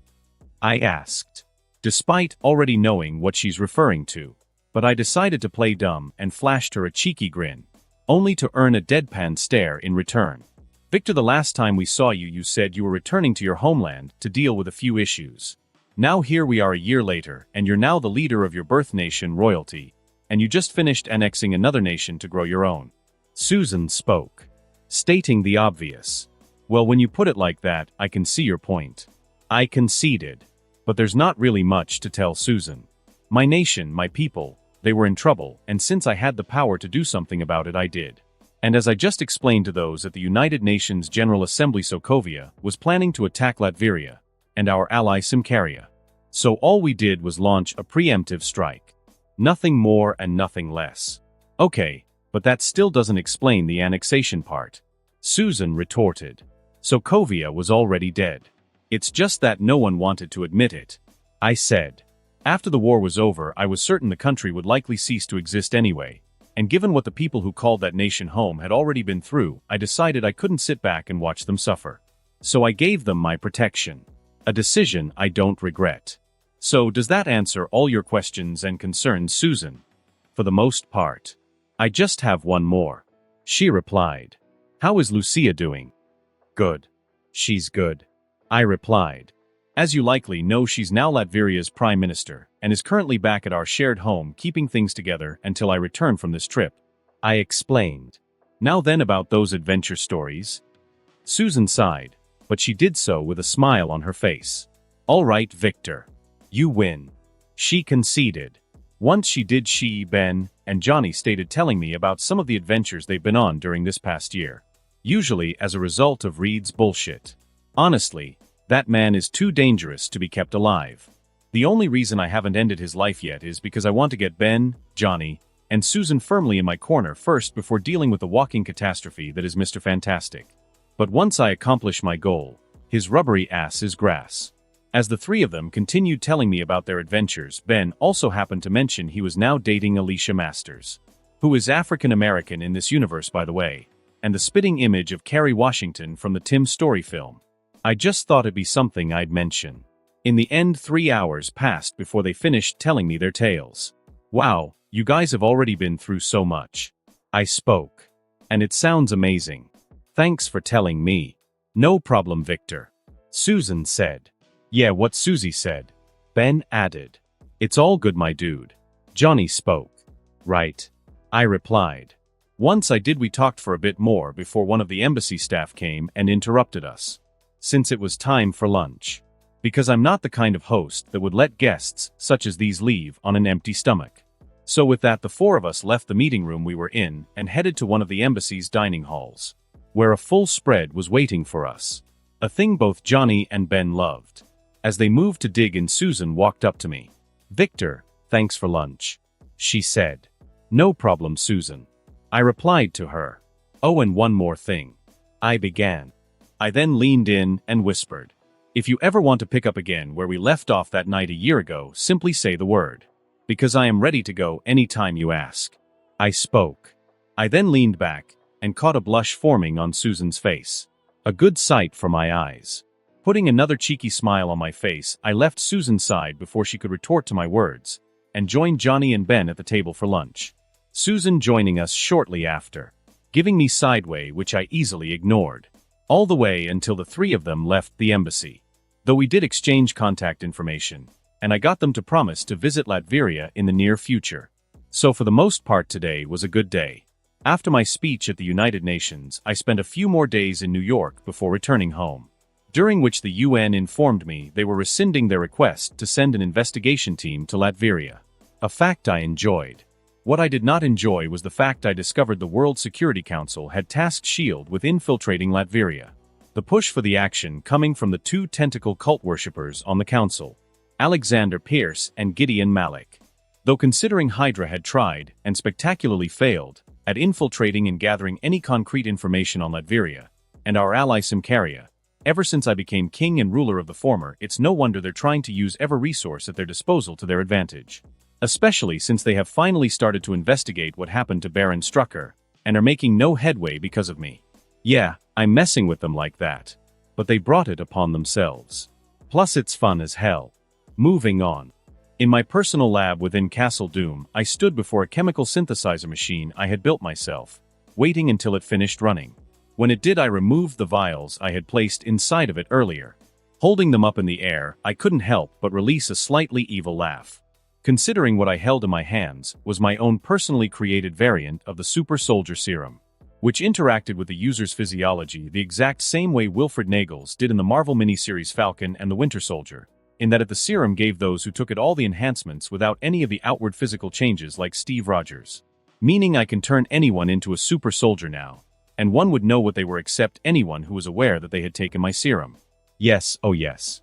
I asked, despite already knowing what she's referring to. But I decided to play dumb and flashed her a cheeky grin, only to earn a deadpan stare in return. Victor, the last time we saw you, you said you were returning to your homeland to deal with a few issues. Now here we are a year later, and you're now the leader of your birth nation royalty, and you just finished annexing another nation to grow your own. Susan spoke, stating the obvious. Well, when you put it like that, I can see your point. I conceded. But there's not really much to tell, Susan. My nation, my people, they were in trouble, and since I had the power to do something about it, I did. And as I just explained to those at the United Nations General Assembly, Sokovia was planning to attack Latveria and our ally Simkaria. So all we did was launch a preemptive strike. Nothing more and nothing less. Okay, but that still doesn't explain the annexation part. Susan retorted. Sokovia was already dead. It's just that no one wanted to admit it. I said. After the war was over, I was certain the country would likely cease to exist anyway. And given what the people who called that nation home had already been through, I decided I couldn't sit back and watch them suffer. So I gave them my protection. A decision I don't regret. So does that answer all your questions and concerns, Susan? For the most part. I just have one more. She replied. How is Lucia doing? Good. She's good. I replied. As you likely know, she's now Latveria's Prime Minister, and is currently back at our shared home keeping things together until I return from this trip. I explained. Now then, about those adventure stories. Susan sighed, but she did so with a smile on her face. All right, Victor. You win. She conceded. Once she did, she, Ben, and Johnny stated telling me about some of the adventures they've been on during this past year. usually as a result of Reed's bullshit. Honestly, that man is too dangerous to be kept alive. The only reason I haven't ended his life yet is because I want to get Ben, Johnny, and Susan firmly in my corner first before dealing with the walking catastrophe that is Mr. Fantastic. But once I accomplish my goal, his rubbery ass is grass. As the three of them continued telling me about their adventures, Ben also happened to mention he was now dating Alicia Masters, who is African American in this universe, by the way, and the spitting image of Kerry Washington from the Tim Story film. I just thought it'd be something I'd mention. In the end, 3 hours passed before they finished telling me their tales. Wow, you guys have already been through so much. I spoke. And it sounds amazing. Thanks for telling me. No problem, Victor. Susan said. Yeah, what Susie said. Ben added. It's all good, my dude. Johnny spoke. Right. I replied. Once I did, we talked for a bit more before one of the embassy staff came and interrupted us. Since it was time for lunch. Because I'm not the kind of host that would let guests such as these leave on an empty stomach. So with that, the four of us left the meeting room we were in and headed to one of the embassy's dining halls, where a full spread was waiting for us. A thing both Johnny and Ben loved. As they moved to dig in, Susan walked up to me. Victor, thanks for lunch. She said. No problem, Susan. I replied to her. Oh, and one more thing. I began. I then leaned in and whispered. If you ever want to pick up again where we left off that night a year ago, simply say the word. Because I am ready to go any time you ask. I spoke. I then leaned back and caught a blush forming on Susan's face. A good sight for my eyes. Putting another cheeky smile on my face, I left Susan's side before she could retort to my words, and joined Johnny and Ben at the table for lunch. Susan joining us shortly after, giving me sideway which I easily ignored. All the way until the three of them left the embassy. Though we did exchange contact information, and I got them to promise to visit Latveria in the near future. So for the most part, today was a good day. After my speech at the United Nations, I spent a few more days in New York before returning home, during which the UN informed me they were rescinding their request to send an investigation team to Latveria. A fact I enjoyed. What I did not enjoy was the fact I discovered the World Security Council had tasked SHIELD with infiltrating Latveria. The push for the action coming from the two tentacle cult worshippers on the council, Alexander Pierce and Gideon Malik. Though considering Hydra had tried, and spectacularly failed, at infiltrating and gathering any concrete information on Latveria, and our ally Symkaria, ever since I became king and ruler of the former, it's no wonder they're trying to use every resource at their disposal to their advantage. Especially since they have finally started to investigate what happened to Baron Strucker, and are making no headway because of me. Yeah, I'm messing with them like that. But they brought it upon themselves. Plus it's fun as hell. Moving on. In my personal lab within Castle Doom, I stood before a chemical synthesizer machine I had built myself, waiting until it finished running. When it did, I removed the vials I had placed inside of it earlier. Holding them up in the air, I couldn't help but release a slightly evil laugh. Considering what I held in my hands was my own personally created variant of the Super Soldier Serum, which interacted with the user's physiology the exact same way Wilfred Nagels did in the Marvel miniseries Falcon and the Winter Soldier, in that the serum gave those who took it all the enhancements without any of the outward physical changes like Steve Rogers. Meaning I can turn anyone into a super soldier now, and one would know what they were except anyone who was aware that they had taken my serum. Yes, oh yes.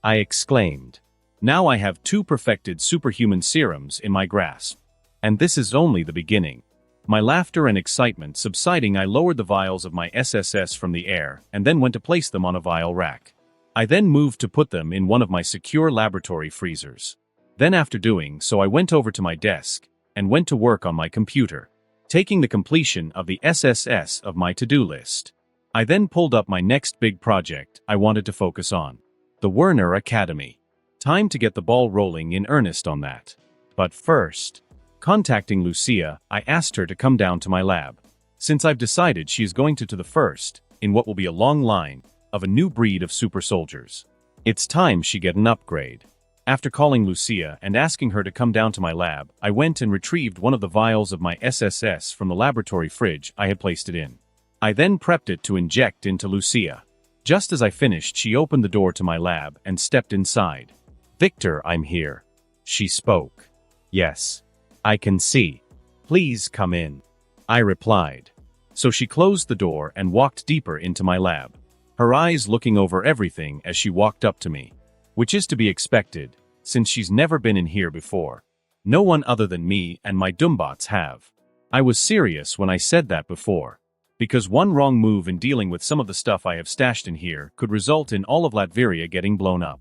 I exclaimed. Now I have 2 perfected superhuman serums in my grasp. And this is only the beginning. My laughter and excitement subsiding, I lowered the vials of my SSS from the air and then went to place them on a vial rack. I then moved to put them in one of my secure laboratory freezers. Then after doing so, I went over to my desk and went to work on my computer, taking the completion of the SSS of my to-do list. I then pulled up my next big project I wanted to focus on, the Werner Academy. Time to get the ball rolling in earnest on that. But first, contacting Lucia, I asked her to come down to my lab, since I've decided she is going to the first, in what will be a long line, of a new breed of super soldiers. It's time she get an upgrade. After calling Lucia and asking her to come down to my lab, I went and retrieved one of the vials of my SSS from the laboratory fridge I had placed it in. I then prepped it to inject into Lucia. Just as I finished, she opened the door to my lab and stepped inside. Victor, I'm here. She spoke. Yes. I can see. Please come in. I replied. So she closed the door and walked deeper into my lab, her eyes looking over everything as she walked up to me. Which is to be expected, since she's never been in here before. No one other than me and my Doombots have. I was serious when I said that before. Because one wrong move in dealing with some of the stuff I have stashed in here could result in all of Latveria getting blown up.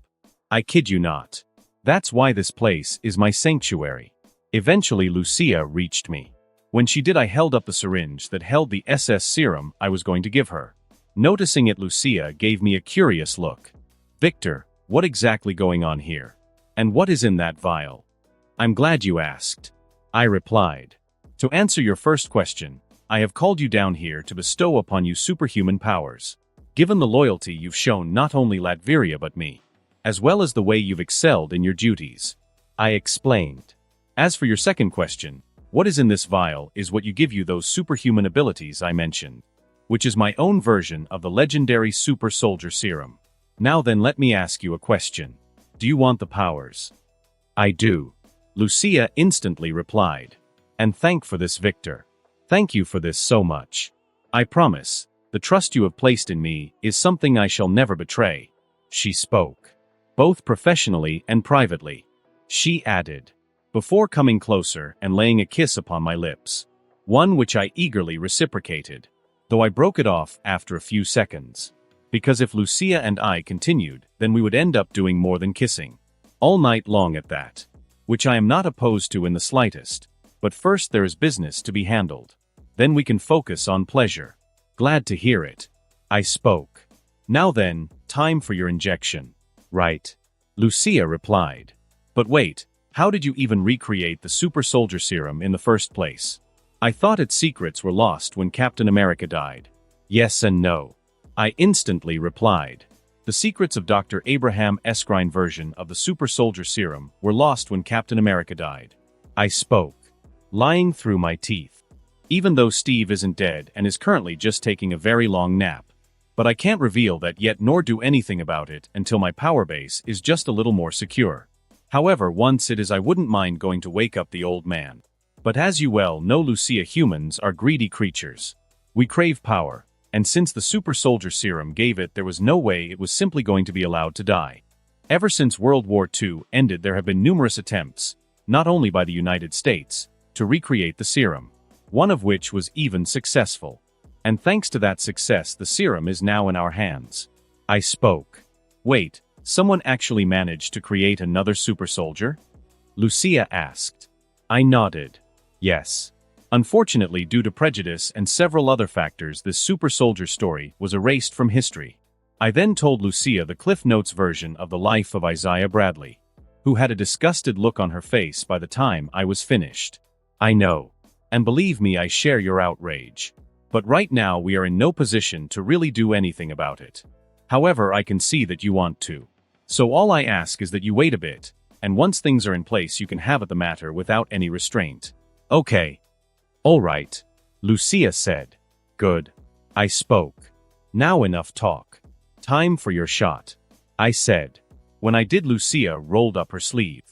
I kid you not. That's why this place is my sanctuary. Eventually Lucia reached me. When she did, I held up the syringe that held the SS serum I was going to give her. Noticing it, Lucia gave me a curious look. Victor, what exactly going on here? And what is in that vial? I'm glad you asked. I replied. To answer your first question, I have called you down here to bestow upon you superhuman powers. Given the loyalty you've shown not only Latveria but me, as well as the way you've excelled in your duties. I explained. As for your second question, what is in this vial is what you give you those superhuman abilities I mentioned, which is my own version of the legendary super soldier serum. Now then, let me ask you a question. Do you want the powers? I do. Lucia instantly replied. And thank for this, Victor. Thank you for this so much. I promise, the trust you have placed in me is something I shall never betray. She spoke. Both professionally and privately. She added. Before coming closer and laying a kiss upon my lips. One which I eagerly reciprocated. Though I broke it off after a few seconds. Because if Lucia and I continued, then we would end up doing more than kissing. All night long at that. Which I am not opposed to in the slightest. But first there is business to be handled. Then we can focus on pleasure. Glad to hear it. I spoke. Now then, time for your injection. Right. Lucia replied. But wait, how did you even recreate the super soldier serum in the first place? I thought its secrets were lost when Captain America died. Yes and no. I instantly replied. The secrets of Dr. Abraham Escrine version of the super soldier serum were lost when Captain America died. I spoke. Lying through my teeth. Even though Steve isn't dead and is currently just taking a very long nap. But I can't reveal that yet nor do anything about it until my power base is just a little more secure. However, once it is, I wouldn't mind going to wake up the old man. But as you well know, Lucia, humans are greedy creatures. We crave power, and since the super soldier serum gave it, there was no way it was simply going to be allowed to die. Ever since World War II ended, there have been numerous attempts, not only by the United States, to recreate the serum. One of which was even successful. And thanks to that success, the serum is now in our hands. I spoke. Wait, someone actually managed to create another super soldier? Lucia asked. I nodded. Yes. Unfortunately, due to prejudice and several other factors, this super soldier story was erased from history. I then told Lucia the Cliff Notes version of the life of Isaiah Bradley, who had a disgusted look on her face by the time I was finished. I know. And believe me, I share your outrage. But right now we are in no position to really do anything about it. However, I can see that you want to. So all I ask is that you wait a bit, and once things are in place you can have at the matter without any restraint. Okay. All right. Lucia said. Good. I spoke. Now enough talk. Time for your shot. I said. When I did, Lucia rolled up her sleeve.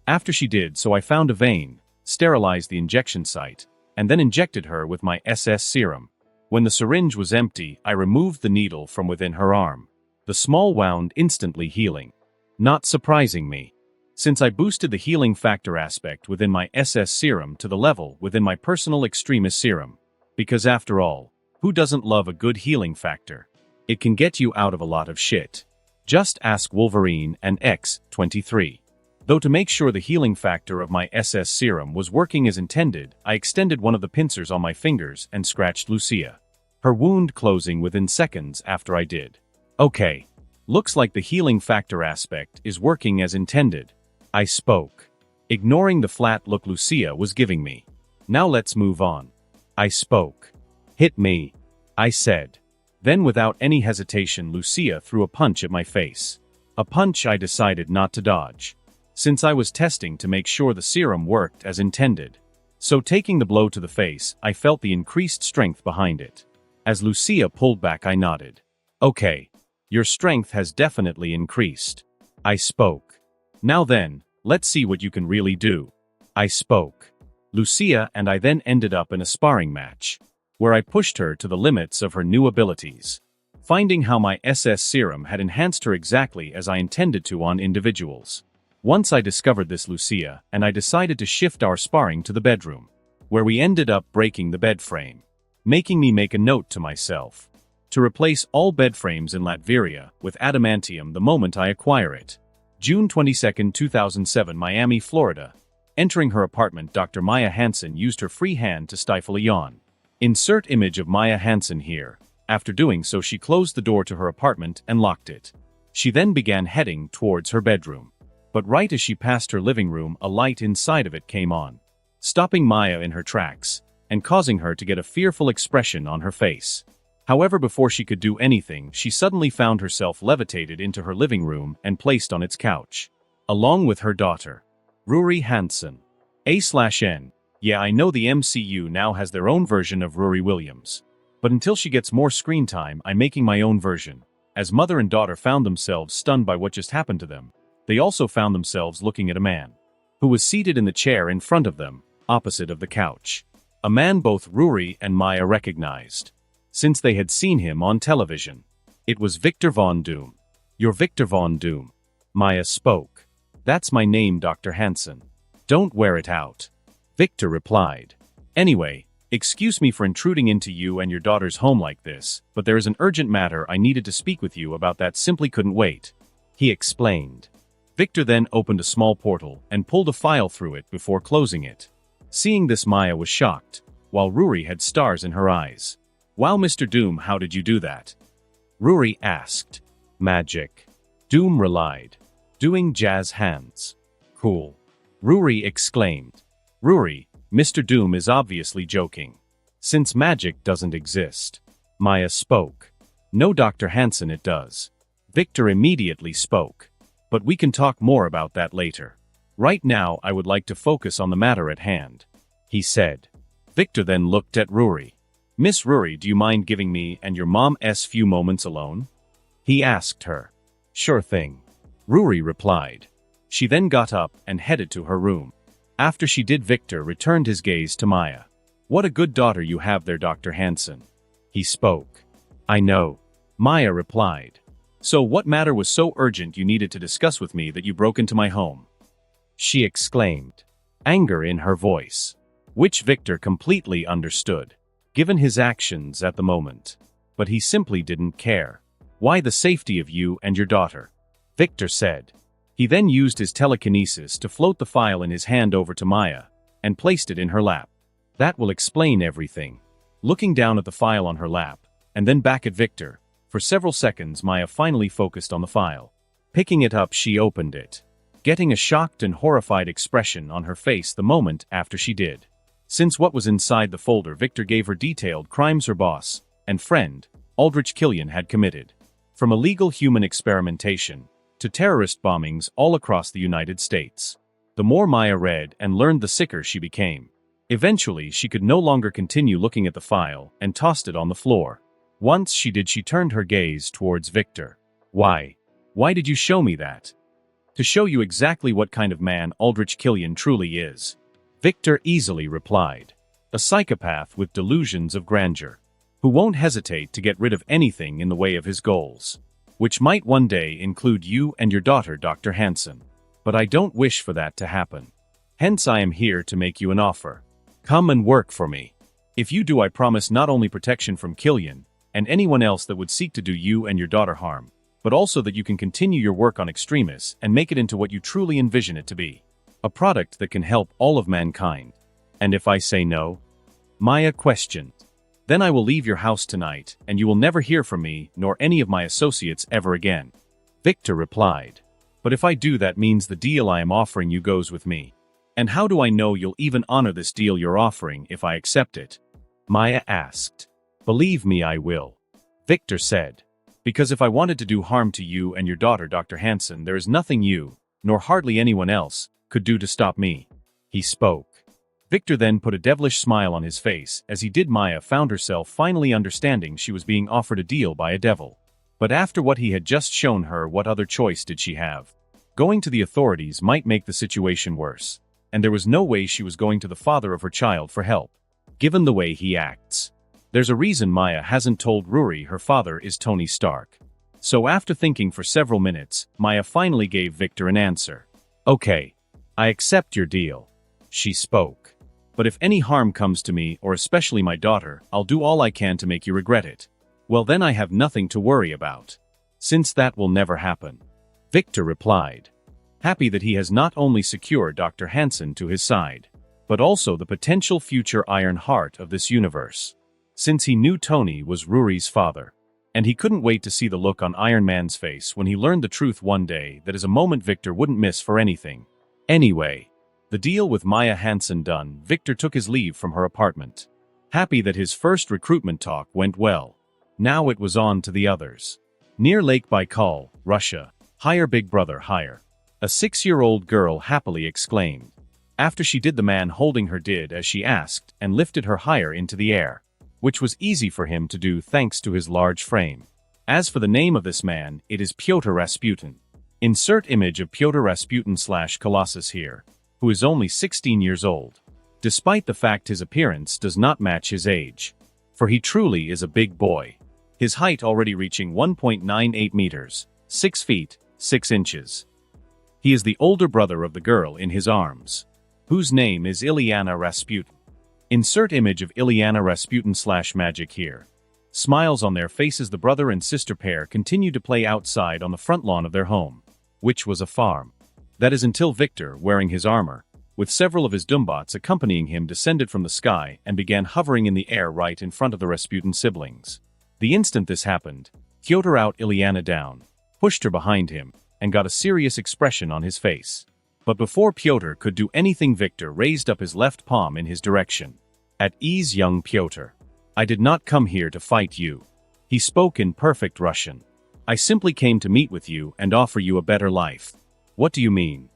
After she did so, I found a vein, sterilized the injection site, and then injected her with my SS serum. When the syringe was empty, I removed the needle from within her arm. The small wound instantly healing. Not surprising me, since I boosted the healing factor aspect within my SS serum to the level within my personal extremis serum. Because after all, who doesn't love a good healing factor? It can get you out of a lot of shit. Just ask Wolverine and X-23. Though to make sure the healing factor of my SS serum was working as intended, I extended one of the pincers on my fingers and scratched Lucia. Her wound closing within seconds after I did. Okay. Looks like the healing factor aspect is working as intended. I spoke. Ignoring the flat look Lucia was giving me. Now let's move on. I spoke. Hit me. I said. Then without any hesitation, Lucia threw a punch at my face. A punch I decided not to dodge, since I was testing to make sure the serum worked as intended. So taking the blow to the face, I felt the increased strength behind it. As Lucia pulled back, I nodded. Okay. Your strength has definitely increased. I spoke. Now then, let's see what you can really do. I spoke. Lucia and I then ended up in a sparring match. where I pushed her to the limits of her new abilities, finding how my SS serum had enhanced her exactly as I intended to on individuals. Once I discovered this, Lucia and I decided to shift our sparring to the bedroom, where we ended up breaking the bed frame, making me make a note to myself to replace all bed frames in Latveria with adamantium the moment I acquire it. June 22, 2007, Miami, Florida. Entering her apartment, Dr. Maya Hansen used her free hand to stifle a yawn. Insert image of Maya Hansen here. After doing so, she closed the door to her apartment and locked it. She then began heading towards her bedroom. But right as she passed her living room, a light inside of it came on, stopping Maya in her tracks and causing her to get a fearful expression on her face. However, before she could do anything, she suddenly found herself levitated into her living room and placed on its couch, along with her daughter, Ruri Hansen. A/N. Yeah, I know the MCU now has their own version of Ruri Williams. But until she gets more screen time, I'm making my own version. As mother and daughter found themselves stunned by what just happened to them, they also found themselves looking at a man who was seated in the chair in front of them, opposite of the couch. A man both Ruri and Maya recognized, since they had seen him on television. It was Victor Von Doom. You're Victor Von Doom. Maya spoke. That's my name, Dr. Hansen. Don't wear it out. Victor replied. Anyway, excuse me for intruding into you and your daughter's home like this, but there is an urgent matter I needed to speak with you about that simply couldn't wait. He explained. Victor then opened a small portal and pulled a file through it before closing it. Seeing this, Maya was shocked, while Ruri had stars in her eyes. Wow, Mr. Doom, how did you do that? Ruri asked. Magic. Doom relied. Doing jazz hands. Cool. Ruri exclaimed. Ruri, Mr. Doom is obviously joking, since magic doesn't exist. Maya spoke. No, Dr. Hansen, it does. Victor immediately spoke. But we can talk more about that later. Right now, I would like to focus on the matter at hand, he said. Victor then looked at Ruri. Miss Ruri, do you mind giving me and your mom's few moments alone? He asked her. Sure thing. Ruri replied. She then got up and headed to her room. After she did, Victor returned his gaze to Maya. What a good daughter you have there, Dr. Hansen. He spoke. I know. Maya replied. So what matter was so urgent you needed to discuss with me that you broke into my home? She exclaimed, anger in her voice, which Victor completely understood, given his actions at the moment. But he simply didn't care. Why the safety of you and your daughter? Victor said. He then used his telekinesis to float the file in his hand over to Maya, and placed it in her lap. That will explain everything. Looking down at the file on her lap, and then back at Victor, for several seconds Maya finally focused on the file. Picking it up, she opened it, getting a shocked and horrified expression on her face the moment after she did. Since what was inside the folder, Victor gave her detailed crimes her boss and friend, Aldrich Killian, had committed. From illegal human experimentation to terrorist bombings all across the United States. The more Maya read and learned, the sicker she became. Eventually, she could no longer continue looking at the file and tossed it on the floor. Once she did, she turned her gaze towards Victor. Why? Why did you show me that? To show you exactly what kind of man Aldrich Killian truly is. Victor easily replied. A psychopath with delusions of grandeur, who won't hesitate to get rid of anything in the way of his goals, which might one day include you and your daughter, Dr. Hansen. But I don't wish for that to happen. Hence I am here to make you an offer. Come and work for me. If you do, I promise not only protection from Killian and anyone else that would seek to do you and your daughter harm, but also that you can continue your work on extremists and make it into what you truly envision it to be. A product that can help all of mankind. And if I say no? Maya questioned. Then I will leave your house tonight, and you will never hear from me nor any of my associates ever again. Victor replied. But if I do, that means the deal I am offering you goes with me. And how do I know you'll even honor this deal you're offering if I accept it? Maya asked. Believe me, I will. Victor said. Because if I wanted to do harm to you and your daughter, Dr. Hansen, there is nothing you, nor hardly anyone else, could do to stop me. He spoke. Victor then put a devilish smile on his face. As he did, Maya found herself finally understanding she was being offered a deal by a devil. But after what he had just shown her, what other choice did she have? Going to the authorities might make the situation worse, and there was no way she was going to the father of her child for help, given the way he acts. There's a reason Maya hasn't told Ruri her father is Tony Stark. So after thinking for several minutes, Maya finally gave Victor an answer. Okay. I accept your deal. She spoke. But if any harm comes to me, or especially my daughter, I'll do all I can to make you regret it. Well, then I have nothing to worry about. Since that will never happen. Victor replied. Happy that he has not only secured Dr. Hansen to his side, but also the potential future Iron Heart of this universe. Since he knew Tony was Ruri's father. And he couldn't wait to see the look on Iron Man's face when he learned the truth one day. That is a moment Victor wouldn't miss for anything. Anyway, the deal with Maya Hansen done, Victor took his leave from her apartment. Happy that his first recruitment talk went well. Now it was on to the others. Near Lake Baikal, Russia. Higher big brother, higher. A 6-year-old girl happily exclaimed. After she did, the man holding her did as she asked and lifted her higher into the air, which was easy for him to do thanks to his large frame. As for the name of this man, it is Pyotr Rasputin. Insert image of Pyotr Rasputin / Colossus here, who is only 16 years old. Despite the fact his appearance does not match his age. For he truly is a big boy. His height already reaching 1.98 meters, 6 feet, 6 inches. He is the older brother of the girl in his arms, whose name is Ilyana Rasputin. Insert image of Ilyana Rasputin / magic here. Smiles on their faces, the brother and sister pair continued to play outside on the front lawn of their home, which was a farm. That is until Victor, wearing his armor, with several of his Doombots accompanying him, descended from the sky and began hovering in the air right in front of the Rasputin siblings. The instant this happened, Pyotr out Ilyana down, pushed her behind him, and got a serious expression on his face. But before Pyotr could do anything, Victor raised up his left palm in his direction. At ease, young Pyotr. I did not come here to fight you. He spoke in perfect Russian. I simply came to meet with you and offer you a better life. What do you mean?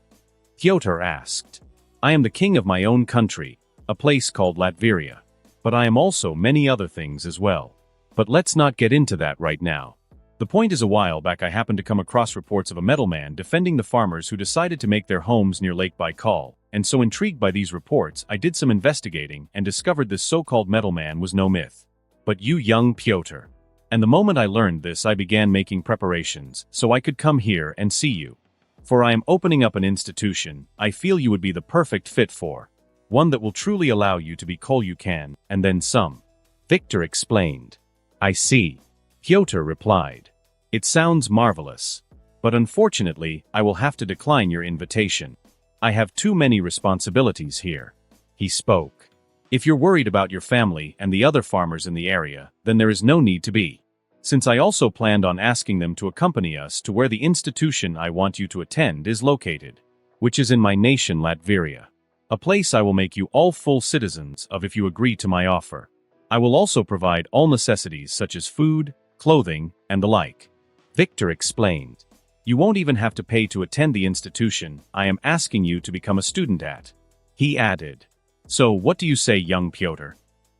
Pyotr asked. I am the king of my own country, a place called Latveria. But I am also many other things as well. But let's not get into that right now. The point is, a while back I happened to come across reports of a metal man defending the farmers who decided to make their homes near Lake Baikal, and so intrigued by these reports I did some investigating and discovered this so-called metal man was no myth. But you, young Pyotr. And the moment I learned this, I began making preparations so I could come here and see you. For I am opening up an institution I feel you would be the perfect fit for. One that will truly allow you to be all you can, and then some. Victor explained. I see. Pyotr replied. It sounds marvelous. But unfortunately, I will have to decline your invitation. I have too many responsibilities here. He spoke. If you're worried about your family and the other farmers in the area, then there is no need to be. Since I also planned on asking them to accompany us to where the institution I want you to attend is located, which is in my nation Latveria. A place I will make you all full citizens of if you agree to my offer. I will also provide all necessities such as food, clothing, and the like. Victor explained. You won't even have to pay to attend the institution I am asking you to become a student at. He added. So what do you say, young Pyotr?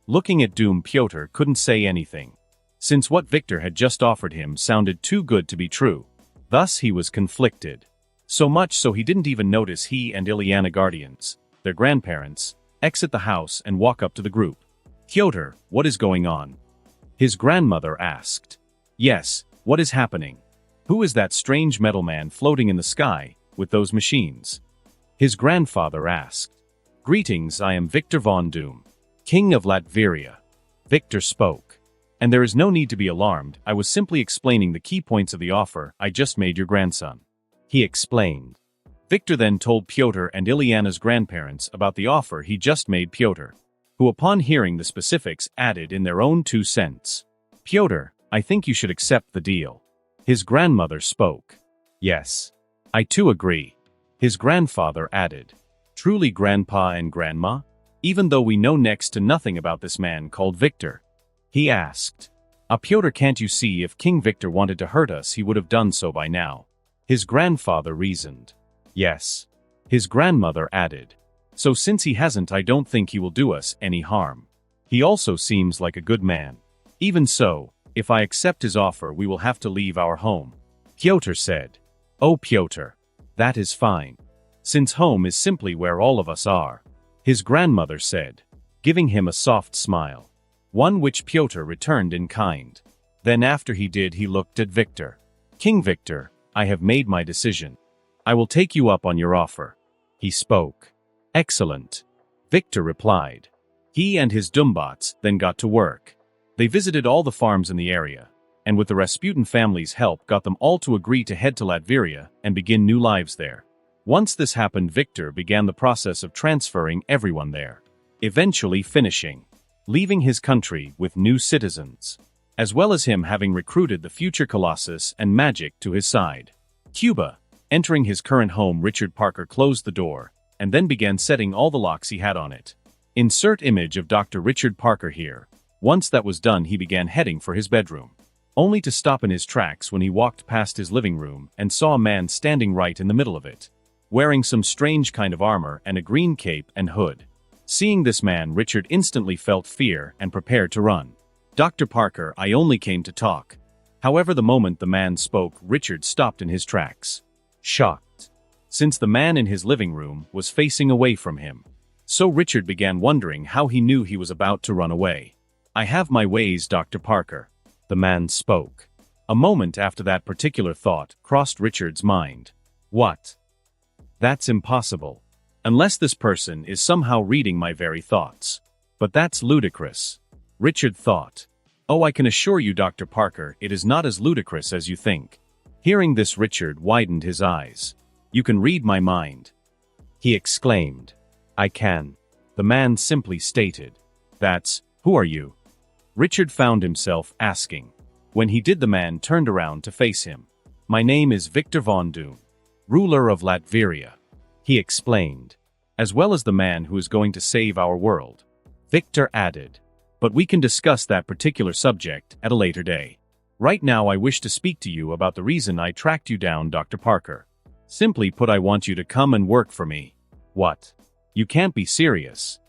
Looking at Doom, Pyotr couldn't say anything, since what Victor had just offered him sounded too good to be true. Thus he was conflicted. So much so he didn't even notice he and Ilyana guardians, their grandparents, exit the house and walk up to the group. Pyotr, what is going on? His grandmother asked. Yes, what is happening? Who is that strange metal man floating in the sky, with those machines? His grandfather asked. Greetings, I am Victor von Doom, King of Latveria. Victor spoke. And there is no need to be alarmed, I was simply explaining the key points of the offer I just made your grandson. He explained. Victor then told Pyotr and Ilyana's grandparents about the offer he just made Pyotr, who upon hearing the specifics added in their own 2 cents. Pyotr, I think you should accept the deal. His grandmother spoke. Yes. I too agree. His grandfather added. Truly, Grandpa and Grandma? Even though we know next to nothing about this man called Victor. He asked. Pyotr, can't you see if King Victor wanted to hurt us he would have done so by now? His grandfather reasoned. Yes. His grandmother added. So since he hasn't, I don't think he will do us any harm. He also seems like a good man. Even so, if I accept his offer we will have to leave our home. Pyotr said. Oh Pyotr. That is fine. Since home is simply where all of us are. His grandmother said, giving him a soft smile. one which Pyotr returned in kind. Then after he did, he looked at Victor. "King Victor, I have made my decision. I will take you up on your offer." He spoke. "Excellent," Victor replied. He and his Dumbots then got to work. They visited all the farms in the area, and with the Rasputin family's help got them all to agree to head to Latveria and begin new lives there. Once this happened, Victor began the process of transferring everyone there, eventually finishing, leaving his country with new citizens, as well as him having recruited the future Colossus and magic to his side. Cuba. Entering his current home, Richard Parker closed the door, and then began setting all the locks he had on it. Insert image of Dr. Richard Parker here. Once that was done, he began heading for his bedroom, only to stop in his tracks when he walked past his living room and saw a man standing right in the middle of it, wearing some strange kind of armor and a green cape and hood. Seeing this man, Richard instantly felt fear and prepared to run. "Dr. Parker, I only came to talk." However, the moment the man spoke, Richard stopped in his tracks, shocked, since the man in his living room was facing away from him. So Richard began wondering how he knew he was about to run away. "I have my ways, Dr. Parker," the man spoke. A moment after that particular thought crossed Richard's mind. What? That's impossible. Unless this person is somehow reading my very thoughts. But that's ludicrous, Richard thought. "Oh, I can assure you, Dr. Parker, it is not as ludicrous as you think." Hearing this, Richard widened his eyes. "You can read my mind," he exclaimed. "I can," the man simply stated. Who are you?" Richard found himself asking. When he did, the man turned around to face him. "My name is Victor von Doom, ruler of Latveria," he explained, "as well as the man who is going to save our world." Victor added, "But we can discuss that particular subject at a later day. Right now I wish to speak to you about the reason I tracked you down, Dr. Parker. Simply put, I want you to come and work for me." "What? You can't be serious,"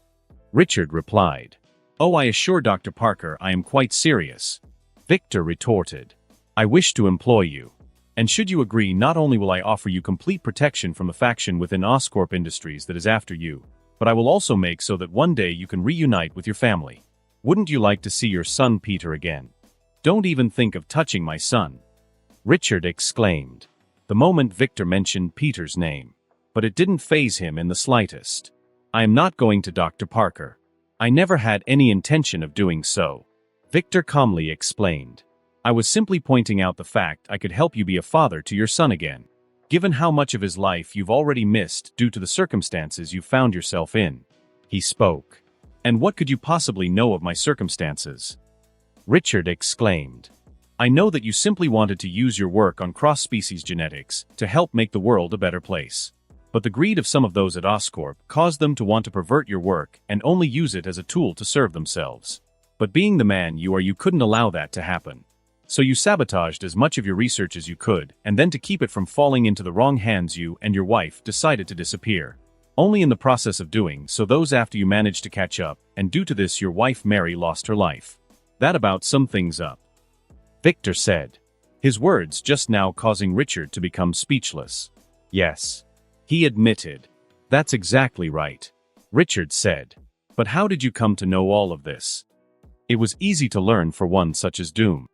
Richard replied. "Oh, I assure Dr. Parker I am quite serious," Victor retorted. "I wish to employ you. And should you agree, not only will I offer you complete protection from the faction within Oscorp Industries that is after you, but I will also make so that one day you can reunite with your family. Wouldn't you like to see your son Peter again?" "Don't even think of touching my son," Richard exclaimed, the moment Victor mentioned Peter's name. But it didn't faze him in the slightest. "I am not going to, Dr. Parker. I never had any intention of doing so," Victor calmly explained. "I was simply pointing out the fact I could help you be a father to your son again, given how much of his life you've already missed due to the circumstances you found yourself in," he spoke. "And what could you possibly know of my circumstances?" Richard exclaimed. "I know that you simply wanted to use your work on cross-species genetics to help make the world a better place. But the greed of some of those at Oscorp caused them to want to pervert your work and only use it as a tool to serve themselves. But being the man you are, you couldn't allow that to happen. So you sabotaged as much of your research as you could, and then to keep it from falling into the wrong hands, you and your wife decided to disappear. Only in the process of doing so, those after you managed to catch up, and due to this your wife Mary lost her life. That about sums things up," Victor said, his words just now causing Richard to become speechless. "Yes," he admitted. "That's exactly right," Richard said. "But how did you come to know all of this?" "It was easy to learn for one such as Doom,"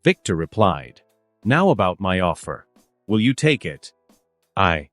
Victor replied. "Now about my offer. Will you take it?" I.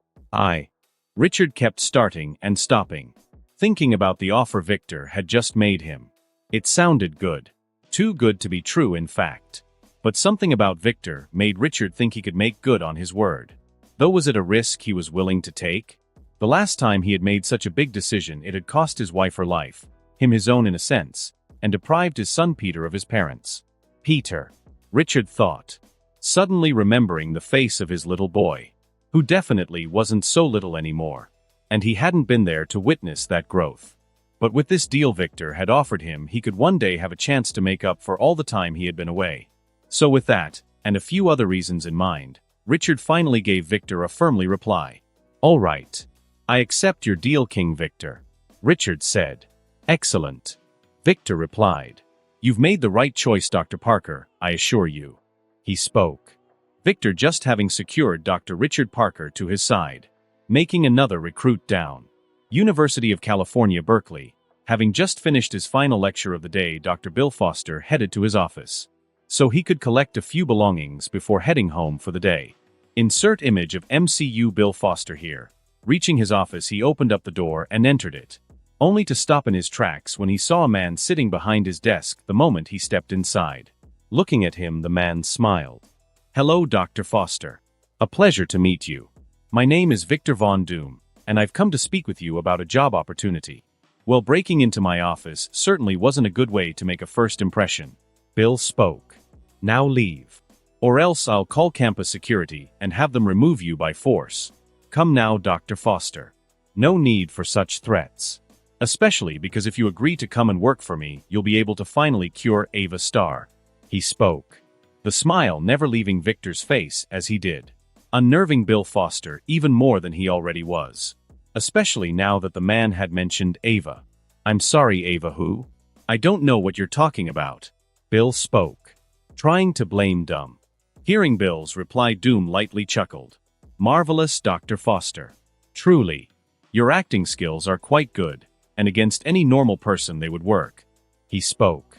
Richard kept starting and stopping, thinking about the offer Victor had just made him. It sounded good. Too good to be true, in fact. But something about Victor made Richard think he could make good on his word. Though was it a risk he was willing to take? The last time he had made such a big decision, it had cost his wife her life, him his own in a sense, and deprived his son Peter of his parents. Peter, Richard thought, suddenly remembering the face of his little boy, who definitely wasn't so little anymore, and he hadn't been there to witness that growth. But with this deal Victor had offered him, he could one day have a chance to make up for all the time he had been away. So with that, and a few other reasons in mind, Richard finally gave Victor a firmly reply. "All right. I accept your deal, King Victor," Richard said. "Excellent," Victor replied. "You've made the right choice, Dr. Parker, I assure you," he spoke. Victor just having secured Dr. Richard Parker to his side, making another recruit down. University of California, Berkeley, Having just finished his final lecture of the day, Dr. Bill Foster headed to his office, so he could collect a few belongings before heading home for the day. Insert image of MCU Bill Foster here. Reaching his office, he opened up the door and entered it, only to stop in his tracks when he saw a man sitting behind his desk the moment he stepped inside. Looking at him, the man smiled. "Hello, Dr. Foster. A pleasure to meet you. My name is Victor Von Doom, and I've come to speak with you about a job opportunity." "Well, breaking into my office certainly wasn't a good way to make a first impression," Bill spoke. "Now leave. Or else I'll call campus security and have them remove you by force." "Come now, Dr. Foster. No need for such threats. Especially because if you agree to come and work for me, you'll be able to finally cure Ava Starr," he spoke, the smile never leaving Victor's face as he did, unnerving Bill Foster even more than he already was. Especially now that the man had mentioned Ava. "I'm sorry, Ava who? I don't know what you're talking about," Bill spoke, trying to blame Doom. Hearing Bill's reply, Doom lightly chuckled. "Marvelous, Dr. Foster. Truly. Your acting skills are quite good, and against any normal person they would work," he spoke.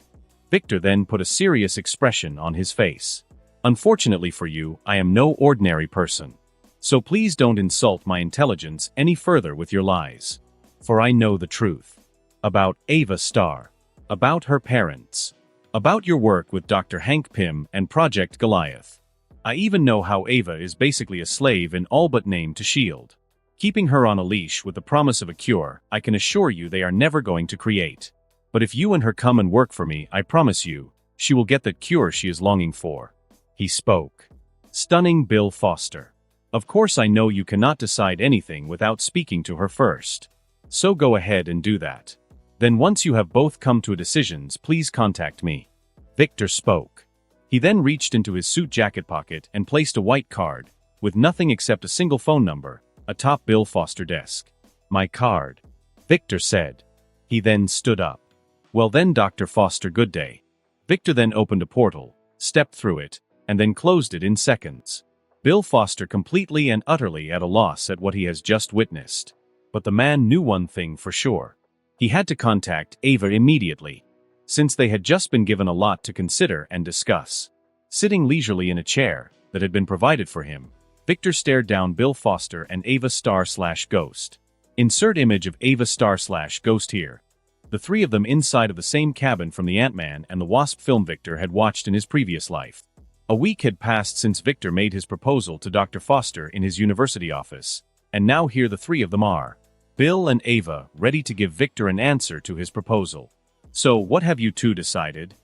Victor then put a serious expression on his face. "Unfortunately for you, I am no ordinary person. So please don't insult my intelligence any further with your lies. For I know the truth. About Ava Starr. About her parents. About your work with Dr. Hank Pym and Project Goliath. I even know how Ava is basically a slave in all but name to S.H.I.E.L.D. Keeping her on a leash with the promise of a cure, I can assure you they are never going to create. But if you and her come and work for me, I promise you, she will get the cure she is longing for," he spoke, stunning Bill Foster. "Of course I know you cannot decide anything without speaking to her first. So go ahead and do that. Then once you have both come to a decision, please contact me," Victor spoke. He then reached into his suit jacket pocket and placed a white card, with nothing except a single phone number, atop Bill Foster's desk. "My card," Victor said. He then stood up. "Well then, Dr. Foster, good day." Victor then opened a portal, stepped through it, and then closed it in seconds. Bill Foster completely and utterly at a loss at what he has just witnessed. But the man knew one thing for sure. He had to contact Ava immediately, since they had just been given a lot to consider and discuss. Sitting leisurely in a chair that had been provided for him, Victor stared down Bill Foster and Ava Starr/Ghost. Insert image of Ava Starr/Ghost here. The three of them inside of the same cabin from the Ant-Man and the Wasp film Victor had watched in his previous life. A week had passed since Victor made his proposal to Dr. Foster in his university office, and now here the three of them are, Bill and Ava, ready to give Victor an answer to his proposal. "So, what have you two decided?"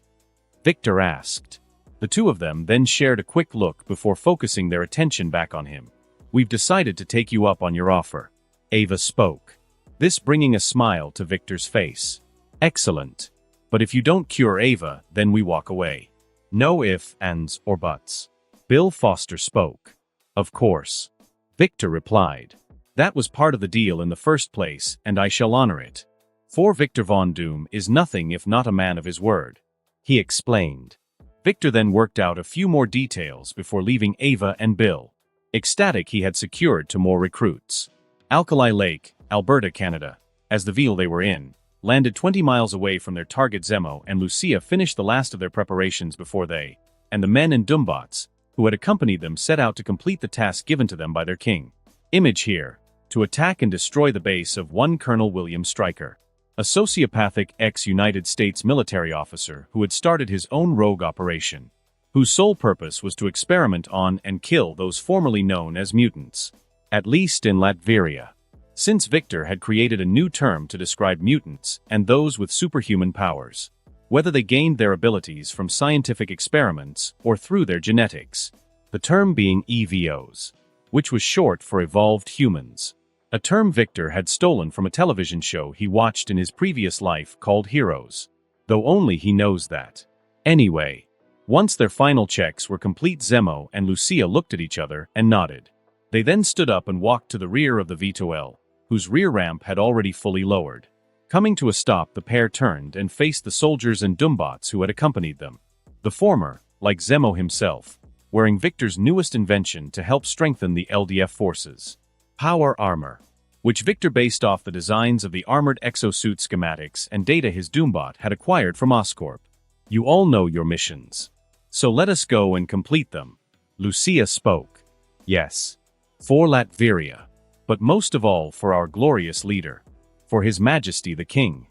Victor asked. The two of them then shared a quick look before focusing their attention back on him. "We've decided to take you up on your offer," Ava spoke, this bringing a smile to Victor's face. "Excellent. But if you don't cure Ava, then we walk away. No ifs, ands, or buts," Bill Foster spoke. "Of course," Victor replied. "That was part of the deal in the first place, and I shall honor it. For Victor Von Doom is nothing if not a man of his word," he explained. Victor then worked out a few more details before leaving Ava and Bill. Ecstatic he had secured to more recruits. Alkali Lake, Alberta, Canada, as the vehicle they were in, landed 20 miles away from their target. Zemo and Lucia finished the last of their preparations before they, and the men and Doombots, who had accompanied them, set out to complete the task given to them by their king. Image here, to attack and destroy the base of one Colonel William Stryker, a sociopathic ex-United States military officer who had started his own rogue operation, whose sole purpose was to experiment on and kill those formerly known as mutants, at least in Latveria. Since Victor had created a new term to describe mutants and those with superhuman powers, whether they gained their abilities from scientific experiments or through their genetics, the term being EVOs, which was short for evolved humans, a term Victor had stolen from a television show he watched in his previous life called Heroes, though only he knows that. Anyway, once their final checks were complete, Zemo and Lucia looked at each other and nodded. They then stood up and walked to the rear of the V2L, whose rear ramp had already fully lowered. Coming to a stop, the pair turned and faced the soldiers and Doombots who had accompanied them. The former, like Zemo himself, wearing Victor's newest invention to help strengthen the LDF forces, power armor, which Victor based off the designs of the armored exosuit schematics and data his Doombot had acquired from Oscorp. You all know your missions. So let us go and complete them. Lucia spoke. Yes. For Latveria. But most of all for our glorious leader. For His Majesty the King.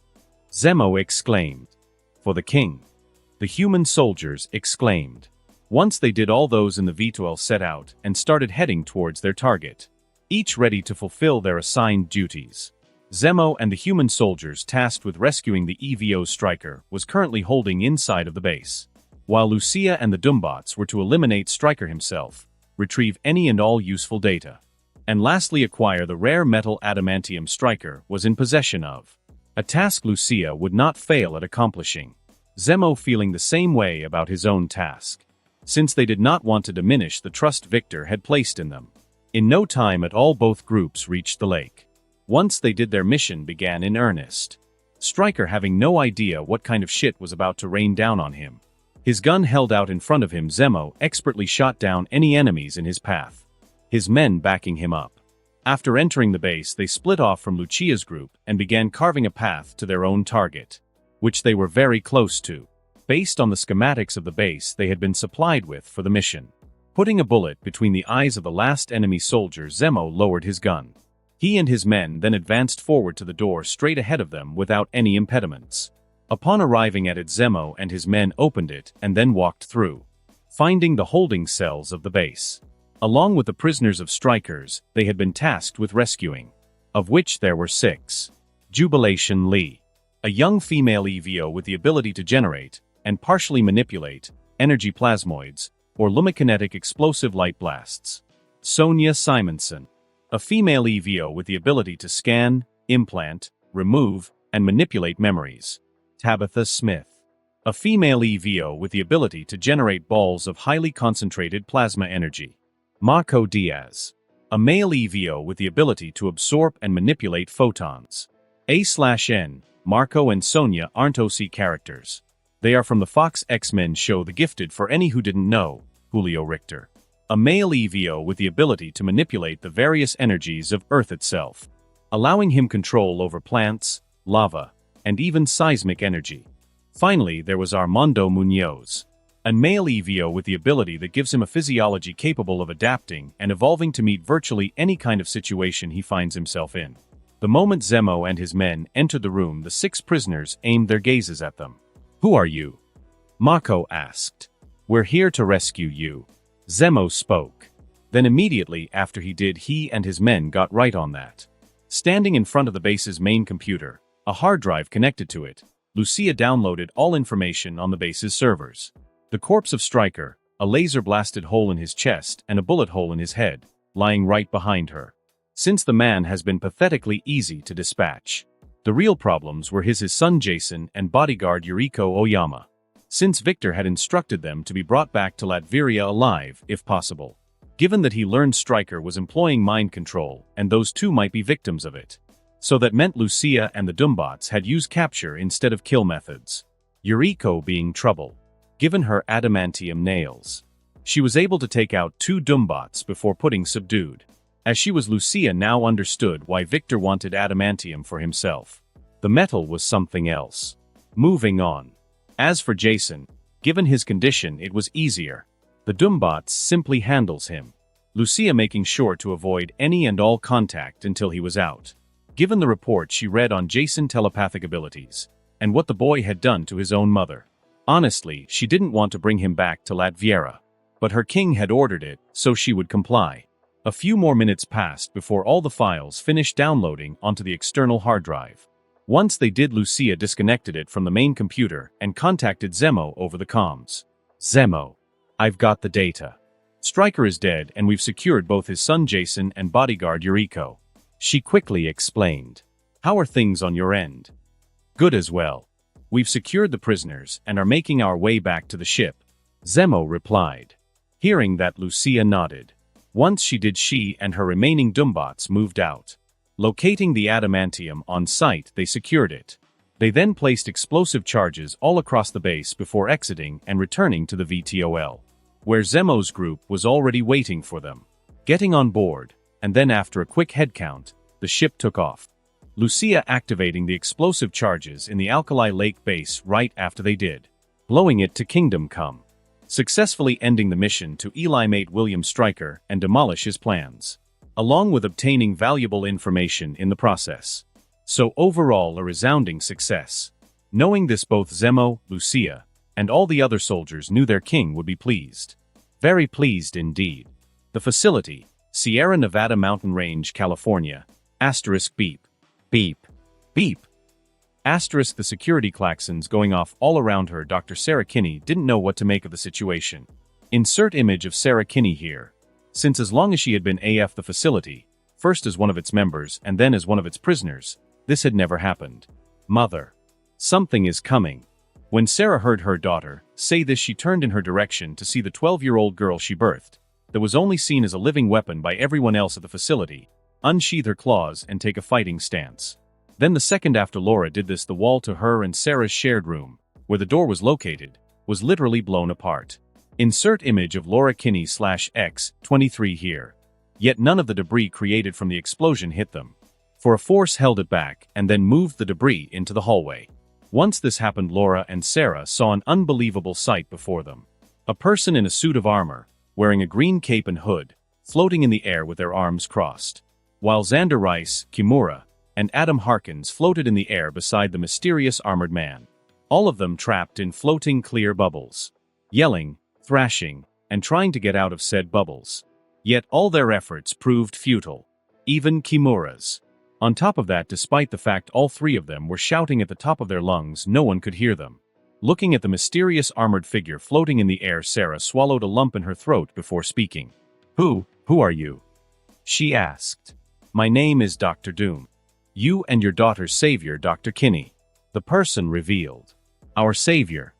Zemo exclaimed. For the King. The human soldiers exclaimed. Once they did all those in the V12 set out and started heading towards their target, each ready to fulfill their assigned duties. Zemo and the human soldiers tasked with rescuing the EVO Striker was currently holding inside of the base, while Lucia and the Doombots were to eliminate Striker himself, retrieve any and all useful data, and lastly acquire the rare metal adamantium Striker was in possession of. A task Lucia would not fail at accomplishing. Zemo feeling the same way about his own task, since they did not want to diminish the trust Victor had placed in them. In no time at all both groups reached the lake. Once they did their mission began in earnest. Striker having no idea what kind of shit was about to rain down on him. His gun held out in front of him, Zemo expertly shot down any enemies in his path, his men backing him up. After entering the base they split off from Lucia's group and began carving a path to their own target, which they were very close to, based on the schematics of the base they had been supplied with for the mission. Putting a bullet between the eyes of the last enemy soldier, Zemo lowered his gun. He and his men then advanced forward to the door straight ahead of them without any impediments. Upon arriving at it, Zemo and his men opened it and then walked through, finding the holding cells of the base, along with the prisoners of Strikers they had been tasked with rescuing, of which there were 6. Jubilation Lee, a young female EVO with the ability to generate and partially manipulate energy plasmoids or lumikinetic explosive light blasts. Sonia Simonson, a female EVO with the ability to scan, implant, remove, and manipulate memories. Tabitha Smith, a female EVO with the ability to generate balls of highly concentrated plasma energy. Marco Diaz, a male EVO with the ability to absorb and manipulate photons. A/N, Marco and Sonia aren't OC characters. They are from the Fox X-Men show The Gifted for any who didn't know. Julio Richter, a male EVO with the ability to manipulate the various energies of Earth itself, allowing him control over plants, lava, and even seismic energy. Finally, there was Armando Munoz, a male EVO with the ability that gives him a physiology capable of adapting and evolving to meet virtually any kind of situation he finds himself in. The moment Zemo and his men entered the room, the 6 prisoners aimed their gazes at them. Who are you? Mako asked. We're here to rescue you. Zemo spoke. Then immediately after he and his men got right on that. Standing in front of the base's main computer, a hard drive connected to it, Lucia downloaded all information on the base's servers. The corpse of Striker, a laser-blasted hole in his chest and a bullet hole in his head, lying right behind her. Since the man has been pathetically easy to dispatch. The real problems were his son Jason and bodyguard Yuriko Oyama, since Victor had instructed them to be brought back to Latveria alive, if possible. Given that he learned Striker was employing mind control, and those two might be victims of it. So that meant Lucia and the Doombots had used capture instead of kill methods. Yuriko being trouble. Given her adamantium nails, she was able to take out 2 Doombots before putting subdued. As she was, Lucia now understood why Victor wanted adamantium for himself. The metal was something else. Moving on. As for Jason, given his condition it was easier. The Doombots simply handles him. Lucia making sure to avoid any and all contact until he was out. Given the report she read on Jason's telepathic abilities, and what the boy had done to his own mother. Honestly, she didn't want to bring him back to Latveria. But her king had ordered it, so she would comply. A few more minutes passed before all the files finished downloading onto the external hard drive. Once they did, Lucia disconnected it from the main computer and contacted Zemo over the comms. Zemo, I've got the data. Striker is dead and we've secured both his son Jason and bodyguard Yuriko. She quickly explained. How are things on your end? Good as well. We've secured the prisoners and are making our way back to the ship. Zemo replied. Hearing that, Lucia nodded. Once she did, she and her remaining Doombots moved out. Locating the adamantium on site, they secured it. They then placed explosive charges all across the base before exiting and returning to the VTOL, where Zemo's group was already waiting for them. Getting on board, and then after a quick head count, The ship took off, Lucia activating the explosive charges in the Alkali Lake base right after they did, blowing it to Kingdom Come, successfully ending the mission to elimate William Stryker and demolish his plans, along with obtaining valuable information in the process. So overall a resounding success. Knowing this, both Zemo, Lucia, and all the other soldiers knew their king would be pleased. Very pleased indeed. The facility, Sierra Nevada Mountain Range, California, * beep. Beep. Beep. * the security klaxons going off all around her. Dr. Sarah Kinney didn't know what to make of the situation. Insert image of Sarah Kinney here. Since as long as she had been AF the facility, first as one of its members and then as one of its prisoners, this had never happened. Mother. Something is coming. When Sarah heard her daughter say this, she turned in her direction to see the 12-year-old girl she birthed, that was only seen as a living weapon by everyone else at the facility, unsheath her claws and take a fighting stance. Then the second after Laura did this, the wall to her and Sarah's shared room, where the door was located, was literally blown apart. Insert image of Laura Kinney /X23 here. Yet none of the debris created from the explosion hit them, for a force held it back and then moved the debris into the hallway. Once this happened, Laura and Sarah saw an unbelievable sight before them. A person in a suit of armor, wearing a green cape and hood, floating in the air with their arms crossed, while Xander Rice, Kimura, and Adam Harkins floated in the air beside the mysterious armored man, all of them trapped in floating clear bubbles, yelling, thrashing, and trying to get out of said bubbles. Yet all their efforts proved futile, even Kimura's. On top of that, despite the fact all three of them were shouting at the top of their lungs, no one could hear them. Looking at the mysterious armored figure floating in the air, Sarah swallowed a lump in her throat before speaking. Who are you?" she asked. "My name is Dr. Doom. You and your daughter's savior, Dr. Kinney." The person revealed. "Our savior?"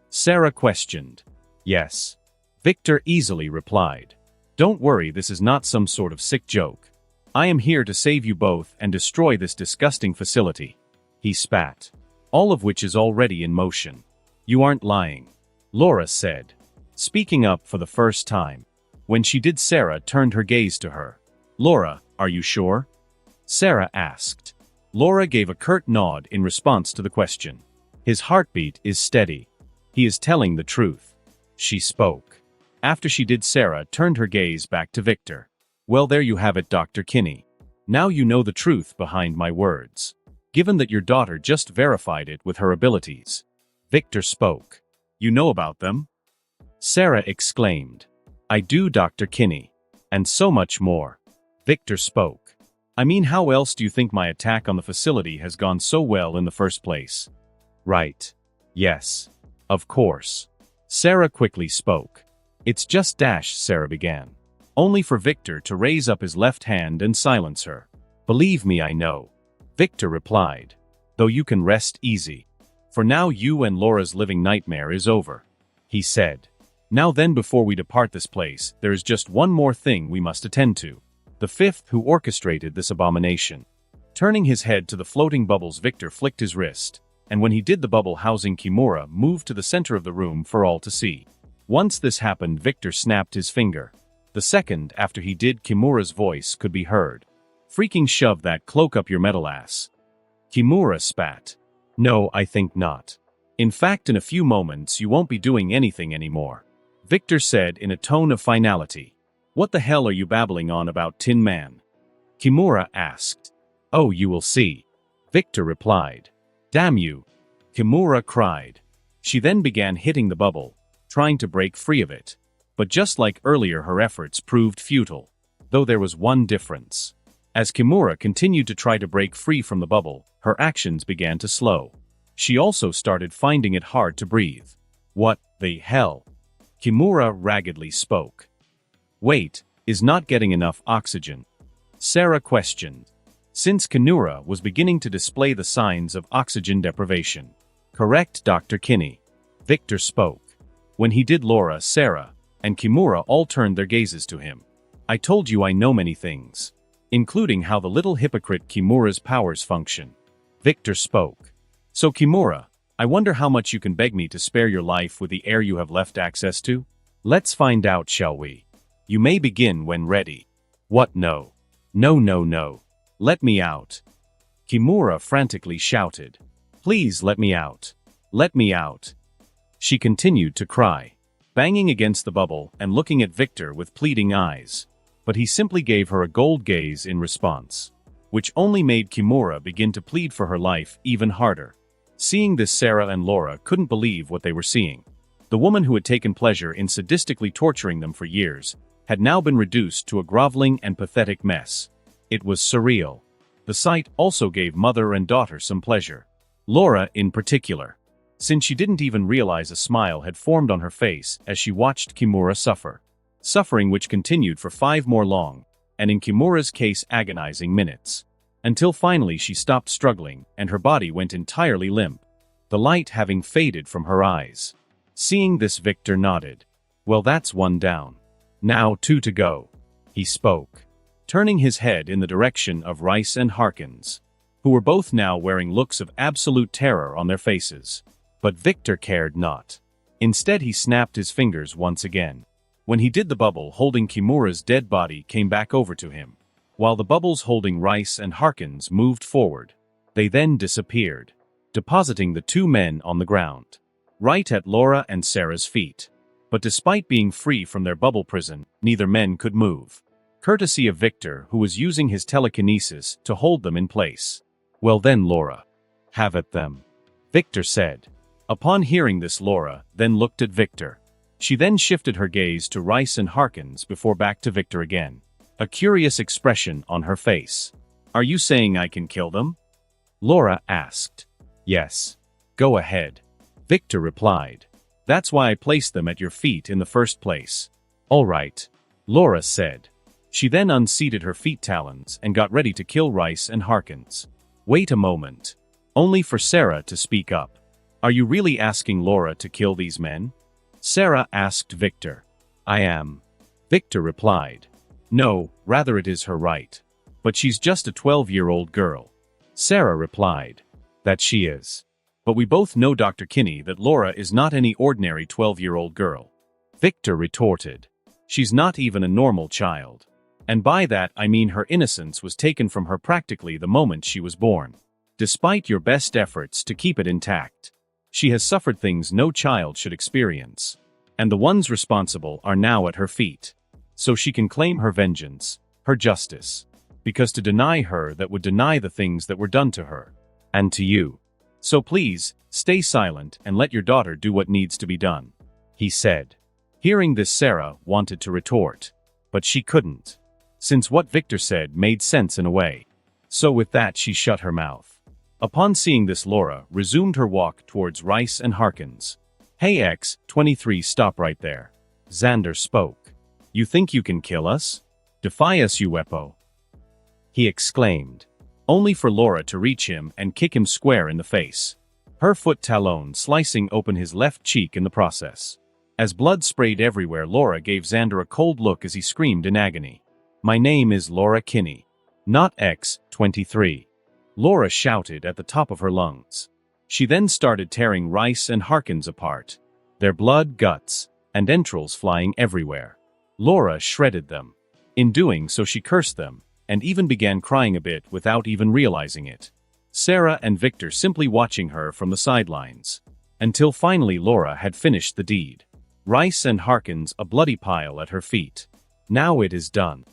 Sarah questioned. "Yes." Victor easily replied. "Don't worry, this is not some sort of sick joke. I am here to save you both and destroy this disgusting facility." He spat. "All of which is already in motion." "You aren't lying," Laura said, speaking up for the first time. When she did, Sarah turned her gaze to her. "Laura, are you sure?" Sarah asked. Laura gave a curt nod in response to the question. "His heartbeat is steady. He is telling the truth," she spoke. After she did, Sarah turned her gaze back to Victor. "Well, there you have it, Dr. Kinney. Now you know the truth behind my words. Given that your daughter just verified it with her abilities." Victor spoke. "You know about them?" Sarah exclaimed. "I do, Dr. Kinney. And so much more." Victor spoke. "I mean, how else do you think my attack on the facility has gone so well in the first place?" "Right. Yes. Of course." Sarah quickly spoke. "It's just Sarah began, only for Victor to raise up his left hand and silence her. "Believe me, I know," Victor replied. "Though you can rest easy. For now you and Laura's living nightmare is over," he said. "Now then, before we depart this place, there is just one more thing we must attend to. The fifth who orchestrated this abomination." Turning his head to the floating bubbles, Victor flicked his wrist, and when he did, the bubble housing Kimura moved to the center of the room for all to see. Once this happened, Victor snapped his finger. The second after he did, Kimura's voice could be heard. "Freaking shove that cloak up your metal ass." Kimura spat. "No, I think not. In fact, in a few moments you won't be doing anything anymore," Victor said in a tone of finality. "What the hell are you babbling on about, Tin Man?" Kimura asked. "Oh, you will see," Victor replied. "Damn you!" Kimura cried. She then began hitting the bubble, trying to break free of it. But just like earlier, her efforts proved futile. Though there was one difference. As Kimura continued to try to break free from the bubble, her actions began to slow. She also started finding it hard to breathe. "What the hell?" Kimura raggedly spoke. "Wait, is not getting enough oxygen?" Sarah questioned. Since Kimura was beginning to display the signs of oxygen deprivation. "Correct, Dr. Kinney," Victor spoke. When he did, Laura, Sarah, and Kimura all turned their gazes to him. "I told you I know many things, including how the little hypocrite Kimura's powers function," Victor spoke. "So Kimura, I wonder how much you can beg me to spare your life with the air you have left access to? Let's find out, shall we? You may begin when ready." "What, no? No, no, no. Let me out. Kimura frantically shouted. Please let me out. Let me out. She continued to cry, banging against the bubble and looking at Victor with pleading eyes. But he simply gave her a gold gaze in response, which only made Kimura begin to plead for her life even harder. Seeing this, Sarah and Laura couldn't believe what they were seeing. The woman who had taken pleasure in sadistically torturing them for years had now been reduced to a groveling and pathetic mess. It was surreal. The sight also gave mother and daughter some pleasure. Laura in particular, since she didn't even realize a smile had formed on her face as she watched Kimura suffer. Suffering which continued for 5 more long, and in Kimura's case agonizing minutes, until finally she stopped struggling and her body went entirely limp, the light having faded from her eyes. Seeing this, Victor nodded. Well, that's 1 down. Now 2 to go, he spoke, turning his head in the direction of Rice and Harkins, who were both now wearing looks of absolute terror on their faces. But Victor cared not. Instead, he snapped his fingers once again. When he did, the bubble holding Kimura's dead body came back over to him, while the bubbles holding Rice and Harkins moved forward. They then disappeared, depositing the 2 men on the ground, right at Laura and Sarah's feet. But despite being free from their bubble prison, neither men could move, courtesy of Victor, who was using his telekinesis to hold them in place. Well then, Laura, have at them, Victor said. Upon hearing this, Laura then looked at Victor. She then shifted her gaze to Rice and Harkins before back to Victor again, a curious expression on her face. Are you saying I can kill them? Laura asked. Yes. Go ahead, Victor replied. That's why I placed them at your feet in the first place. All right, Laura said. She then unseated her feet talons and got ready to kill Rice and Harkins. Wait a moment. Only for Sarah to speak up. Are you really asking Laura to kill these men? Sarah asked Victor. I am, Victor replied. No, rather it is her right. But she's just a 12-year-old girl. Sarah replied. That she is. But we both know, Dr. Kinney, that Laura is not any ordinary 12-year-old girl. Victor retorted. She's not even a normal child. And by that I mean her innocence was taken from her practically the moment she was born. Despite your best efforts to keep it intact, she has suffered things no child should experience. And the ones responsible are now at her feet. So she can claim her vengeance, her justice. Because to deny her that would deny the things that were done to her. And to you. So please, stay silent and let your daughter do what needs to be done, he said. Hearing this, Sarah wanted to retort. But she couldn't. Since what Victor said made sense in a way. So with that she shut her mouth. Upon seeing this, Laura resumed her walk towards Rice and Harkins. Hey X-23, stop right there. Xander spoke. You think you can kill us? Defy us, you wepo, he exclaimed, only for Laura to reach him and kick him square in the face, her foot talon slicing open his left cheek in the process. As blood sprayed everywhere, Laura gave Xander a cold look as he screamed in agony. My name is Laura Kinney, not X-23. Laura shouted at the top of her lungs. She then started tearing Rice and Harkins apart, their blood, guts, and entrails flying everywhere. Laura shredded them. In doing so, she cursed them, and even began crying a bit without even realizing it. Sarah and Victor simply watching her from the sidelines. Until finally Laura had finished the deed. Rice and Harkins a bloody pile at her feet. Now it is done.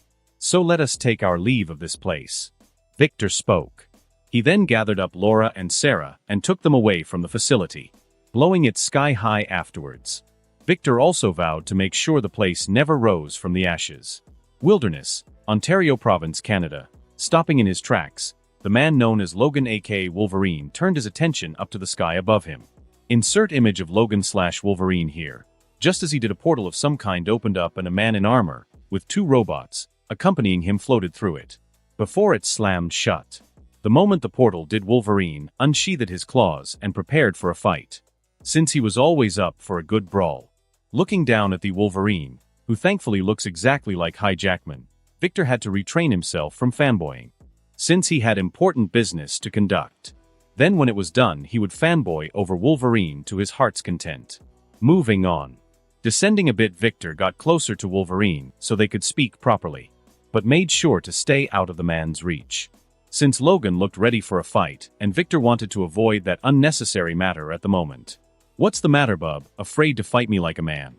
So let us take our leave of this place. Victor spoke. He then gathered up Laura and Sarah and took them away from the facility, blowing it sky high afterwards. Victor also vowed to make sure the place never rose from the ashes. Wilderness, Ontario Province, Canada. Stopping in his tracks, the man known as Logan aka Wolverine turned his attention up to the sky above him. Insert image of Logan/Wolverine here. Just as he did, a portal of some kind opened up and a man in armor, with 2 robots, accompanying him, floated through it. Before it slammed shut. The moment the portal did, Wolverine unsheathed his claws and prepared for a fight. Since he was always up for a good brawl. Looking down at the Wolverine, who thankfully looks exactly like Hugh Jackman, Victor had to retrain himself from fanboying. Since he had important business to conduct. Then when it was done, he would fanboy over Wolverine to his heart's content. Moving on. Descending a bit, Victor got closer to Wolverine so they could speak properly, but made sure to stay out of the man's reach. since Logan looked ready for a fight, and Victor wanted to avoid that unnecessary matter at the moment. "What's the matter, bub? Afraid to fight me like a man?"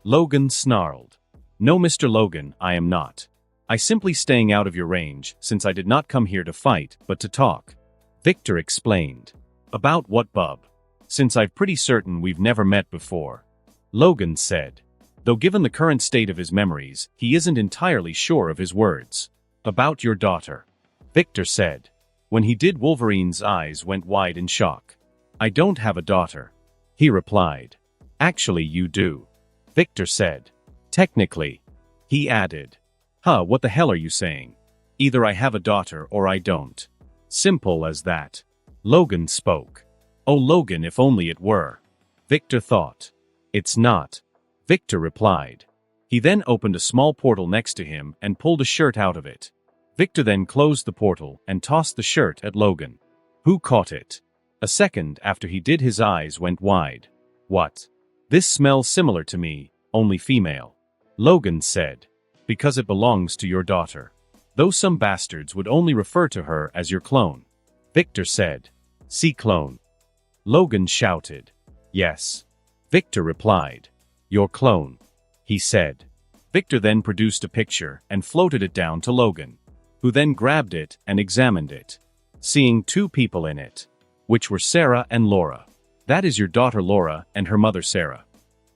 Logan snarled. "No, Mr. Logan, I am not. I simply staying out of your range, since I did not come here to fight, but to talk," Victor explained. "About what, bub? Since I'm pretty certain we've never met before," Logan said. Though given the current state of his memories, he isn't entirely sure of his words. "About your daughter," Victor said. When he did, Wolverine's eyes went wide in shock. "I don't have a daughter," he replied. "Actually, you do," Victor said. "Technically," he added. "Huh, what the hell are you saying? Either I have a daughter or I don't. Simple as that," Logan spoke. "Oh, Logan, if only it were," Victor thought. "It's not," Victor replied. He then opened a small portal next to him and pulled a shirt out of it. Victor then closed the portal and tossed the shirt at Logan, who caught it. A second after he did, his eyes went wide. "What? This smells similar to me, only female," Logan said. "Because it belongs to your daughter. Though some bastards would only refer to her as your clone," Victor said. "See clone?" Logan shouted. "Yes," Victor replied. "Your clone," he said. Victor then produced a picture and floated it down to Logan, who then grabbed it and examined it, seeing two people in it, which were Sarah and Laura. "That is your daughter Laura and her mother Sarah,"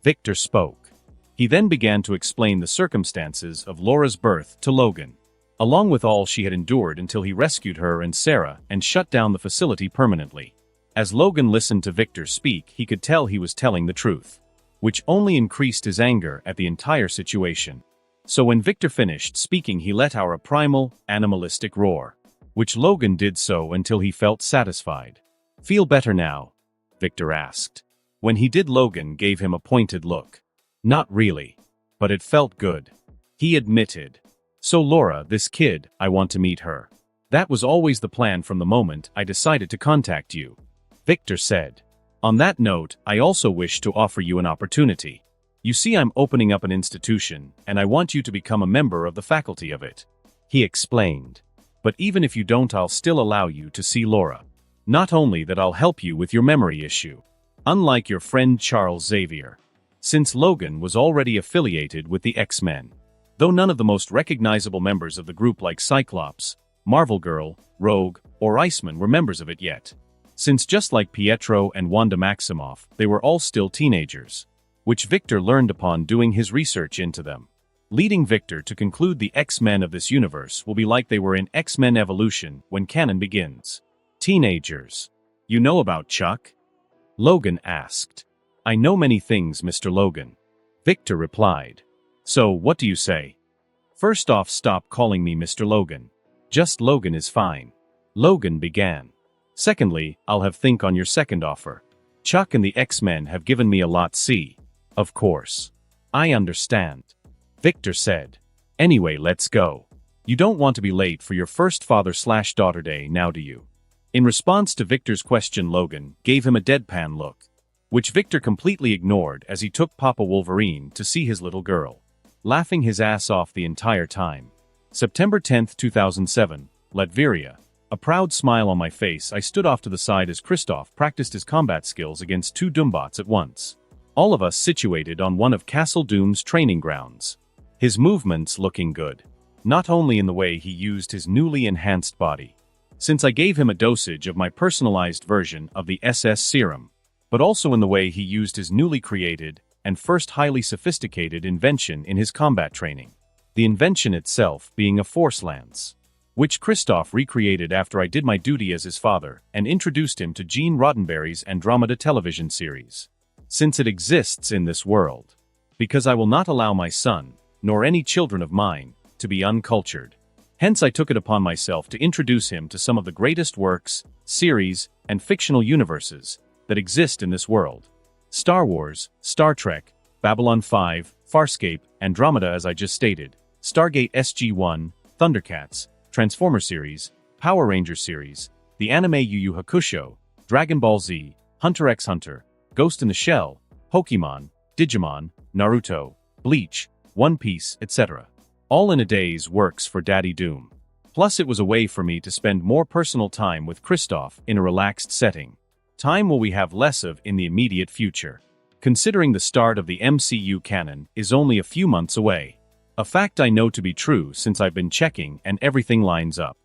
Victor spoke. He then began to explain the circumstances of Laura's birth to Logan, along with all she had endured until he rescued her and Sarah and shut down the facility permanently. As Logan listened to Victor speak, he could tell he was telling the truth, which only increased his anger at the entire situation. So when Victor finished speaking, he let out a primal, animalistic roar, which Logan did so until he felt satisfied. "Feel better now?" Victor asked. When he did, Logan gave him a pointed look. "Not really. But it felt good," he admitted. "So Laura, this kid, I want to meet her. That was always the plan from the moment I decided to contact you," Victor said. "On that note, I also wish to offer you an opportunity. You see, I'm opening up an institution, and I want you to become a member of the faculty of it," he explained. "But even if you don't, I'll still allow you to see Laura. Not only that, I'll help you with your memory issue. Unlike your friend Charles Xavier." Since Logan was already affiliated with the X-Men, though none of the most recognizable members of the group like Cyclops, Marvel Girl, Rogue, or Iceman were members of it yet. Since just like Pietro and Wanda Maximoff, they were all still teenagers, which Victor learned upon doing his research into them, leading Victor to conclude the X-Men of this universe will be like they were in X-Men Evolution when canon begins. "Teenagers. You know about Chuck?" Logan asked. "I know many things, Mr. Logan," Victor replied. "So, what do you say?" "First off, stop calling me Mr. Logan. Just Logan is fine," Logan began. "Secondly, I'll have think on your second offer. Chuck and the X-Men have given me a lot, see?" "Of course. I understand," Victor said. "Anyway, let's go. You don't want to be late for your first father/daughter day now, do you?" In response to Victor's question, Logan gave him a deadpan look, which Victor completely ignored as he took Papa Wolverine to see his little girl, laughing his ass off the entire time. September 10th, 2007, Latveria. A proud smile on my face, I stood off to the side as Kristoff practiced his combat skills against two Doombots at once, all of us situated on one of Castle Doom's training grounds. His movements looking good, not only in the way he used his newly enhanced body, since I gave him a dosage of my personalized version of the SS serum, but also in the way he used his newly created and first highly sophisticated invention in his combat training, the invention itself being a force lance, which Kristoff recreated after I did my duty as his father and introduced him to Gene Roddenberry's Andromeda television series, since it exists in this world, because I will not allow my son, nor any children of mine, to be uncultured. Hence I took it upon myself to introduce him to some of the greatest works, series, and fictional universes that exist in this world. Star Wars, Star Trek, Babylon 5, Farscape, Andromeda as I just stated, Stargate SG-1, Thundercats, Transformer series, Power Ranger series, the anime Yu Yu Hakusho, Dragon Ball Z, Hunter x Hunter, Ghost in the Shell, Pokemon, Digimon, Naruto, Bleach, One Piece, etc. All in a day's works for Daddy Doom. Plus it was a way for me to spend more personal time with Kristoff in a relaxed setting. Time will we have less of in the immediate future. Considering the start of the MCU canon is only a few months away. A fact I know to be true since I've been checking and everything lines up.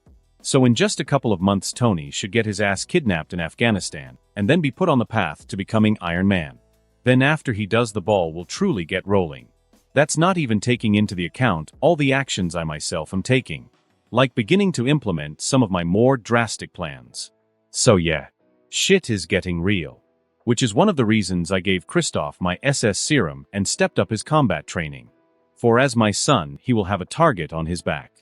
So in just a couple of months Tony should get his ass kidnapped in Afghanistan, and then be put on the path to becoming Iron Man. Then after he does the ball will truly get rolling. That's not even taking into the account all the actions I myself am taking. Like beginning to implement some of my more drastic plans. So yeah, shit is getting real. Which is one of the reasons I gave Kristoff my SS serum and stepped up his combat training. For as my son, he will have a target on his back.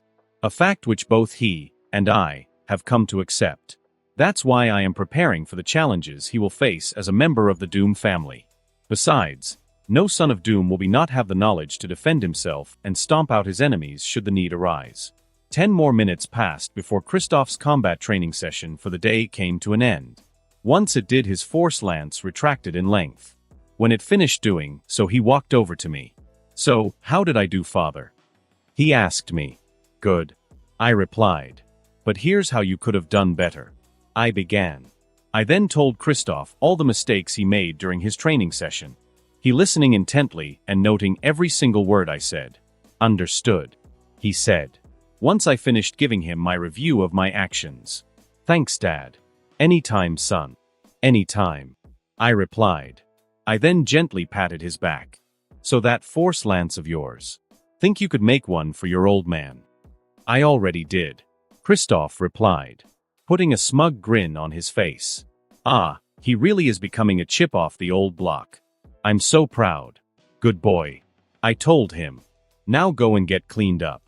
A fact which both he and I have come to accept. That's why I am preparing for the challenges he will face as a member of the Doom family. Besides, no son of Doom will not have the knowledge to defend himself and stomp out his enemies should the need arise. 10 more minutes passed before Kristoff's combat training session for the day came to an end. Once it did, his force lance retracted in length. When it finished doing so, he walked over to me. "So, how did I do, father?" he asked me. "Good," I replied. "But here's how you could have done better." I began. I then told Kristoff all the mistakes he made during his training session. He listening intently and noting every single word I said. "Understood," he said. Once I finished giving him my review of my actions. "Thanks, Dad." "Anytime, son." "Anytime," I replied. I then gently patted his back. "So that force lance of yours. Think you could make one for your old man?" "I already did," Kristoff replied, putting a smug grin on his face. "Ah, he really is becoming a chip off the old block. I'm so proud." "Good boy," I told him. "Now go and get cleaned up.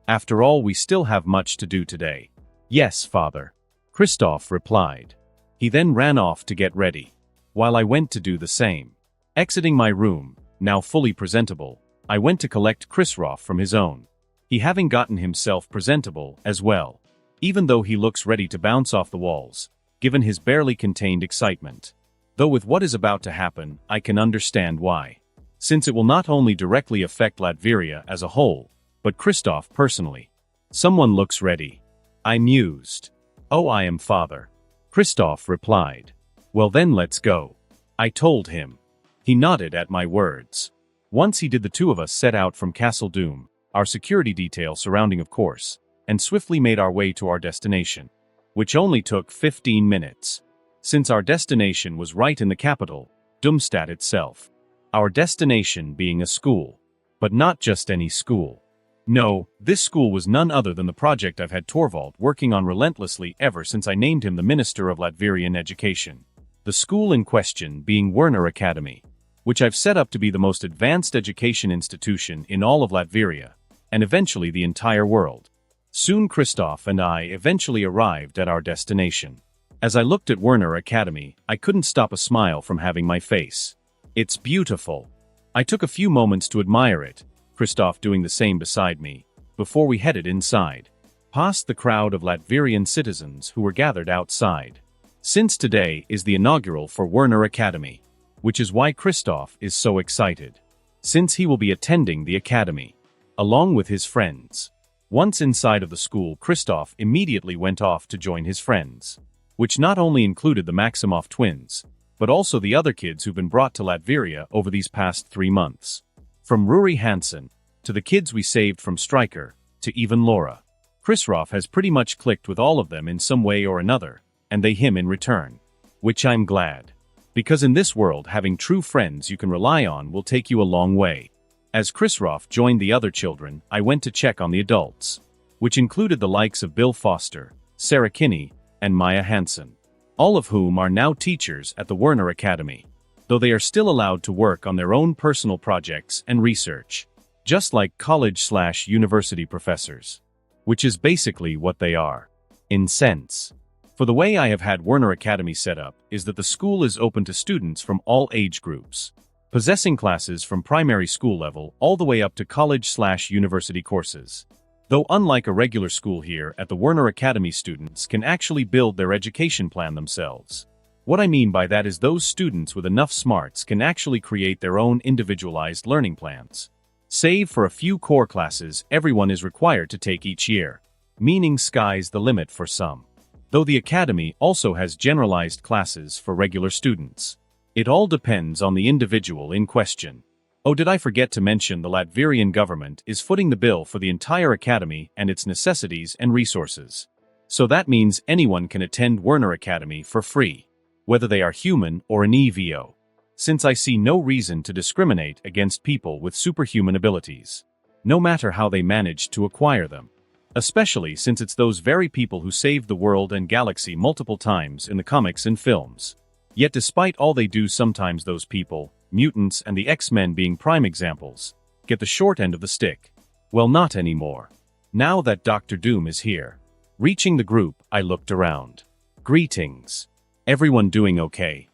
After all, we still have much to do today." "Yes, father," Kristoff replied. He then ran off to get ready, while I went to do the same. Exiting my room, now fully presentable, I went to collect Kristoff from his own. He having gotten himself presentable as well, even though he looks ready to bounce off the walls, given his barely contained excitement. Though with what is about to happen, I can understand why. Since it will not only directly affect Latveria as a whole, but Kristoff personally. "Someone looks ready," I mused. "Oh, I am, father," Kristoff replied. "Well then let's go," I told him. He nodded at my words. Once he did, the two of us set out from Castle Doom, our security detail surrounding of course, and swiftly made our way to our destination, which only took 15 minutes. Since our destination was right in the capital, Doomstadt itself. Our destination being a school. But not just any school. No, this school was none other than the project I've had Torvald working on relentlessly ever since I named him the Minister of Latvian Education. The school in question being Werner Academy, which I've set up to be the most advanced education institution in all of Latveria, and eventually the entire world. Soon Kristoff and I eventually arrived at our destination. As I looked at Werner Academy, I couldn't stop a smile from having my face. It's beautiful. I took a few moments to admire it, Kristoff doing the same beside me, before we headed inside, past the crowd of Latvian citizens who were gathered outside. Since today is the inaugural for Werner Academy, which is why Kristoff is so excited. Since he will be attending the academy, along with his friends. Once inside of the school, Kristoff immediately went off to join his friends, which not only included the Maximoff twins, but also the other kids who've been brought to Latveria over these past 3 months. From Ruri Hansen, to the kids we saved from Stryker, to even Laura. Kristoff has pretty much clicked with all of them in some way or another, and they him in return. Which I'm glad. Because in this world, having true friends you can rely on will take you a long way. As Kristoff joined the other children, I went to check on the adults, which included the likes of Bill Foster, Sarah Kinney, and Maya Hansen, all of whom are now teachers at the Werner Academy, though they are still allowed to work on their own personal projects and research, just like college/university professors, which is basically what they are, in sense. For the way I have had Werner Academy set up is that the school is open to students from all age groups, possessing classes from primary school level all the way up to college/university courses. Though unlike a regular school here at the Werner Academy, students can actually build their education plan themselves. What I mean by that is those students with enough smarts can actually create their own individualized learning plans. Save for a few core classes everyone is required to take each year. meaning sky's the limit for some. Though the academy also has generalized classes for regular students. It all depends on the individual in question. Oh, did I forget to mention the Latvian government is footing the bill for the entire academy and its necessities and resources. So that means anyone can attend Werner Academy for free, whether they are human or an EVO. Since I see no reason to discriminate against people with superhuman abilities, no matter how they managed to acquire them. Especially since it's those very people who saved the world and galaxy multiple times in the comics and films. Yet despite all they do, sometimes those people, mutants and the X-Men being prime examples, get the short end of the stick. Well, not anymore. Now that Dr. Doom is here. Reaching the group, I looked around. Greetings. Everyone doing okay?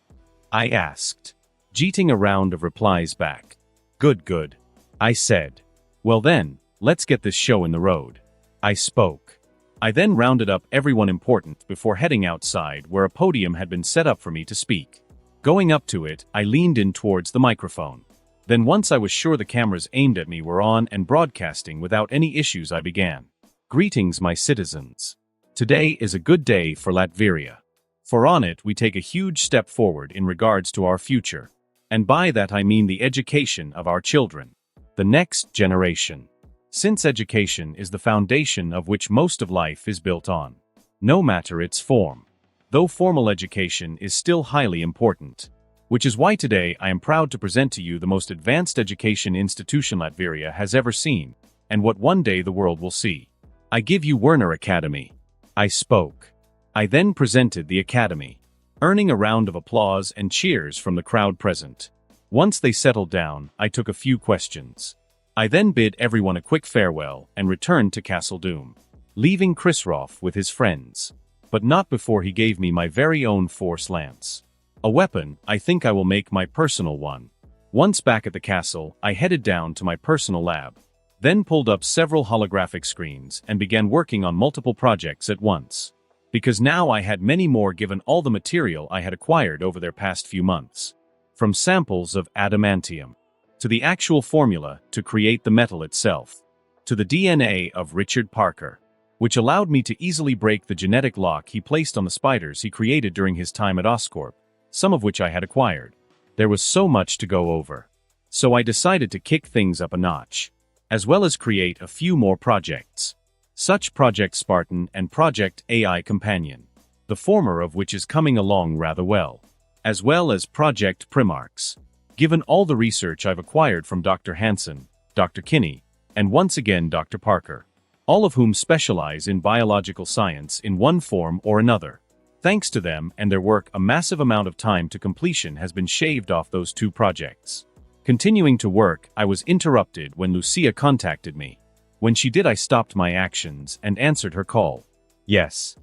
I asked, jeting a round of replies back. Good, I said. Well then, let's get this show in the road. I spoke. I then rounded up everyone important before heading outside where a podium had been set up for me to speak. Going up to it, I leaned in towards the microphone. Then once I was sure the cameras aimed at me were on and broadcasting without any issues, I began. Greetings, my citizens. Today is a good day for Latveria. For on it we take a huge step forward in regards to our future. And by that I mean the education of our children. The next generation. Since education is the foundation of which most of life is built on, no matter its form. Though formal education is still highly important. Which is why today I am proud to present to you the most advanced education institution Latveria has ever seen, and what one day the world will see. I give you Werner Academy. I spoke. I then presented the academy, earning a round of applause and cheers from the crowd present. Once they settled down, I took a few questions. I then bid everyone a quick farewell and returned to Castle Doom, leaving Krisroff with his friends. But not before he gave me my very own Force Lance. A weapon, I think I will make my personal one. Once back at the castle, I headed down to my personal lab, then pulled up several holographic screens and began working on multiple projects at once. Because now I had many more given all the material I had acquired over their past few months. From samples of adamantium, to the actual formula to create the metal itself, to the DNA of Richard Parker, which allowed me to easily break the genetic lock he placed on the spiders he created during his time at Oscorp, some of which I had acquired. There was so much to go over. So I decided to kick things up a notch, as well as create a few more projects. Such Project Spartan and Project AI Companion, the former of which is coming along rather well as Project Primarchs. Given all the research I've acquired from Dr. Hansen, Dr. Kinney, and once again Dr. Parker, all of whom specialize in biological science in one form or another. Thanks to them and their work, a massive amount of time to completion has been shaved off those two projects. Continuing to work, I was interrupted when Lucia contacted me. When she did, I stopped my actions and answered her call. Yes.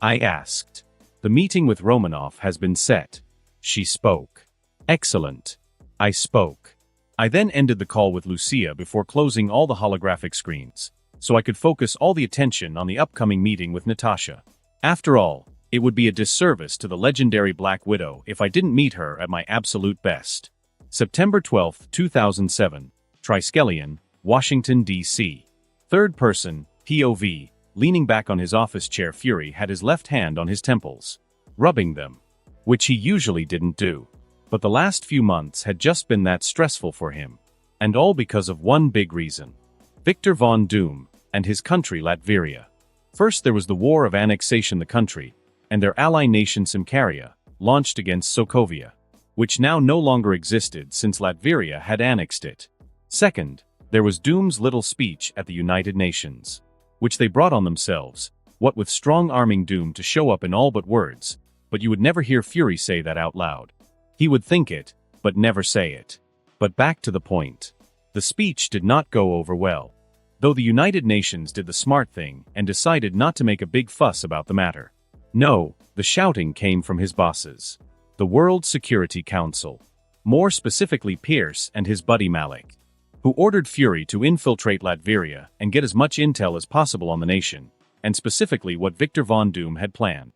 I asked. The meeting with Romanov has been set. She spoke. Excellent. I spoke. I then ended the call with Lucia before closing all the holographic screens, so I could focus all the attention on the upcoming meeting with Natasha. After all, it would be a disservice to the legendary Black Widow if I didn't meet her at my absolute best. September 12, 2007, Triskelion, Washington, D.C. Third person, POV, leaning back on his office chair. Fury had his left hand on his temples, rubbing them, which he usually didn't do. But the last few months had just been that stressful for him. And all because of one big reason. Victor Von Doom and his country Latveria. First there was the war of annexation. The country, and their ally nation Simcaria, launched against Sokovia, which now no longer existed since Latveria had annexed it. Second, there was Doom's little speech at the United Nations, which they brought on themselves, what with strong-arming Doom to show up in all but words, but you would never hear Fury say that out loud. He would think it, but never say it. But back to the point. The speech did not go over well. Though the United Nations did the smart thing and decided not to make a big fuss about the matter. No, the shouting came from his bosses. The World Security Council. More specifically Pierce and his buddy Malik, who ordered Fury to infiltrate Latveria and get as much intel as possible on the nation, and specifically what Victor Von Doom had planned.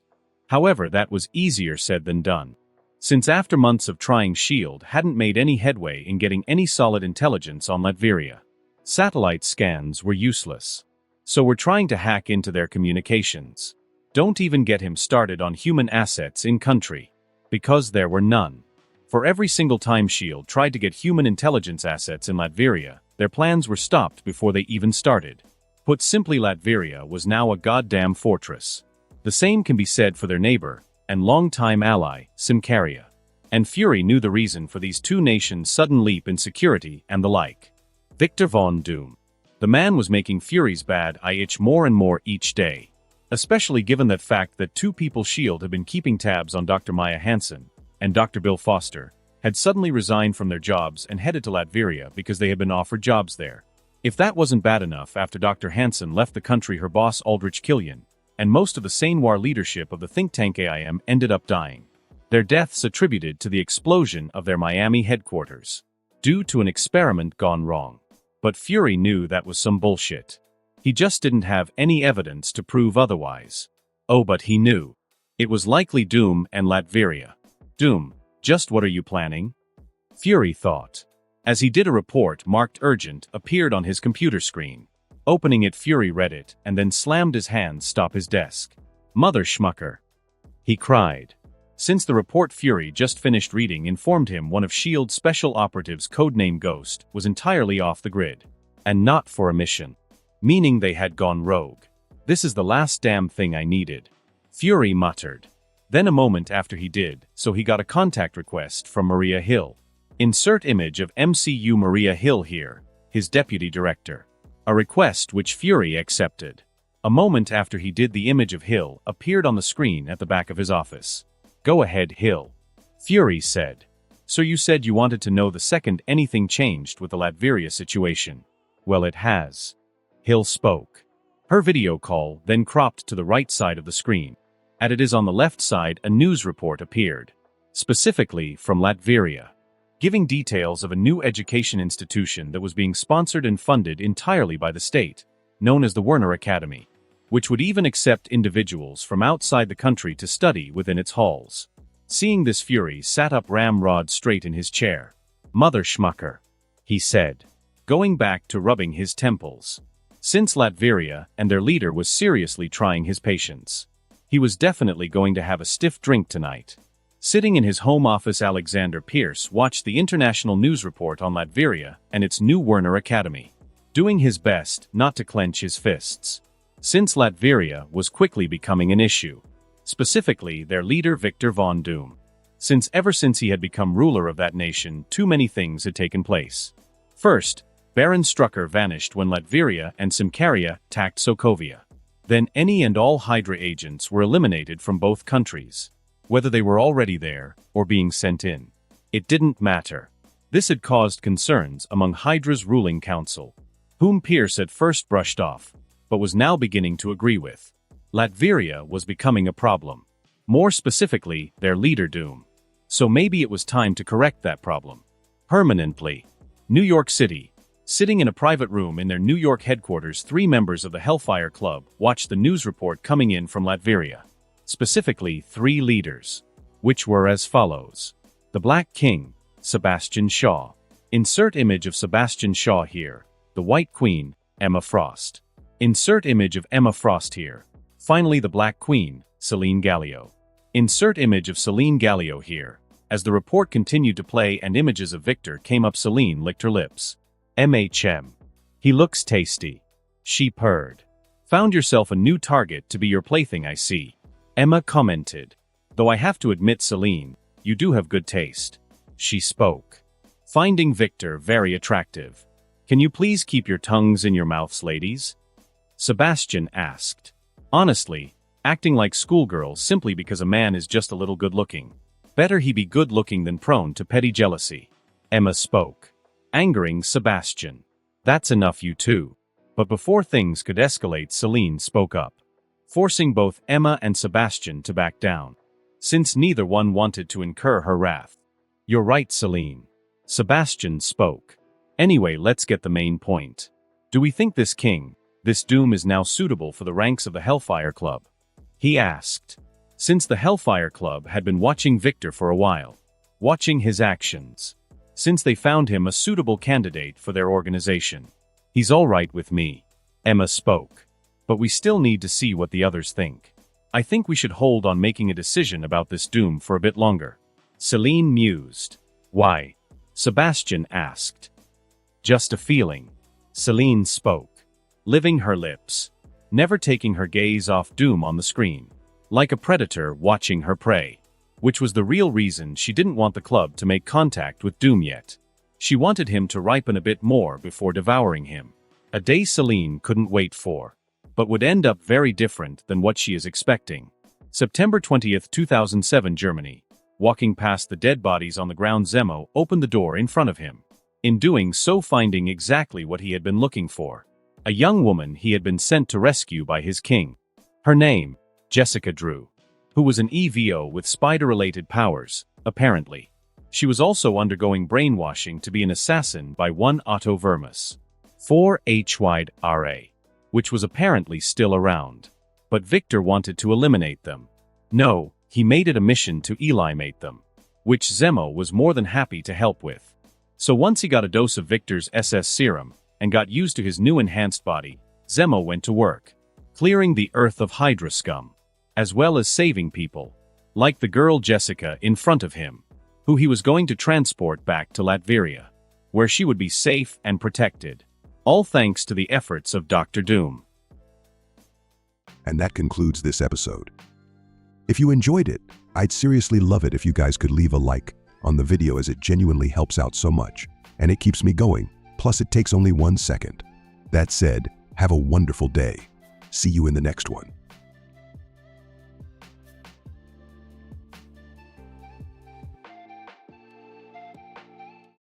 However, that was easier said than done. Since after months of trying S.H.I.E.L.D. hadn't made any headway in getting any solid intelligence on Latveria. Satellite scans were useless. So we're trying to hack into their communications. Don't even get him started on human assets in country. Because there were none. For every single time S.H.I.E.L.D. tried to get human intelligence assets in Latveria, their plans were stopped before they even started. Put simply, Latveria was now a goddamn fortress. The same can be said for their neighbor and longtime ally, Simkaria. And Fury knew the reason for these two nations' sudden leap in security and the like. Victor Von Doom. The man was making Fury's bad eye itch more and more each day. Especially given that fact that two people S.H.I.E.L.D. had been keeping tabs on Dr. Maya Hansen and Dr. Bill Foster, had suddenly resigned from their jobs and headed to Latveria because they had been offered jobs there. If that wasn't bad enough, after Dr. Hansen left the country, her boss Aldrich Killian, and most of the Sainwar leadership of the think tank AIM ended up dying. Their deaths attributed to the explosion of their Miami headquarters, due to an experiment gone wrong. But Fury knew that was some bullshit. He just didn't have any evidence to prove otherwise. Oh, but he knew. It was likely Doom and Latveria. Doom, just what are you planning? Fury thought. As he did, a report marked urgent appeared on his computer screen. Opening it, Fury read it and then slammed his hands stop his desk. Mother schmucker! He cried. Since the report Fury just finished reading informed him one of S.H.I.E.L.D.'s special operatives, codename Ghost, was entirely off the grid. And not for a mission. Meaning they had gone rogue. This is the last damn thing I needed. Fury muttered. Then a moment after he did, so he got a contact request from Maria Hill. Insert image of MCU Maria Hill here, his deputy director. A request which Fury accepted. A moment after he did, the image of Hill appeared on the screen at the back of his office. Go ahead, Hill. Fury said. So you said you wanted to know the second anything changed with the Latveria situation. Well, it has. Hill spoke. Her video call then cropped to the right side of the screen. As it is on the left side, a news report appeared. Specifically from Latveria. Giving details of a new education institution that was being sponsored and funded entirely by the state, known as the Werner Academy, which would even accept individuals from outside the country to study within its halls. Seeing this, Fury sat up ramrod straight in his chair. Mother schmucker, he said, going back to rubbing his temples. Since Latveria and their leader was seriously trying his patience, he was definitely going to have a stiff drink tonight. Sitting in his home office, Alexander Pierce watched the international news report on Latveria and its new Werner Academy, doing his best not to clench his fists. Since Latveria was quickly becoming an issue, specifically their leader Victor Von Doom. Ever since he had become ruler of that nation, too many things had taken place. First, Baron Strucker vanished when Latveria and Simkaria attacked Sokovia. Then any and all Hydra agents were eliminated from both countries. Whether they were already there or being sent in, it didn't matter. This had caused concerns among Hydra's ruling council, whom Pierce at first brushed off, but was now beginning to agree with. Latveria was becoming a problem. More specifically, their leader Doom. So maybe it was time to correct that problem. Permanently. New York City. Sitting in a private room in their New York headquarters, 3 members of the Hellfire Club watched the news report coming in from Latveria. Specifically 3 leaders, which were as follows. The Black King, Sebastian Shaw. Insert image of Sebastian Shaw here. The White Queen, Emma Frost. Insert image of Emma Frost here. Finally, the Black Queen, Celine Gallio. Insert image of Celine Gallio here. As the report continued to play and images of Victor came up, Celine licked her lips. MHM. He looks tasty. She purred. Found yourself a new target to be your plaything, I see. Emma commented. Though I have to admit, Celine, you do have good taste. She spoke. Finding Victor very attractive. Can you please keep your tongues in your mouths, ladies? Sebastian asked. Honestly, acting like schoolgirls simply because a man is just a little good-looking. Better he be good-looking than prone to petty jealousy. Emma spoke. Angering Sebastian. That's enough, you two. But before things could escalate, Celine spoke up, forcing both Emma and Sebastian to back down, since neither one wanted to incur her wrath. You're right, Celine. Sebastian spoke. Anyway, let's get the main point. Do we think this king, this Doom, is now suitable for the ranks of the Hellfire Club? He asked. Since the Hellfire Club had been watching Victor for a while, watching his actions, since they found him a suitable candidate for their organization. He's all right with me. Emma spoke. But we still need to see what the others think. I think we should hold on making a decision about this doom for a bit longer. Celine mused. Why? Sebastian asked. Just a feeling. Celine spoke, living her lips, never taking her gaze off doom on the screen, like a predator watching her prey, which was the real reason she didn't want the club to make contact with Doom yet. She wanted him to ripen a bit more before devouring him. A day Celine couldn't wait for, but would end up very different than what she is expecting. September 20th, 2007, Germany. Walking past the dead bodies on the ground, Zemo opened the door in front of him. In doing so, finding exactly what he had been looking for. A young woman he had been sent to rescue by his king. Her name, Jessica Drew, who was an EVO with spider-related powers, apparently. She was also undergoing brainwashing to be an assassin by one Otto Vermus. 4HYRA, which was apparently still around. But Victor wanted to eliminate them. No, he made it a mission to eliminate them, which Zemo was more than happy to help with. So once he got a dose of Victor's SS serum and got used to his new enhanced body, Zemo went to work, clearing the earth of Hydra scum, as well as saving people, like the girl Jessica in front of him, who he was going to transport back to Latveria, where she would be safe and protected, all thanks to the efforts of Dr. Doom. And that concludes this episode. If you enjoyed it, I'd seriously love it if you guys could leave a like on the video, as it genuinely helps out so much, and it keeps me going, plus it takes only 1 second. That said, have a wonderful day. See you in the next one.